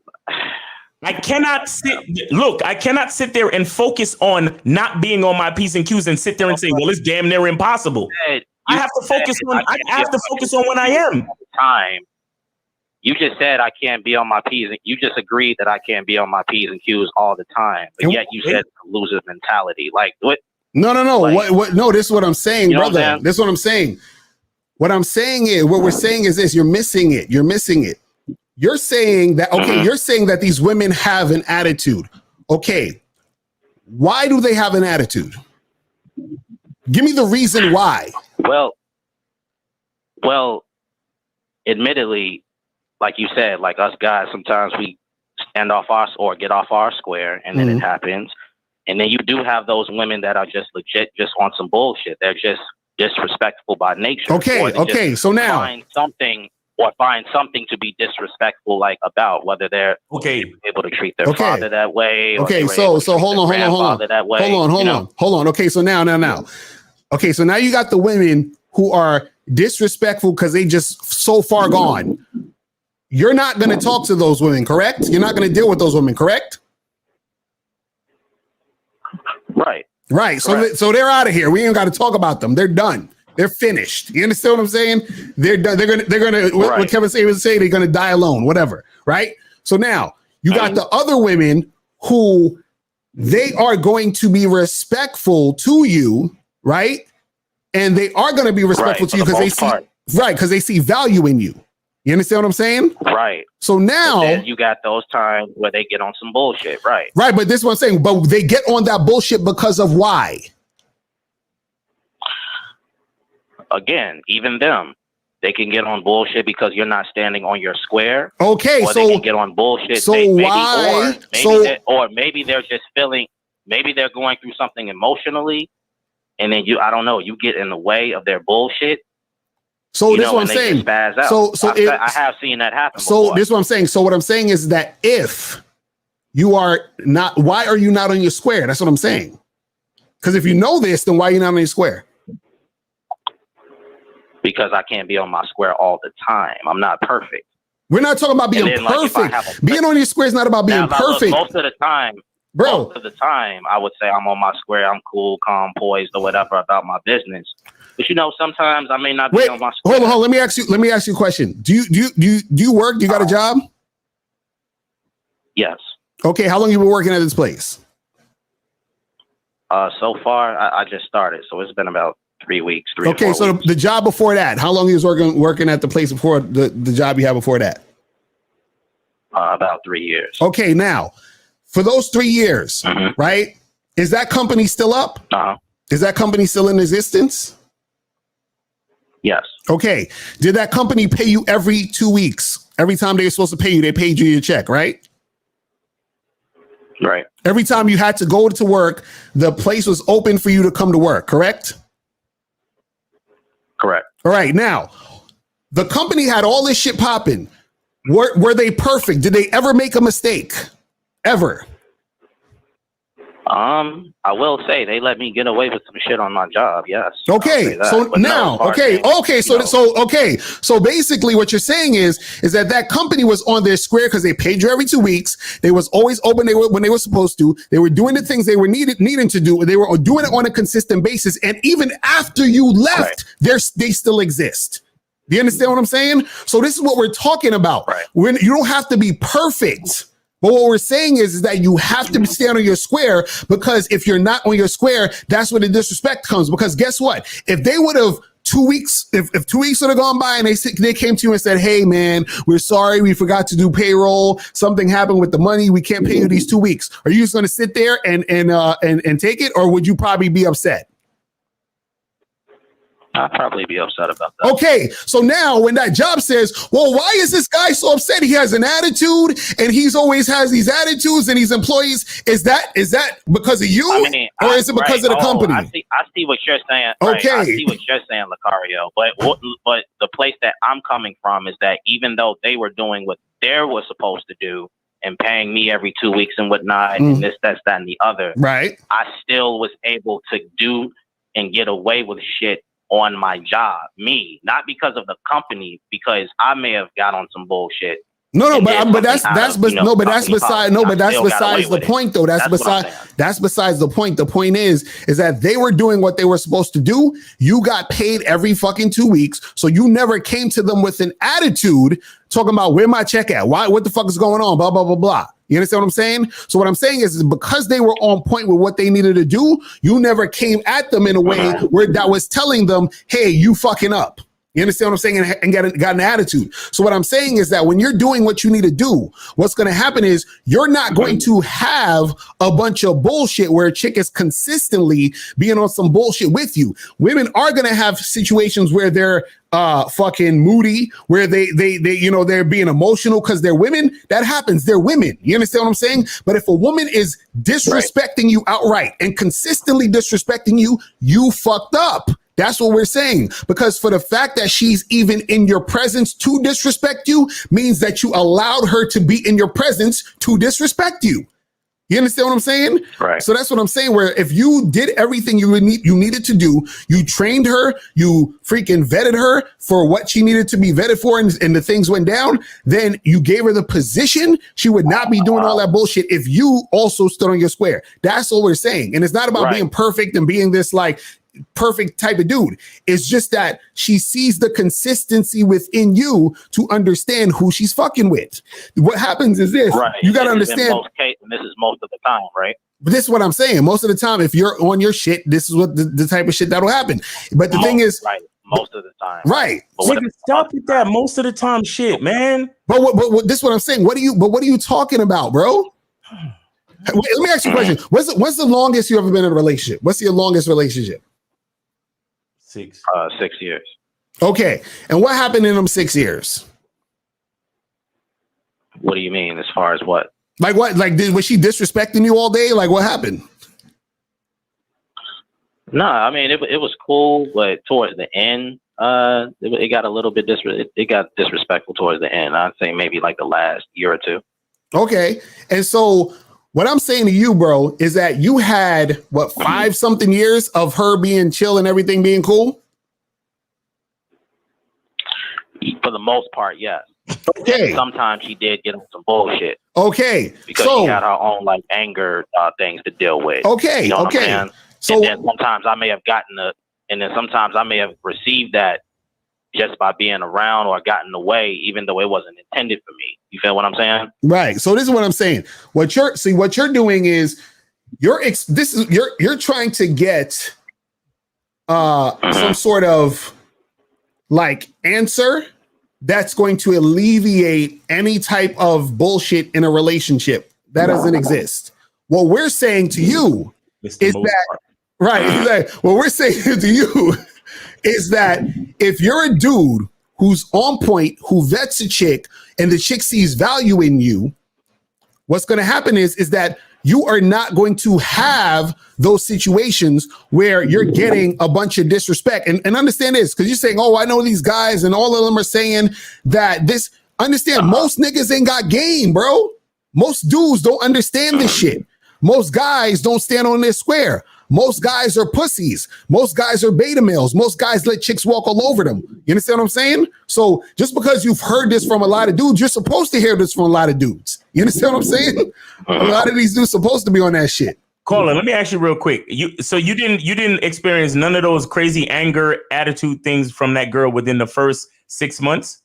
I cannot sit there and focus on not being on my P's and Q's and sit there and say, well, it's damn near impossible. I have to focus on when I am.
Time. You just said I can't be on my P's. You just agreed that I can't be on my P's and Q's all the time. But yet you said loser's mentality. Like what?
No.
Like,
what? No, this is what I'm saying,
you know
brother. This is what I'm saying. What I'm saying is, what we're saying is this: you're missing it. You're missing it. You're saying that, okay, you're saying that these women have an attitude. Okay. Why do they have an attitude? Give me the reason why.
Well, admittedly, like you said, like us guys, sometimes we stand off or get off our square and then it happens. And then you do have those women that are just legit, just on some bullshit. They're just disrespectful by nature.
Okay. So now
find something to be disrespectful like about, whether they're able to treat their father that way.
Okay. So hold on. Okay. So now. Okay. So now you got the women who are disrespectful because they just so far gone. You're not going to talk to those women, correct? You're not going to deal with those women, correct? Right. So they're out of here. We ain't got to talk about them. They're done. They're finished. You understand what I'm saying? They're done. They're gonna what Kevin Samuels say, they're gonna die alone, whatever. Right? So now you got the other women who they are going to be respectful to you, right? And they are going to be respectful to you because they see value in you. You understand what I'm saying?
Right.
So now
you got those times where they get on some bullshit, right?
Right, but this is what I'm saying. But they get on that bullshit because of why?
Again, even them, they can get on bullshit because you're not standing on your square.
Okay,
or they can get on bullshit.
So why?
Maybe they're just feeling. Maybe they're going through something emotionally, and then I don't know. You get in the way of their bullshit.
So this is what I'm saying.
I have seen that happen.
So this is what I'm saying. So what I'm saying is that if you are not, why are you not on your square? That's what I'm saying. Because if you know this, then why are you not on your square?
Because I can't be on my square all the time. I'm not perfect.
We're not talking about being perfect. Being on your square is not about being perfect.
Most of the time,
bro.
Most of the time, I would say I'm on my square. I'm cool, calm, poised, or whatever about my business. But sometimes I may not be on my square.
Hold on. Let me ask you a question. Do you work? Do you got a job?
Yes.
Okay. How long you been working at this place?
So far, I just started, so it's been about 3 weeks.
Okay, so the job before that, how long you was working at the place before the job you had before that?
About 3 years.
Okay, now for those 3 years, right? Is that company still up? Is that company still in existence?
Yes.
Okay. Did that company pay you every 2 weeks? Every time they were supposed to pay you, they paid you your check, right?
Right.
Every time you had to go to work, the place was open for you to come to work, correct?
Correct.
All right. Now, the company had all this shit popping. Were they perfect? Did they ever make a mistake? Ever?
I will say they let me get away with some shit on my job. Yes.
Okay. So now, so basically what you're saying is that company was on their square because they paid you every 2 weeks. They was always open when they were supposed to. They were doing the things they were needing to do. They were doing it on a consistent basis. And even after you left, they still exist. Do you understand what I'm saying? So this is what we're talking about.
Right.
When you don't have to be perfect. But what we're saying is that you have to stand on your square, because if you're not on your square, that's where the disrespect comes. Because guess what? If they would have 2 weeks, if 2 weeks would have gone by and they came to you and said, hey, man, we're sorry, we forgot to do payroll. Something happened with the money. We can't pay you these 2 weeks. Are you just going to sit there and take it? Or would you probably be upset?
I'd probably be upset about that.
Okay, so now when that job says, well, why is this guy so upset? He has an attitude and he's always has these attitudes and these employees. Is that because of you, or is it because of the company?
I see what you're saying.
Okay.
Right? I see what you're saying, Locario. But the place that I'm coming from is that even though they were doing what they were supposed to do and paying me every 2 weeks and whatnot, and this, that, and the other,
right? I
still was able to do and get away with shit on my job, not because of the company, because I may have got on some bullshit.
But that's besides the point, though. That's besides the point. The point is that they were doing what they were supposed to do. You got paid every fucking 2 weeks, so you never came to them with an attitude talking about where my check at, what the fuck is going on, blah blah blah blah. You understand what I'm saying? So what I'm saying is because they were on point with what they needed to do, you never came at them in a way where that was telling them, hey, you fucking up. You understand what I'm saying? And got an attitude. So what I'm saying is that when you're doing what you need to do, what's going to happen is you're not going to have a bunch of bullshit where a chick is consistently being on some bullshit with you. Women are going to have situations where they're fucking moody, where they they're being emotional because they're women. That happens. They're women. You understand what I'm saying? But if a woman is disrespecting you outright and consistently disrespecting you, you fucked up. That's what we're saying, because for the fact that she's even in your presence to disrespect you means that you allowed her to be in your presence to disrespect you. You understand what I'm saying?
Right.
So that's what I'm saying, where if you did everything you needed to do, you trained her, you freaking vetted her for what she needed to be vetted for, and the things went down, then you gave her the position, she would not be doing all that bullshit if you also stood on your square. That's all we're saying. And it's not about being perfect and being this like perfect type of dude. It's just that she sees the consistency within you to understand who she's fucking with. What happens is this.
Right.
You got to understand.
This is most of the time, right?
But this is what I'm saying. Most of the time, if you're on your shit, this is what the type of shit that'll happen. But the thing is,
most of the time,
right?
Stop with that. Most of the time, shit, man.
But this is what I'm saying. What are you talking about, bro? Let me ask you a question. What's the longest you ever been in a relationship? What's your longest relationship?
6 years.
Okay. And what happened in them 6 years?
What do you mean? As far as what?
Like what? Like was she disrespecting you all day? Like what happened?
No, I mean it was cool, but towards the end, it got a little bit disrespectful towards the end. I'd say maybe like the last year or two.
Okay. And so what I'm saying to you, bro, is that you had 5-something years of her being chill and everything being cool?
For the most part, yes.
Okay.
And sometimes she did get on some bullshit.
Okay.
Because she had her own like anger things to deal with.
Okay.
You know what I'm saying?
So
and then sometimes I may have sometimes I may have received that just by being around or gotten away, even though it wasn't intended for me. You feel what I'm saying?
Right. So this is what I'm saying. What you're doing is you're trying to get some sort of like answer that's going to alleviate any type of bullshit in a relationship that doesn't exist. What we're saying to you is that right. What we're saying to you is that if you're a dude who's on point, who vets a chick, and the chick sees value in you, what's going to happen is that you are not going to have those situations where you're getting a bunch of disrespect. And understand this, because you're saying, oh, I know these guys, and all of them are saying that this. Understand, most niggas ain't got game, bro. Most dudes don't understand this shit. Most guys don't stand on their square. Most guys are pussies. Most guys are beta males. Most guys let chicks walk all over them. You understand what I'm saying? So just because you've heard this from a lot of dudes, you're supposed to hear this from a lot of dudes. You understand what I'm saying? A lot of these dudes supposed to be on that shit.
Colin, let me ask you real quick. You didn't experience none of those crazy anger, attitude things from that girl within the first 6 months?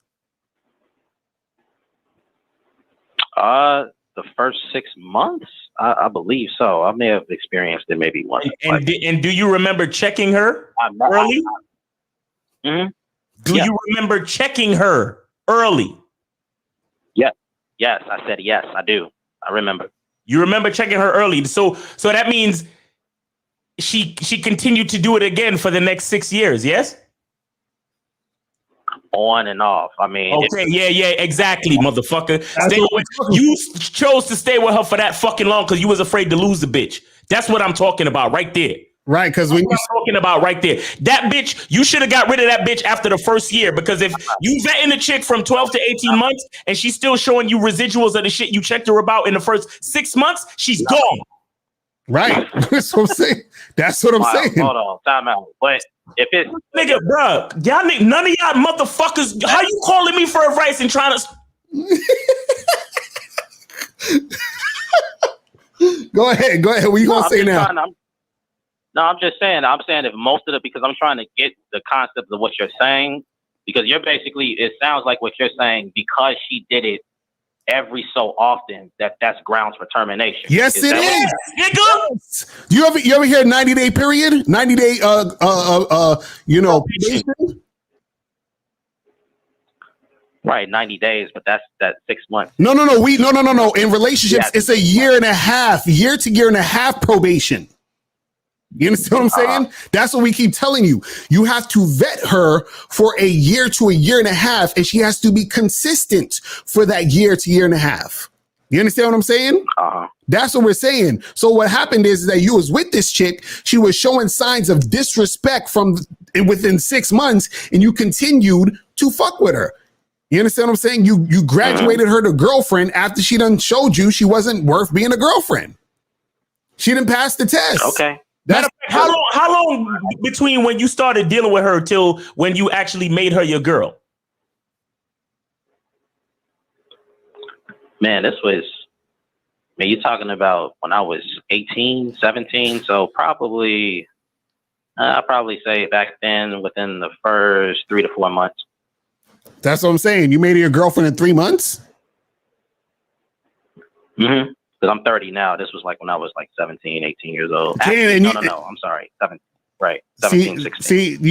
The first 6 months, I believe so. I may have experienced it maybe once.
And do you remember checking her early? Do you remember checking her early?
Yes, I said yes. I do. I remember.
You remember checking her early. So that means she continued to do it again for the next 6 years. Yes.
On and off. I mean,
okay, yeah, exactly, motherfucker. You chose to stay with her for that fucking long because you was afraid to lose the bitch. That's what I'm talking about right there.
Right, because when you're
talking about right there, that bitch, you should have got rid of that bitch after the first year, because if you vetting a chick from 12 to 18 months and she's still showing you residuals of the shit you checked her about in the first 6 months, she's gone.
Right. That's what I'm saying. That's what I'm saying.
Hold on, time out. But if it's
nigga, bro, none of y'all motherfuckers, how you calling me for advice and trying to
Go ahead. What you gonna say now?
I'm just saying. I'm saying if most of because I'm trying to get the concept of what you're saying, because you're basically, it sounds like what you're saying, because she did it every so often, that's grounds for termination.
Yes, it is. Nigga. Do you ever hear 90-day period? 90-day probation?
Right, 90 days, but that's 6 months.
No. In relationships, it's a year to year and a half probation. You understand what I'm saying? That's what we keep telling you. You have to vet her for a year to a year and a half, and she has to be consistent for that year to year and a half. You understand what I'm saying? That's what we're saying. So what happened is that you was with this chick. She was showing signs of disrespect within 6 months, and you continued to fuck with her. You understand what I'm saying? You graduated her to girlfriend after she done showed you she wasn't worth being a girlfriend. She didn't pass the test.
Okay.
How long between when you started dealing with her till when you actually made her your girl?
Man, you're talking about when I was 18, 17. So probably, I'll probably say back then within the first 3 to 4 months.
That's what I'm saying. You made her your girlfriend in 3 months?
Mm-hmm. Because I'm 30 now. This was like when I was like 17, 18 years old.
Okay,
Actually, no. I'm sorry. 17. Right. 17, 16.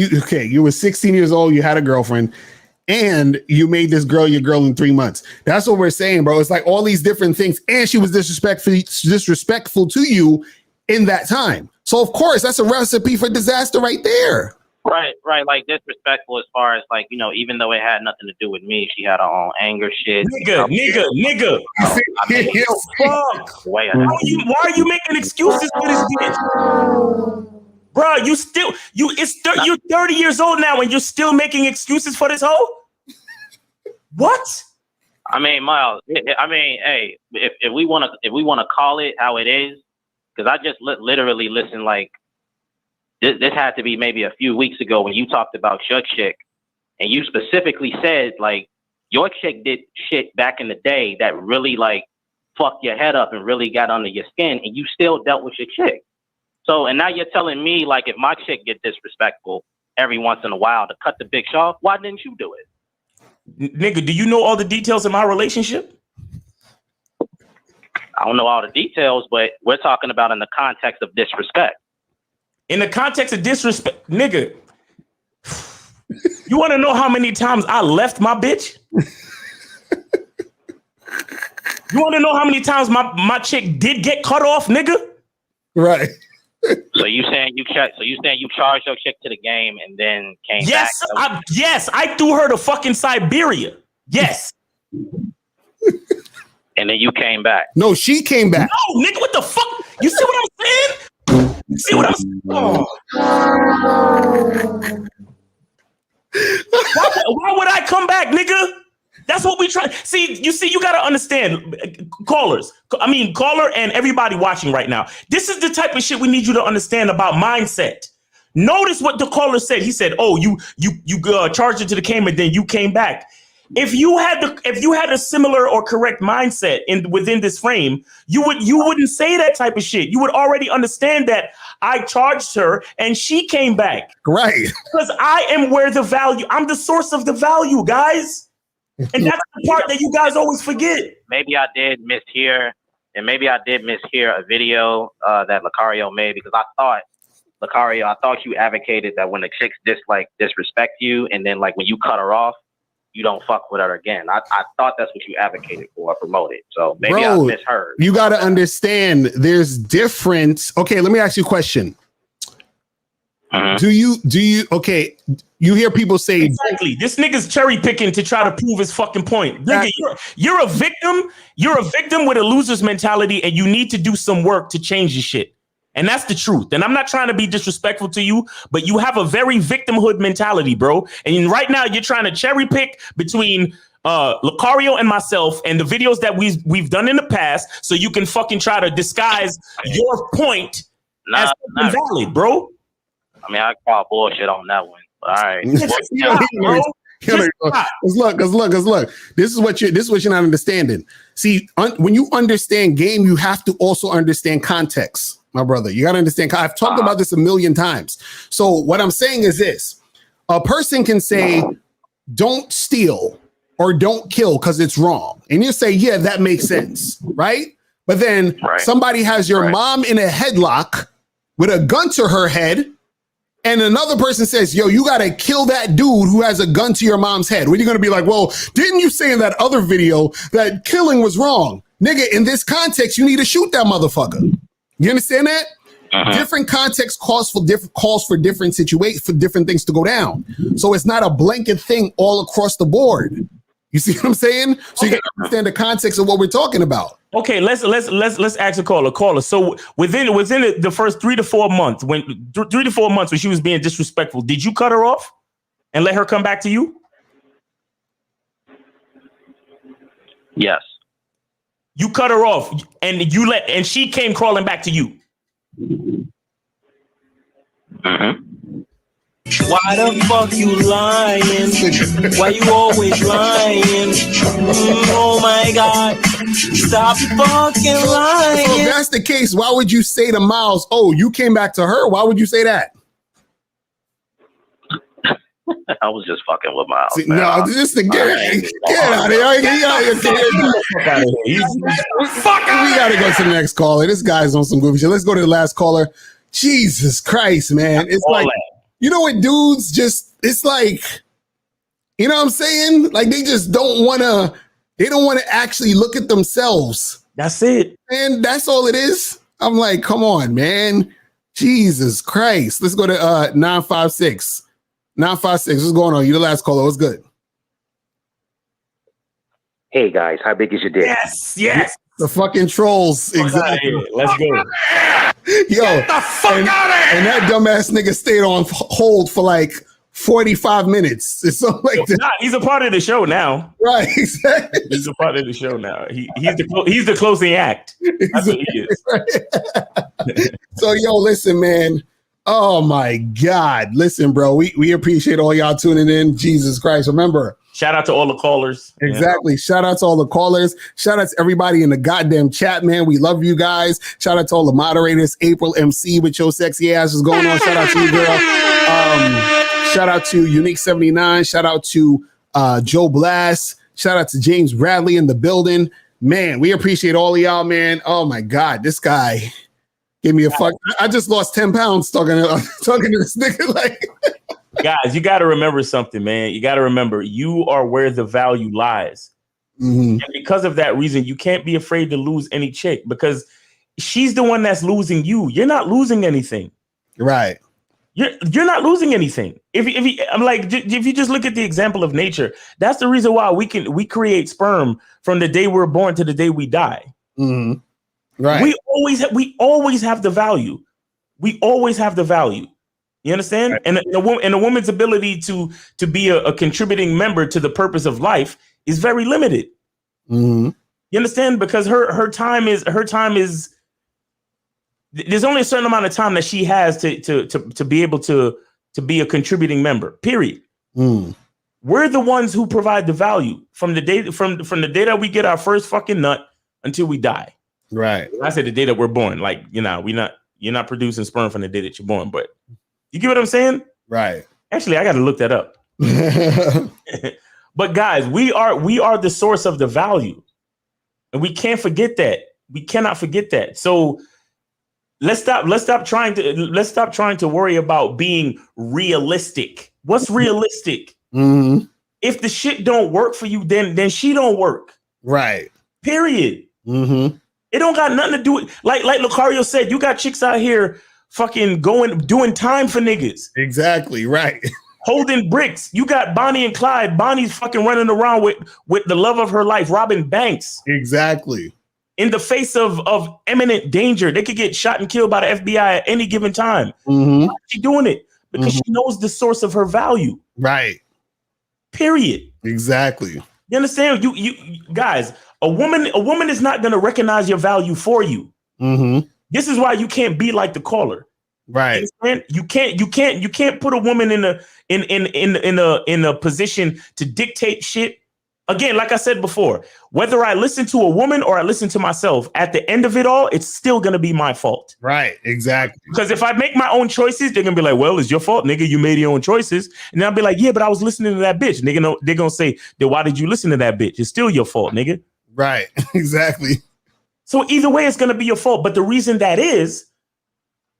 You were 16 years old. You had a girlfriend, and you made this girl your girl in 3 months. That's what we're saying, bro. It's like all these different things, and she was disrespectful to you in that time. So of course, that's a recipe for disaster right there.
Right. Like disrespectful as far as like, even though it had nothing to do with me, she had her own anger shit.
Nigga. Fuck. Why are you making excuses for this bitch? Bro, you're 30 years old now and you're still making excuses for this hoe? What?
I mean, Miles, hey, if we want to call it how it is, because I just literally listened like, this had to be maybe a few weeks ago when you talked about your chick, and you specifically said like your chick did shit back in the day that really like fucked your head up and really got under your skin, and you still dealt with your chick. So, and now you're telling me like if my chick get disrespectful every once in a while to cut the bitch off, why didn't you do it?
Nigga, do you know all the details of my relationship?
I don't know all the details, but we're talking about in the context of disrespect.
In the context of disrespect, nigga, you want to know how many times I left my bitch? You want to know how many times my chick did get cut off, nigga?
Right.
So you saying you charged your chick to the game and then came back?
Yes, I threw her to fucking Siberia. Yes.
And then you came back.
No, she came back.
No, nigga, what the fuck? You see what I'm saying? You see what I'm saying? Oh. Why would I come back, nigga? That's what we try. See, you got to understand, caller and everybody watching right now. This is the type of shit we need you to understand about mindset. Notice what the caller said. He said, "Oh, you charged it to the game and then you came back." If you had a similar or correct mindset within this frame, you wouldn't say that type of shit. You would already understand that I charged her and she came back.
Right.
Because I am where the value. I'm the source of the value, guys. And that's the part that you guys always forget.
Maybe I did mishear a video that Locario made, because I thought you advocated that when the chicks disrespect you, and then like when you cut her off, you don't fuck with her again. I thought that's what you advocated for or promoted. So maybe I misheard.
You got to understand there's difference. Okay, let me ask you a question. Do you you hear people say
exactly this nigga's cherry picking to try to prove his fucking point. Nigga, you're a victim with a loser's mentality, and you need to do some work to change your shit. And that's the truth. And I'm not trying to be disrespectful to you, but you have a very victimhood mentality, bro. And right now you're trying to cherry pick between Locario and myself and the videos that we've done in the past, so you can fucking try to disguise your point as valid, bro.
I mean, I call bullshit on that one. All right.
Look. This is what you're not understanding. See, when you understand game, you have to also understand context, my brother. You got to understand. I've talked about this a million times. So what I'm saying is this: a person can say, "Don't steal" or "Don't kill" because it's wrong, and you say, "Yeah, that makes sense," right? But then somebody has your mom in a headlock with a gun to her head. And another person says, "Yo, you got to kill that dude who has a gun to your mom's head." What are you going to be like? Well, didn't you say in that other video that killing was wrong? Nigga, in this context, you need to shoot that motherfucker. You understand that? Different context calls for different situations, for different things to go down. So it's not a blanket thing all across the board. You see what I'm saying? So you got to understand the context of what we're talking about.
Okay, let's ask a caller. So within the first 3 to 4 months, when 3 to 4 months when she was being disrespectful, did you cut her off and let her come back to you?
Yes.
You cut her off and she came crawling back to you.
Why the fuck you lying? Why you always lying? Oh my God. Stop fucking lying.
So if that's the case, why would you say to Miles, "Oh, you came back to her"? Why would you say that?
I was just fucking with Miles.
See, no, this the get out of here. We gotta go to the next caller. This guy's on some goofy shit. Let's go to the last caller. Jesus Christ, man. It's like, you know what, dudes it's like, you know what I'm saying? Like they just don't want to actually look at themselves.
That's it.
And that's all it is. I'm like, come on, man. Jesus Christ. Let's go to 956. 956, what's going on? You the last caller. What's good?
Hey guys, how big is your dick?
Yes.
The fucking trolls. Exactly.
Let's go.
Yo,
get the fuck out of here.
And that dumbass nigga stayed on hold for like 45 minutes. It's something like that.
Nah, he's a part of the show now.
Right, exactly.
He's a part of the show now. He's the closing act. That's what he is.
So, yo, listen, man. Oh my God. Listen, bro. We appreciate all y'all tuning in. Jesus Christ. Remember,
shout out to all the callers.
Exactly. Yeah. Shout out to all the callers. Shout out to everybody in the goddamn chat, man. We love you guys. Shout out to all the moderators. April MC with your sexy ass is going on. Shout out to you, girl. Shout out to Unique 79. Shout out to Joe Blast. Shout out to James Bradley in the building. Man, we appreciate all of y'all, man. Oh my God, this guy gave me a fuck. I just lost 10 pounds talking to this nigga. Like,
guys, you got to remember something, man. You got to remember you are where the value lies. And because of that reason, you can't be afraid to lose any chick because she's the one that's losing you. You're not losing anything.
Right.
You're not losing anything. If you just look at the example of nature, that's the reason why we create sperm from the day we're born to the day we die.
Right.
We always have the value. We always have the value. You understand? Right. And a woman's ability to be a contributing member to the purpose of life is very limited. You understand? Because her time is there's only a certain amount of time that she has to be able to be a contributing member. Period. We're the ones who provide the value from the day from the day that we get our first fucking nut until we die.
Right.
I said the day that we're born. Like, you're not producing sperm from the day that you're born, but you get what I'm saying?
Right.
Actually, I got to look that up. But guys, we are the source of the value, and we can't forget that. We cannot forget that. So let's stop trying to worry about being realistic. What's realistic? If the shit don't work for you, then she don't work.
Right.
Period. It don't got nothing to do with like Locario said. You got chicks out here fucking doing time for niggas.
Exactly. Right.
Holding bricks. You got Bonnie and Clyde. Bonnie's fucking running around with the love of her life, robbing banks.
Exactly.
In the face of imminent danger. They could get shot and killed by the FBI at any given time. Why is she doing it? Because she knows the source of her value.
Right.
Period.
Exactly.
You understand? You guys, a woman is not going to recognize your value for you. This is why you can't be like the caller.
Right.
You can't put a woman in a position to dictate shit. Again, like I said before, whether I listen to a woman or I listen to myself, at the end of it all, it's still gonna be my fault.
Right. Exactly.
Because if I make my own choices, they're gonna be like, "Well, it's your fault, nigga. You made your own choices." And I'll be like, "Yeah, but I was listening to that bitch." And they're gonna say, "Then why did you listen to that bitch? It's still your fault, nigga."
Right. Exactly.
So either way, it's gonna be your fault. But the reason that is.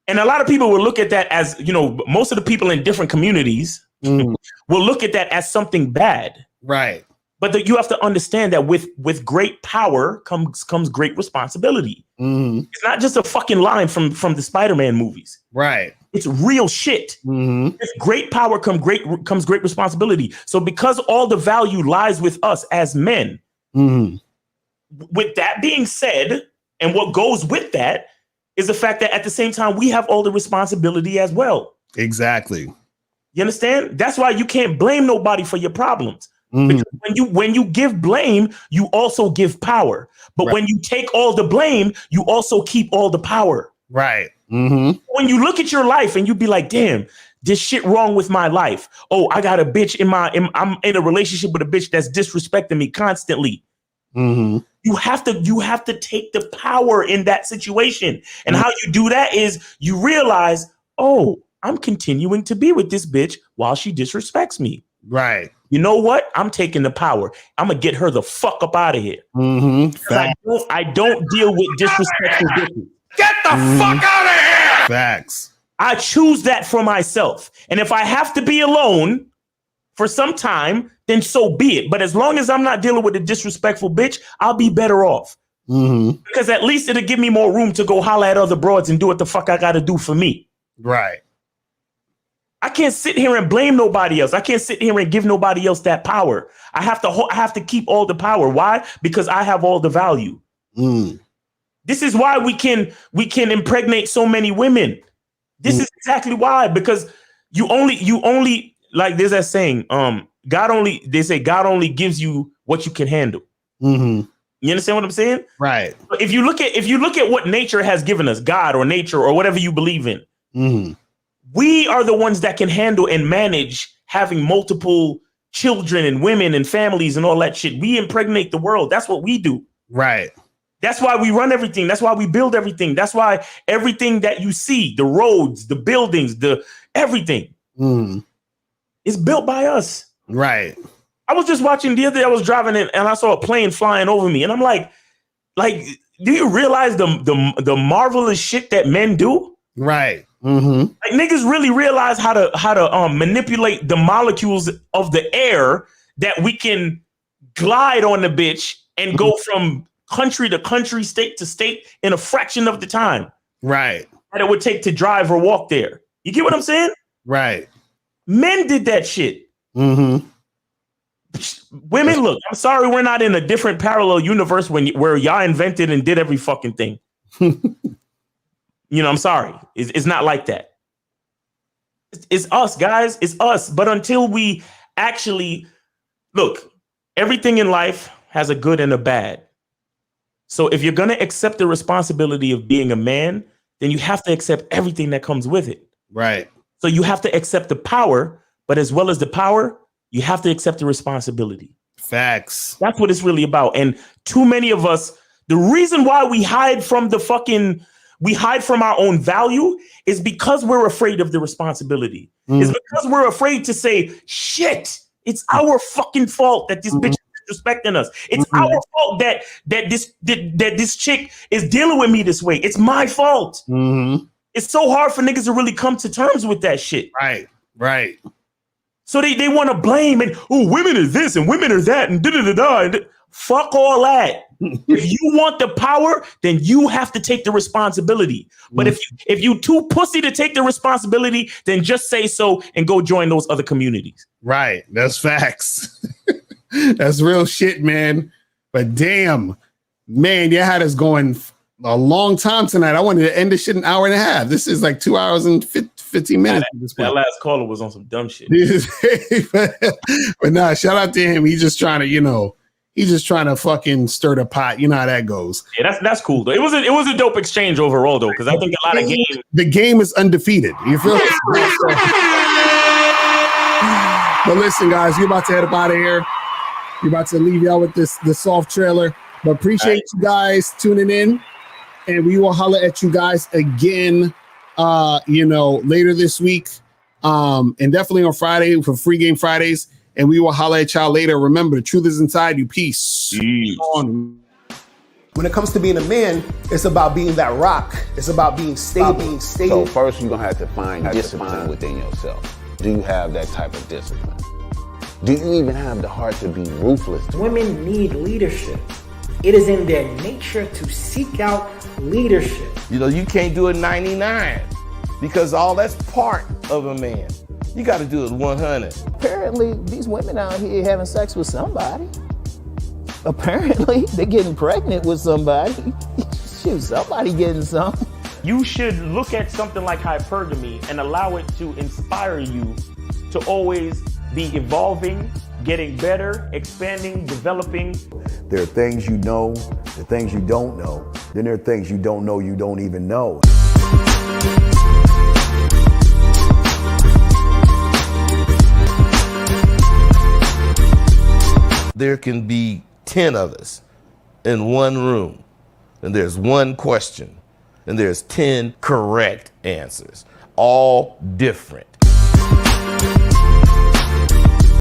And a lot of people will look at that as, most of the people in different communities will look at that as something bad.
Right.
But you have to understand that with great power comes great responsibility. It's not just a fucking line from the Spider-Man movies.
Right.
It's real shit. With great power comes great responsibility. So because all the value lies with us as men, with that being said, and what goes with that, is the fact that at the same time, we have all the responsibility as well.
Exactly.
You understand? That's why you can't blame nobody for your problems. Because when you give blame, you also give power. But when you take all the blame, you also keep all the power.
Right.
When you look at your life and you be like, damn, this shit wrong with my life. Oh, I got a bitch I'm in a relationship with a bitch that's disrespecting me constantly. You have to take the power in that situation. And how you do that is you realize, oh, I'm continuing to be with this bitch while she disrespects me.
Right.
You know what? I'm taking the power. I'm gonna get her the fuck up out of here. I don't deal with disrespectful bitches.
Get the fuck out of here!
Facts.
I choose that for myself. And if I have to be alone for some time, then so be it. But as long as I'm not dealing with a disrespectful bitch, I'll be better off. Because at least it'll give me more room to go holler at other broads and do what the fuck I gotta do for me.
Right.
I can't sit here and blame nobody else. I can't sit here and give nobody else that power. I have to keep all the power. Why? Because I have all the value. This is why we can impregnate so many women. This is exactly why. Because you only like there's that saying, God only gives you what you can handle. You understand what I'm saying?
Right.
But if you look at what nature has given us, God or nature or whatever you believe in, we are the ones that can handle and manage having multiple children and women and families and all that shit. We impregnate the world. That's what we do.
Right.
That's why we run everything. That's why we build everything. That's why everything that you see, the roads, the buildings, the everything is built by us.
Right.
I was just watching the other day. I was driving in and I saw a plane flying over me. And I'm like, Like, do you realize the marvelous shit that men do?
Right. Mm-hmm.
Like, niggas really realize how to manipulate the molecules of the air that we can glide on the bitch and go from country to country, state to state in a fraction of the time.
Right.
That it would take to drive or walk there. You get what I'm saying?
Right.
Men did that shit.
Mm-hmm.
Women, look, I'm sorry we're not in a different parallel universe where y'all invented and did every fucking thing. I'm sorry. It's not like that. It's us, guys. It's us. But until we actually look, everything in life has a good and a bad. So if you're going to accept the responsibility of being a man, then you have to accept everything that comes with it.
Right.
So you have to accept the power, but as well as the power, you have to accept the responsibility.
Facts.
That's what it's really about. And too many of us, the reason why we hide from our own value is because we're afraid of the responsibility. It's because we're afraid to say, shit, it's our fucking fault that this bitch is disrespecting us. It's our fault that this chick is dealing with me this way. It's my fault. It's so hard for niggas to really come to terms with that shit.
Right. Right.
So they want to blame and women are this and women are that and da-da-da-da. Fuck all that. If you want the power, then you have to take the responsibility. But if you too pussy to take the responsibility, then just say so and go join those other communities.
Right. That's facts. That's real shit, man. But damn, man, you had us going a long time tonight. I wanted to end this shit an hour and a half. This is like 2 hours and 15 minutes.
That last caller was on some dumb shit.
But nah, shout out to him. He's just trying to fucking stir the pot. You know how that goes.
Yeah, that's cool though. It was a dope exchange overall though, because I think a lot of games.
The game is undefeated. You feel? But listen, guys, we're about to head up out of here. We're about to leave y'all with this soft trailer. But appreciate you guys tuning in. And we will holler at you guys again, later this week. And definitely on Friday for Free Game Fridays. And we will holler at y'all later. Remember, the truth is inside you. Peace.
When it comes to being a man, it's about being that rock. It's about being stable.
So first, you're going to have to find discipline within yourself. Do you have that type of discipline? Do you even have the heart to be ruthless?
Women need leadership. It is in their nature to seek out leadership.
You can't do it 99 because all that's part of a man. You got to do it 100.
Apparently, these women out here having sex with somebody. Apparently, they're getting pregnant with somebody. Shoot, somebody getting some.
You should look at something like hypergamy and allow it to inspire you to always be evolving, getting better, expanding, developing.
There are things you know, there are things you don't know. Then there are things you don't know you don't even know.
There can be 10 of us in one room, and there's one question, and there's 10 correct answers, all different.